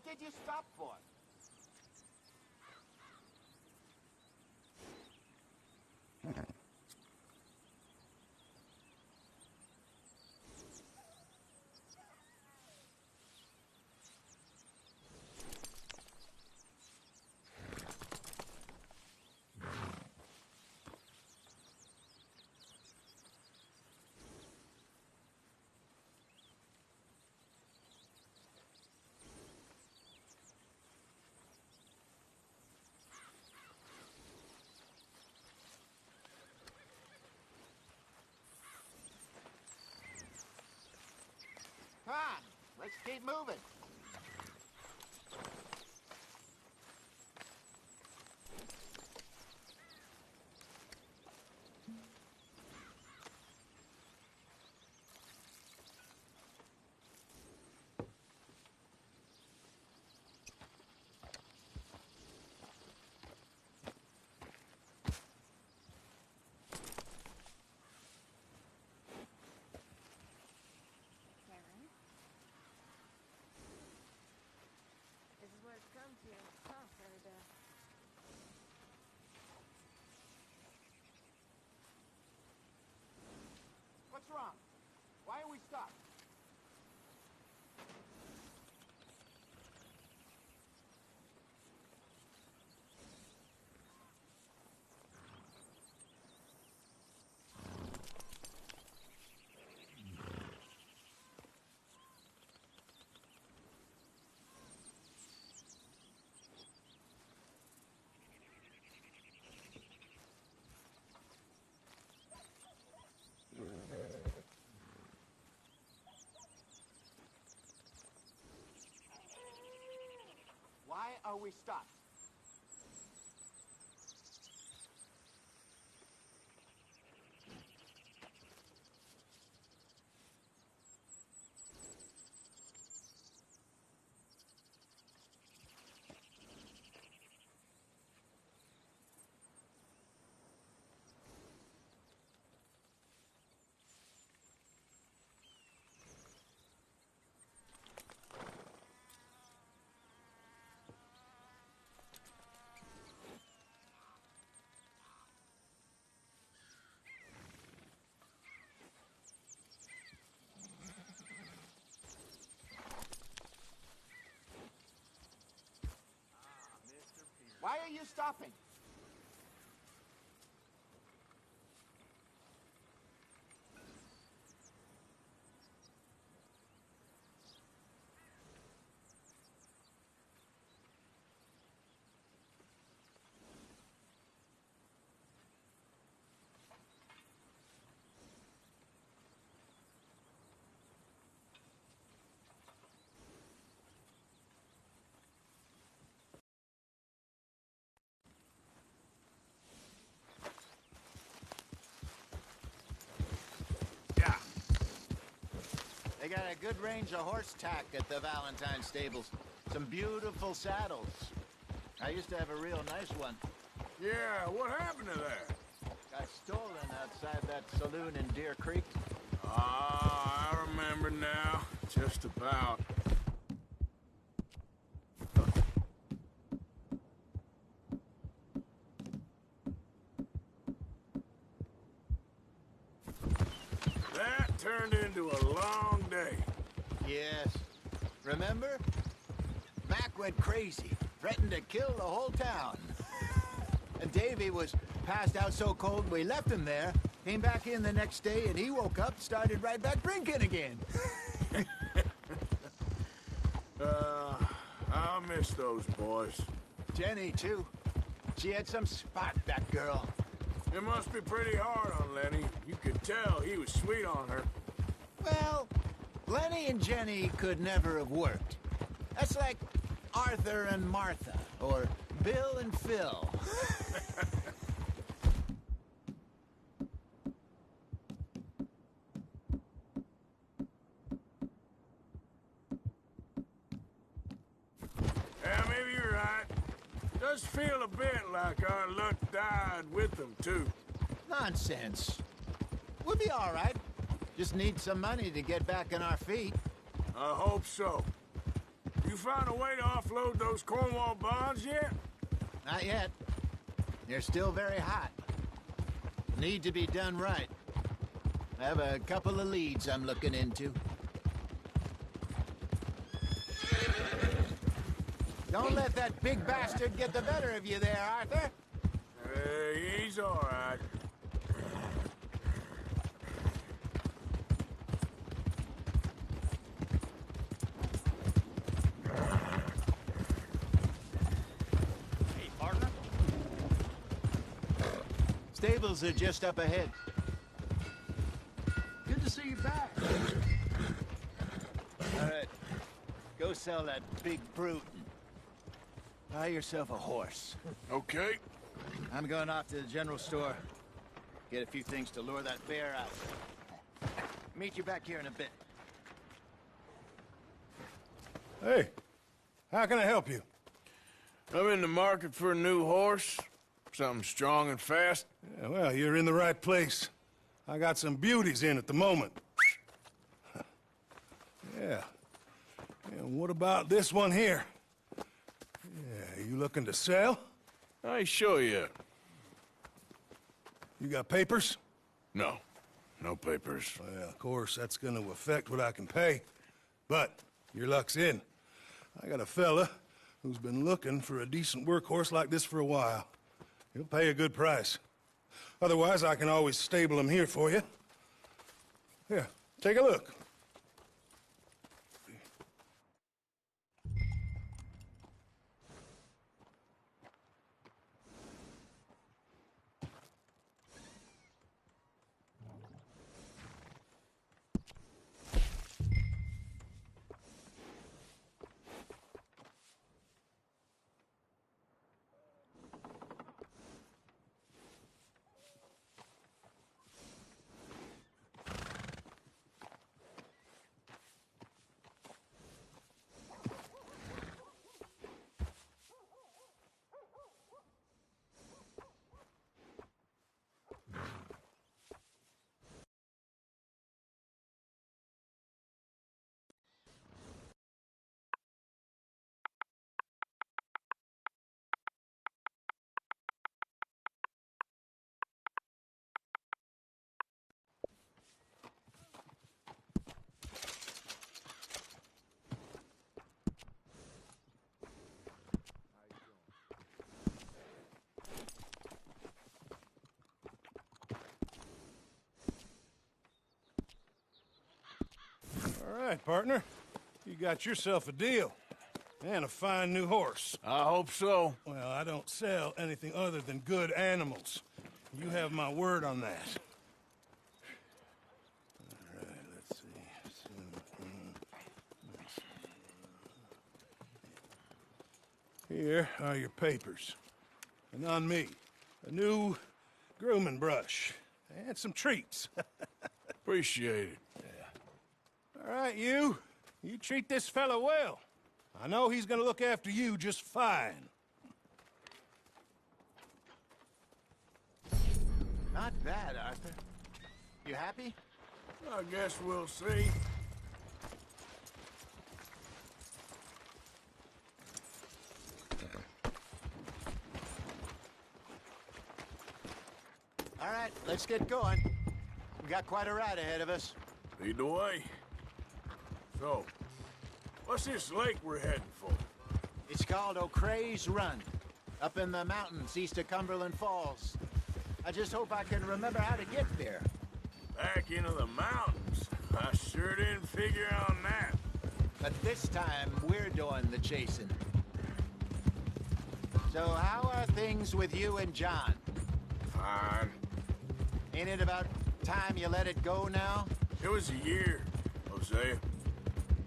What did you stop for? Come on, let's keep moving. This is what it's come to, huh, Fairy Bell? What's wrong? Why are we stopped? Why are we stopped? Why are you stopping? They got a good range of horse tack at the Valentine stables. Some beautiful saddles. I used to have a real nice one. Yeah, what happened to that? Got stolen outside that saloon in Deer Creek. Ah, I remember now. Just about. That turned into a long day. Yes. Remember? Mac went crazy, threatened to kill the whole town. And Davy was passed out so cold we left him there, came back in the next day, and he woke up, started right back drinking again. I'll miss those boys. Jenny, too. She had some spot, that girl. It must be pretty hard on Lenny. You could tell he was sweet on her. Well, Lenny and Jenny could never have worked. That's like Arthur and Martha, or Bill and Phil. Yeah, maybe you're right. Does feel a bit like our luck died with them, too. Nonsense. We'll be all right. Just need some money to get back on our feet. I hope so. You You find a way to offload those Cornwall bonds yet? Not yet. They're still very hot. Need to be done right. I have a couple of leads I'm looking into. Don't let that big bastard get the better of you there, Arthur. He's all right. Hey, partner. Stables are just up ahead. Good to see you back. All right. Go sell that big brute. Buy yourself a horse. Okay. I'm going off to the general store. Get a few things to lure that bear out. Meet you back here in a bit. Hey, how can I help you? I'm in the market for a new horse. Something strong and fast. Yeah, well, you're in the right place. I got some beauties in at the moment. Yeah. And what about this one here? Yeah, you looking to sell? I ain't sure yet. You got papers? No. No papers. Well, of course, that's gonna affect what I can pay. But your luck's in. I got a fella who's been looking for a decent workhorse like this for a while. He'll pay a good price. Otherwise, I can always stable him here for you. Here, take a look. All right, partner. You got yourself a deal. And a fine new horse. I hope so. Well, I don't sell anything other than good animals. You have my word on that. All right, let's see. Here are your papers. And on me, a new grooming brush. And some treats. Appreciate it. All right, you treat this fella well. I know he's gonna look after you just fine. Not bad, Arthur. You happy? I guess we'll see. All right, let's get going. We got quite a ride ahead of us. Lead the way. So, what's this lake we're heading for? It's called O'Creagh's Run, up in the mountains east of Cumberland Falls. I just hope I can remember how to get there. Back into the mountains? I sure didn't figure on that. But this time, we're doing the chasing. So how are things with you and John? Fine. Ain't it about time you let it go now? It was a year, Hosea.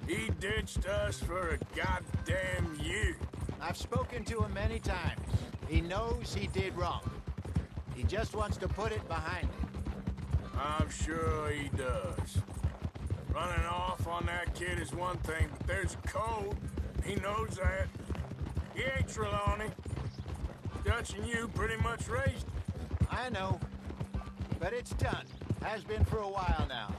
He ditched us for a goddamn year. I've spoken to him many times. He knows he did wrong. He just wants to put it behind him. I'm sure he does. Running off on that kid is one thing, but there's a code. He knows that. He ain't Trelawney. Dutch and you pretty much raised him. I know. But it's done. Has been for a while now.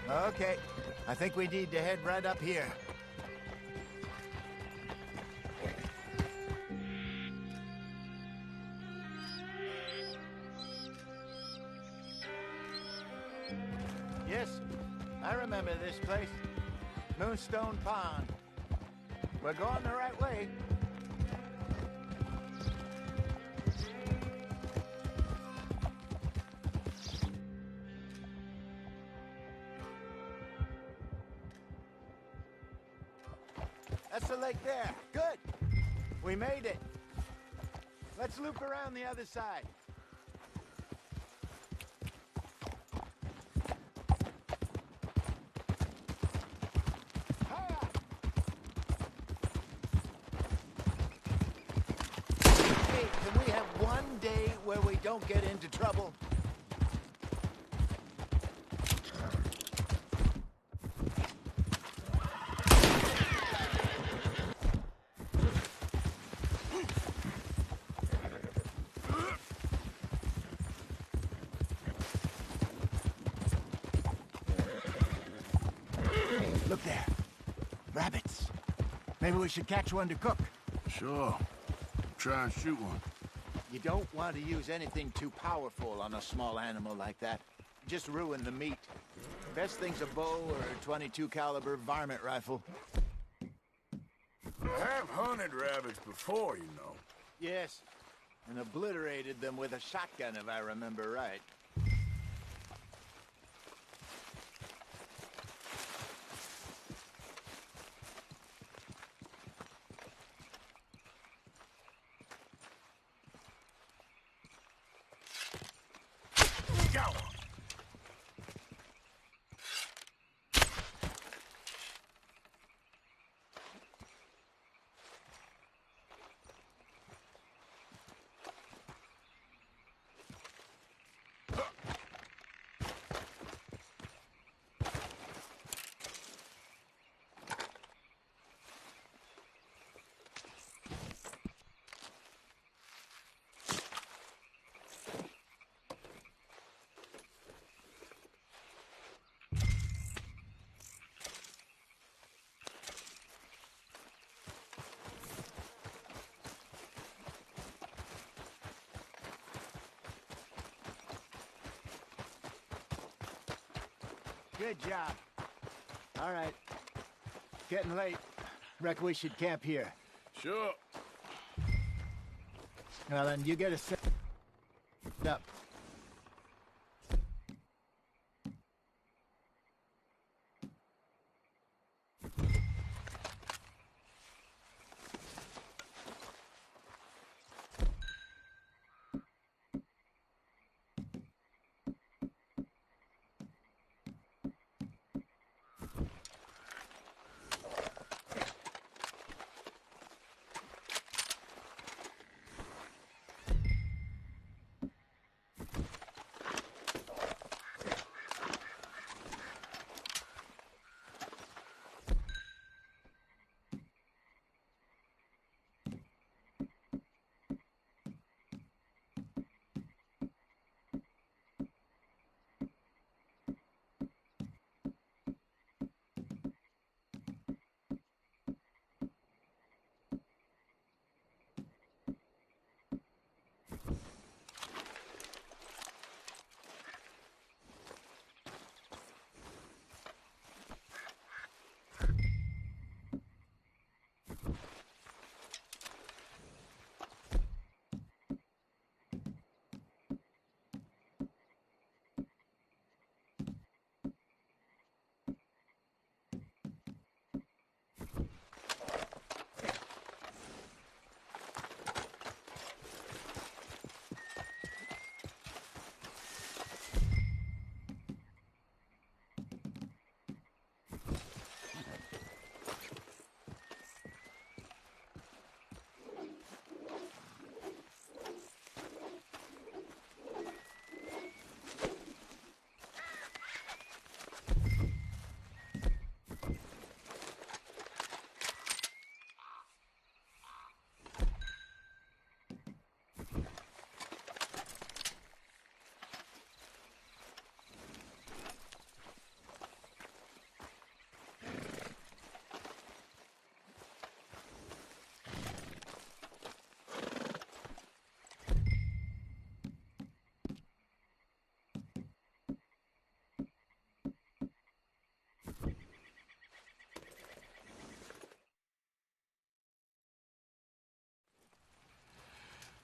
Okay, I think we need to head right up here. Yes, I remember this place. Moonstone Pond. We're going the right way. That's the lake there. Good. We made it. Let's loop around the other side. Hey, can we have one day where we don't get into trouble? Look there. Rabbits. Maybe we should catch one to cook. Sure. Try and shoot one. You don't want to use anything too powerful on a small animal like that. Just ruin the meat. Best thing's a bow or a 22 caliber varmint rifle. I've hunted rabbits before, you know. Yes, and obliterated them with a shotgun, if I remember right. Go! Good job. All right. Getting late. Reckon we should camp here. Sure. Well, then you get us set up.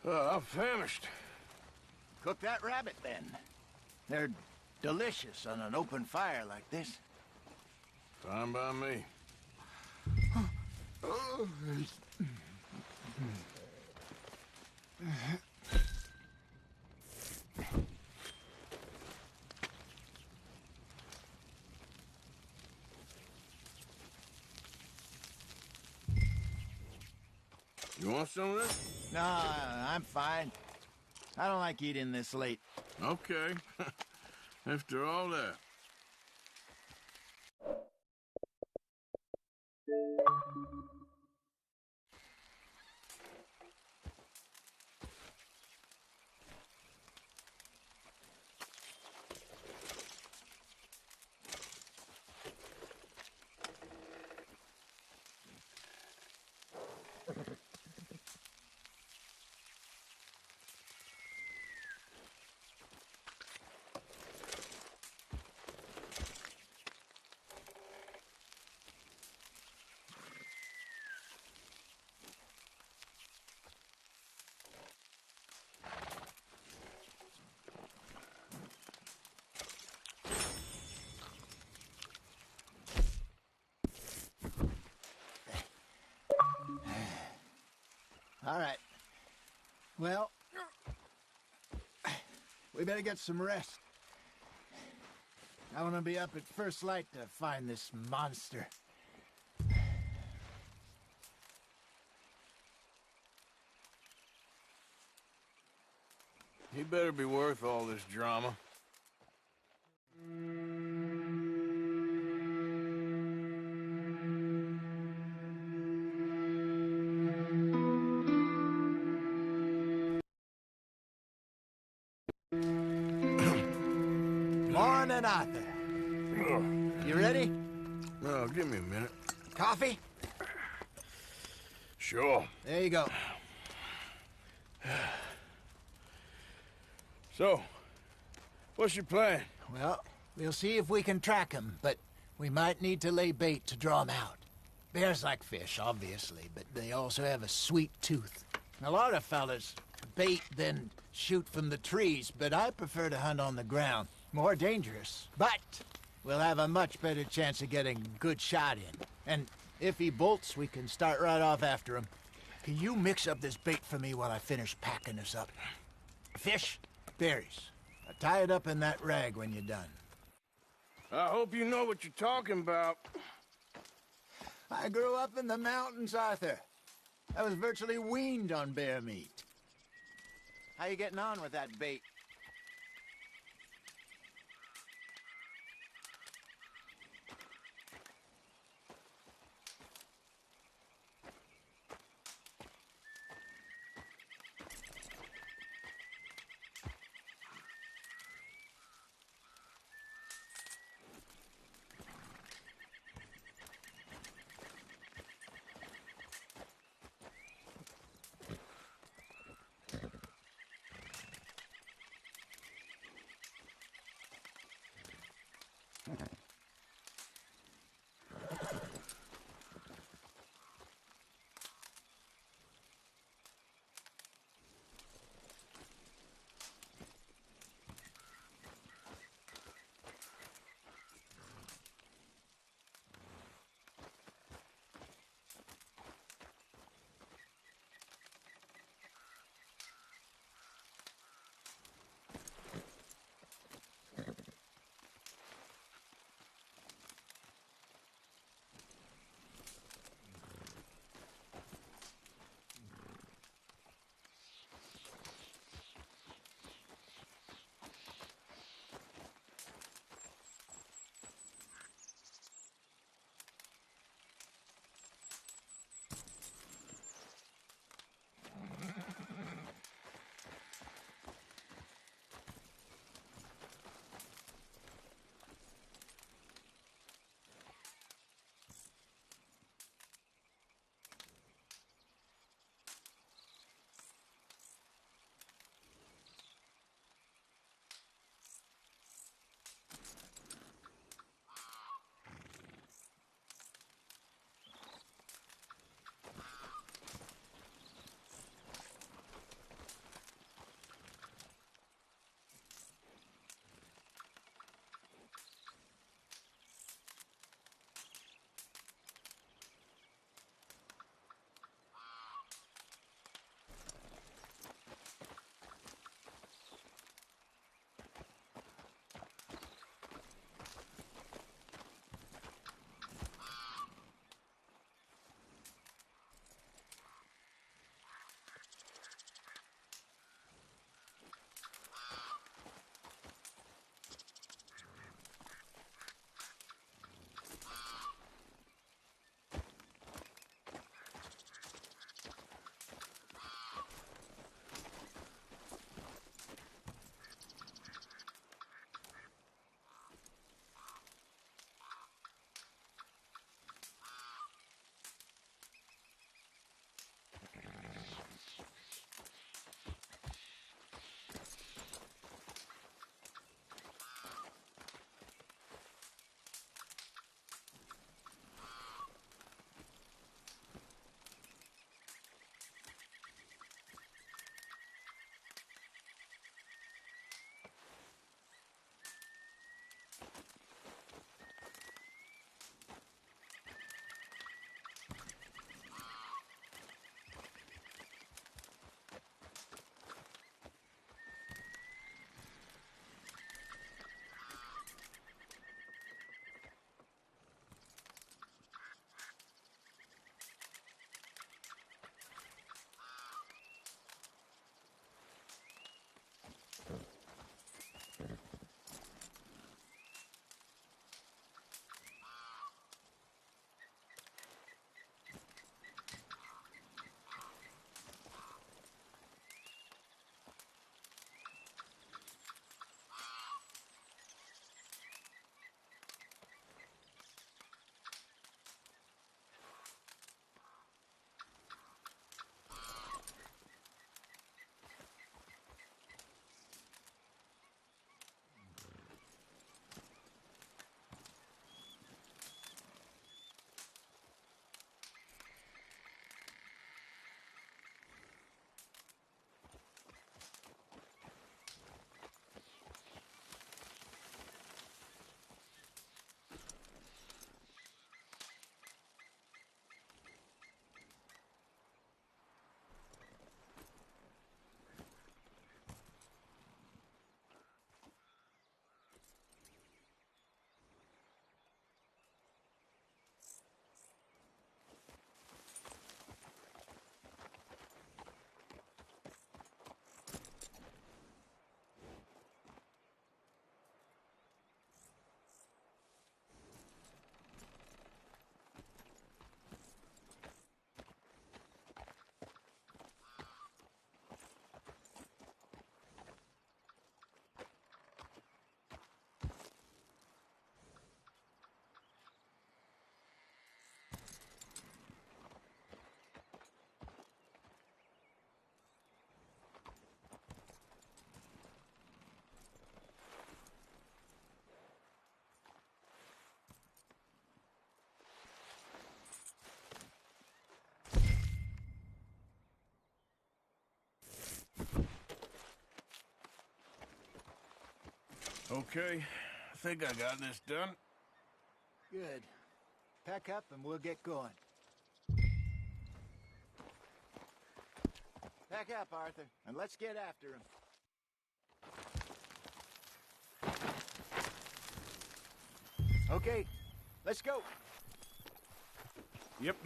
I'm famished. Cook that rabbit, then. They're delicious on an open fire like this. Fine by me. You want some of this? No, I'm fine. I don't like eating this late. Okay. After all that. All right. Well, we better get some rest. I want to be up at first light to find this monster. He better be worth all this drama. Morning, Arthur. You ready? No, give me a minute. Coffee? Sure. There you go. So, what's your plan? Well, we'll see if we can track him, but we might need to lay bait to draw him out. Bears like fish, obviously, but they also have a sweet tooth. A lot of fellas bait, then shoot from the trees, but I prefer to hunt on the ground. More dangerous, but we'll have a much better chance of getting a good shot in. And if he bolts, we can start right off after him. Can you mix up this bait for me while I finish packing this up? Fish, berries. Tie it up in that rag when you're done. I hope you know what you're talking about. I grew up in the mountains, Arthur. I was virtually weaned on bear meat. How you getting on with that bait? Okay, I think I got this done. Good. Pack up and we'll get going. Pack up, Arthur, and let's get after him. Okay, let's go. Yep.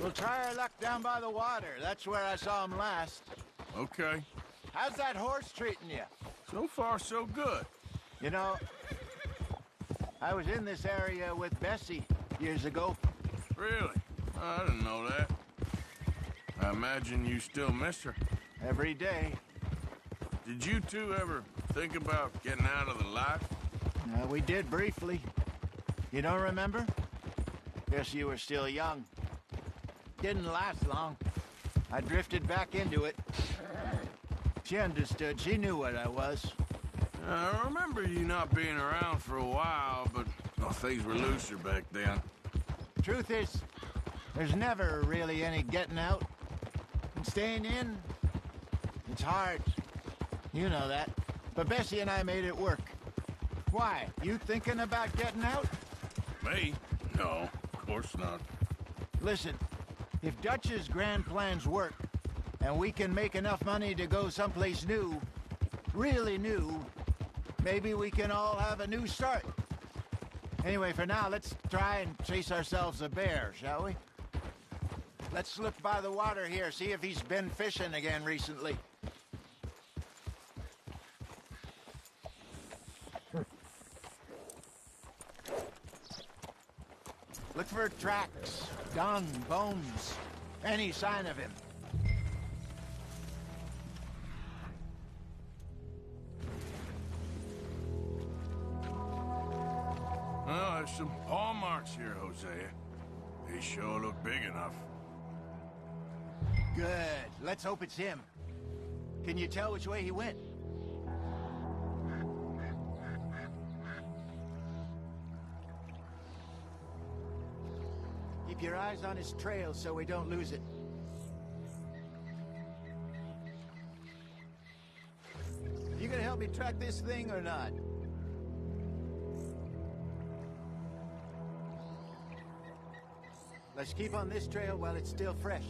We'll try our luck down by the water. That's where I saw him last. Okay. How's that horse treating you? So far, so good. You know, I was in this area with Bessie years ago. Really? I didn't know that. I imagine you still miss her. Every day. Did you two ever think about getting out of the life? We did briefly. You don't remember? Guess you were still young. Didn't last long. I drifted back into it. She understood. She knew what I was. I remember you not being around for a while, but things were looser back then. Truth is, there's never really any getting out. And staying in, it's hard. You know that. But Bessie and I made it work. Why? You thinking about getting out? Me? No, of course not. Listen, if Dutch's grand plans work, and we can make enough money to go someplace new, really new, maybe we can all have a new start. Anyway, for now, let's try and chase ourselves a bear, shall we? Let's look by the water here, see if he's been fishing again recently. Look for tracks, dung, bones, any sign of him. Well, there's some paw marks here, Hosea. They sure look big enough. Good. Let's hope it's him. Can you tell which way he went? Keep your eyes on his trail so we don't lose it. You gonna help me track this thing or not? Let's keep on this trail while it's still fresh.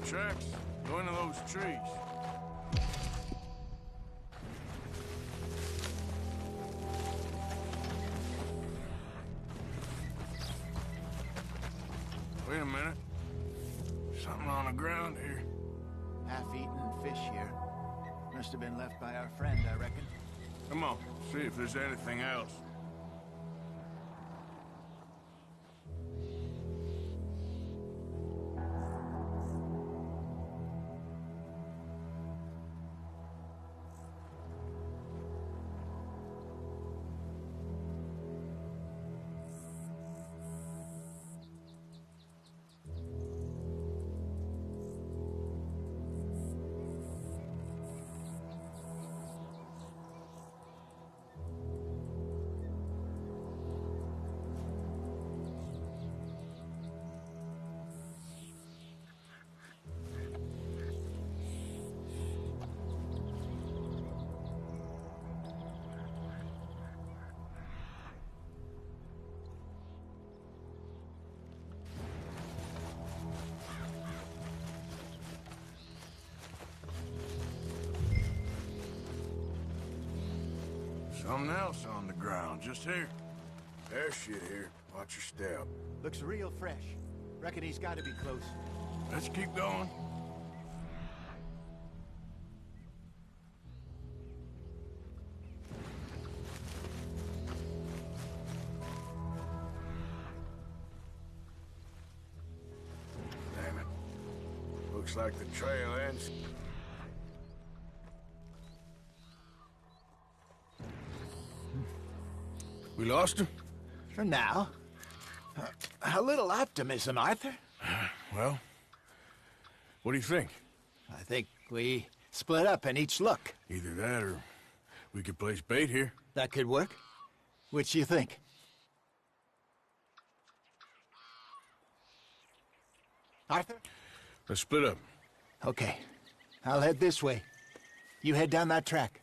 tracks go into those trees. Wait a minute. Something on the ground here. Half-eaten fish here. Must have been left by our friend, I reckon. Come on, see if there's anything else. Something else on the ground, just here. There's shit here. Watch your step. Looks real fresh. Reckon he's got to be close. Let's keep going. Damn it. Looks like the trail ends. We lost him? For now. A little optimism, Arthur. Well, what do you think? I think we split up and each look. Either that or we could place bait here. That could work. Which do you think? Arthur? Let's split up. Okay. I'll head this way. You head down that track.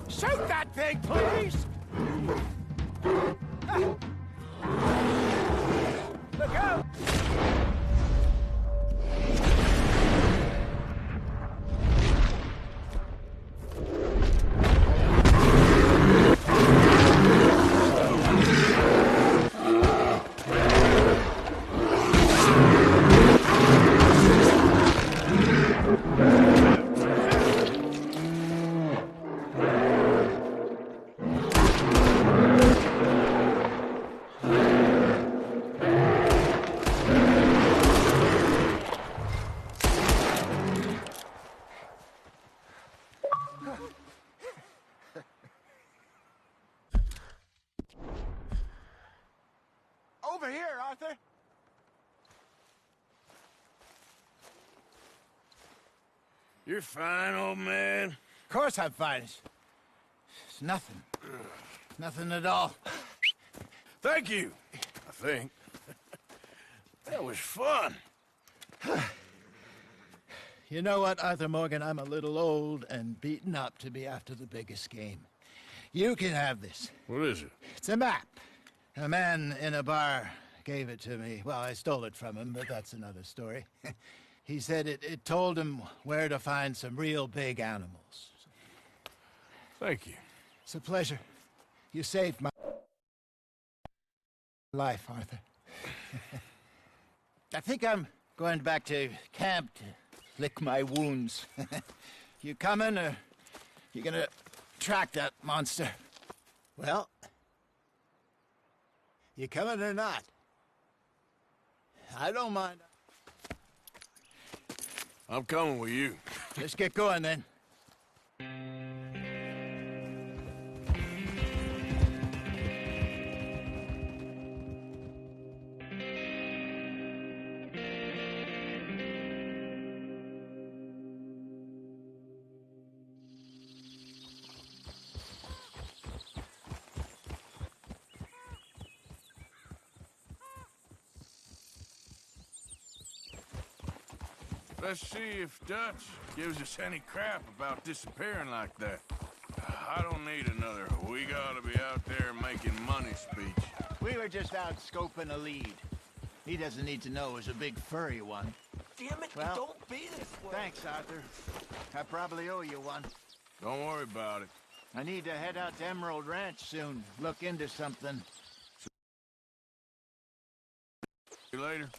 Shoot that thing, please! Look out! Over here, Arthur. You're fine, old man. Of course I'm fine. It's nothing. Nothing at all. Thank you, I think. That was fun. You know what, Arthur Morgan? I'm a little old and beaten up to be after the biggest game. You can have this. What is it? It's a map. A man in a bar gave it to me. Well, I stole it from him, but that's another story. He said it told him where to find some real big animals. Thank you. It's a pleasure. You saved my life, Arthur. I think I'm going back to camp to lick my wounds. You coming, or you gonna track that monster? Well, you coming or not? I don't mind. I'm coming with you. Let's get going, then. Let's see if Dutch gives us any crap about disappearing like that. I don't need another "we gotta be out there making money" speech. We were just out scoping a lead. He doesn't need to know it was a big furry one. Damn it, Well, don't be this way. Thanks, Arthur. I probably owe you one. Don't worry about it. I need to head out to Emerald Ranch soon. Look into something. See you later.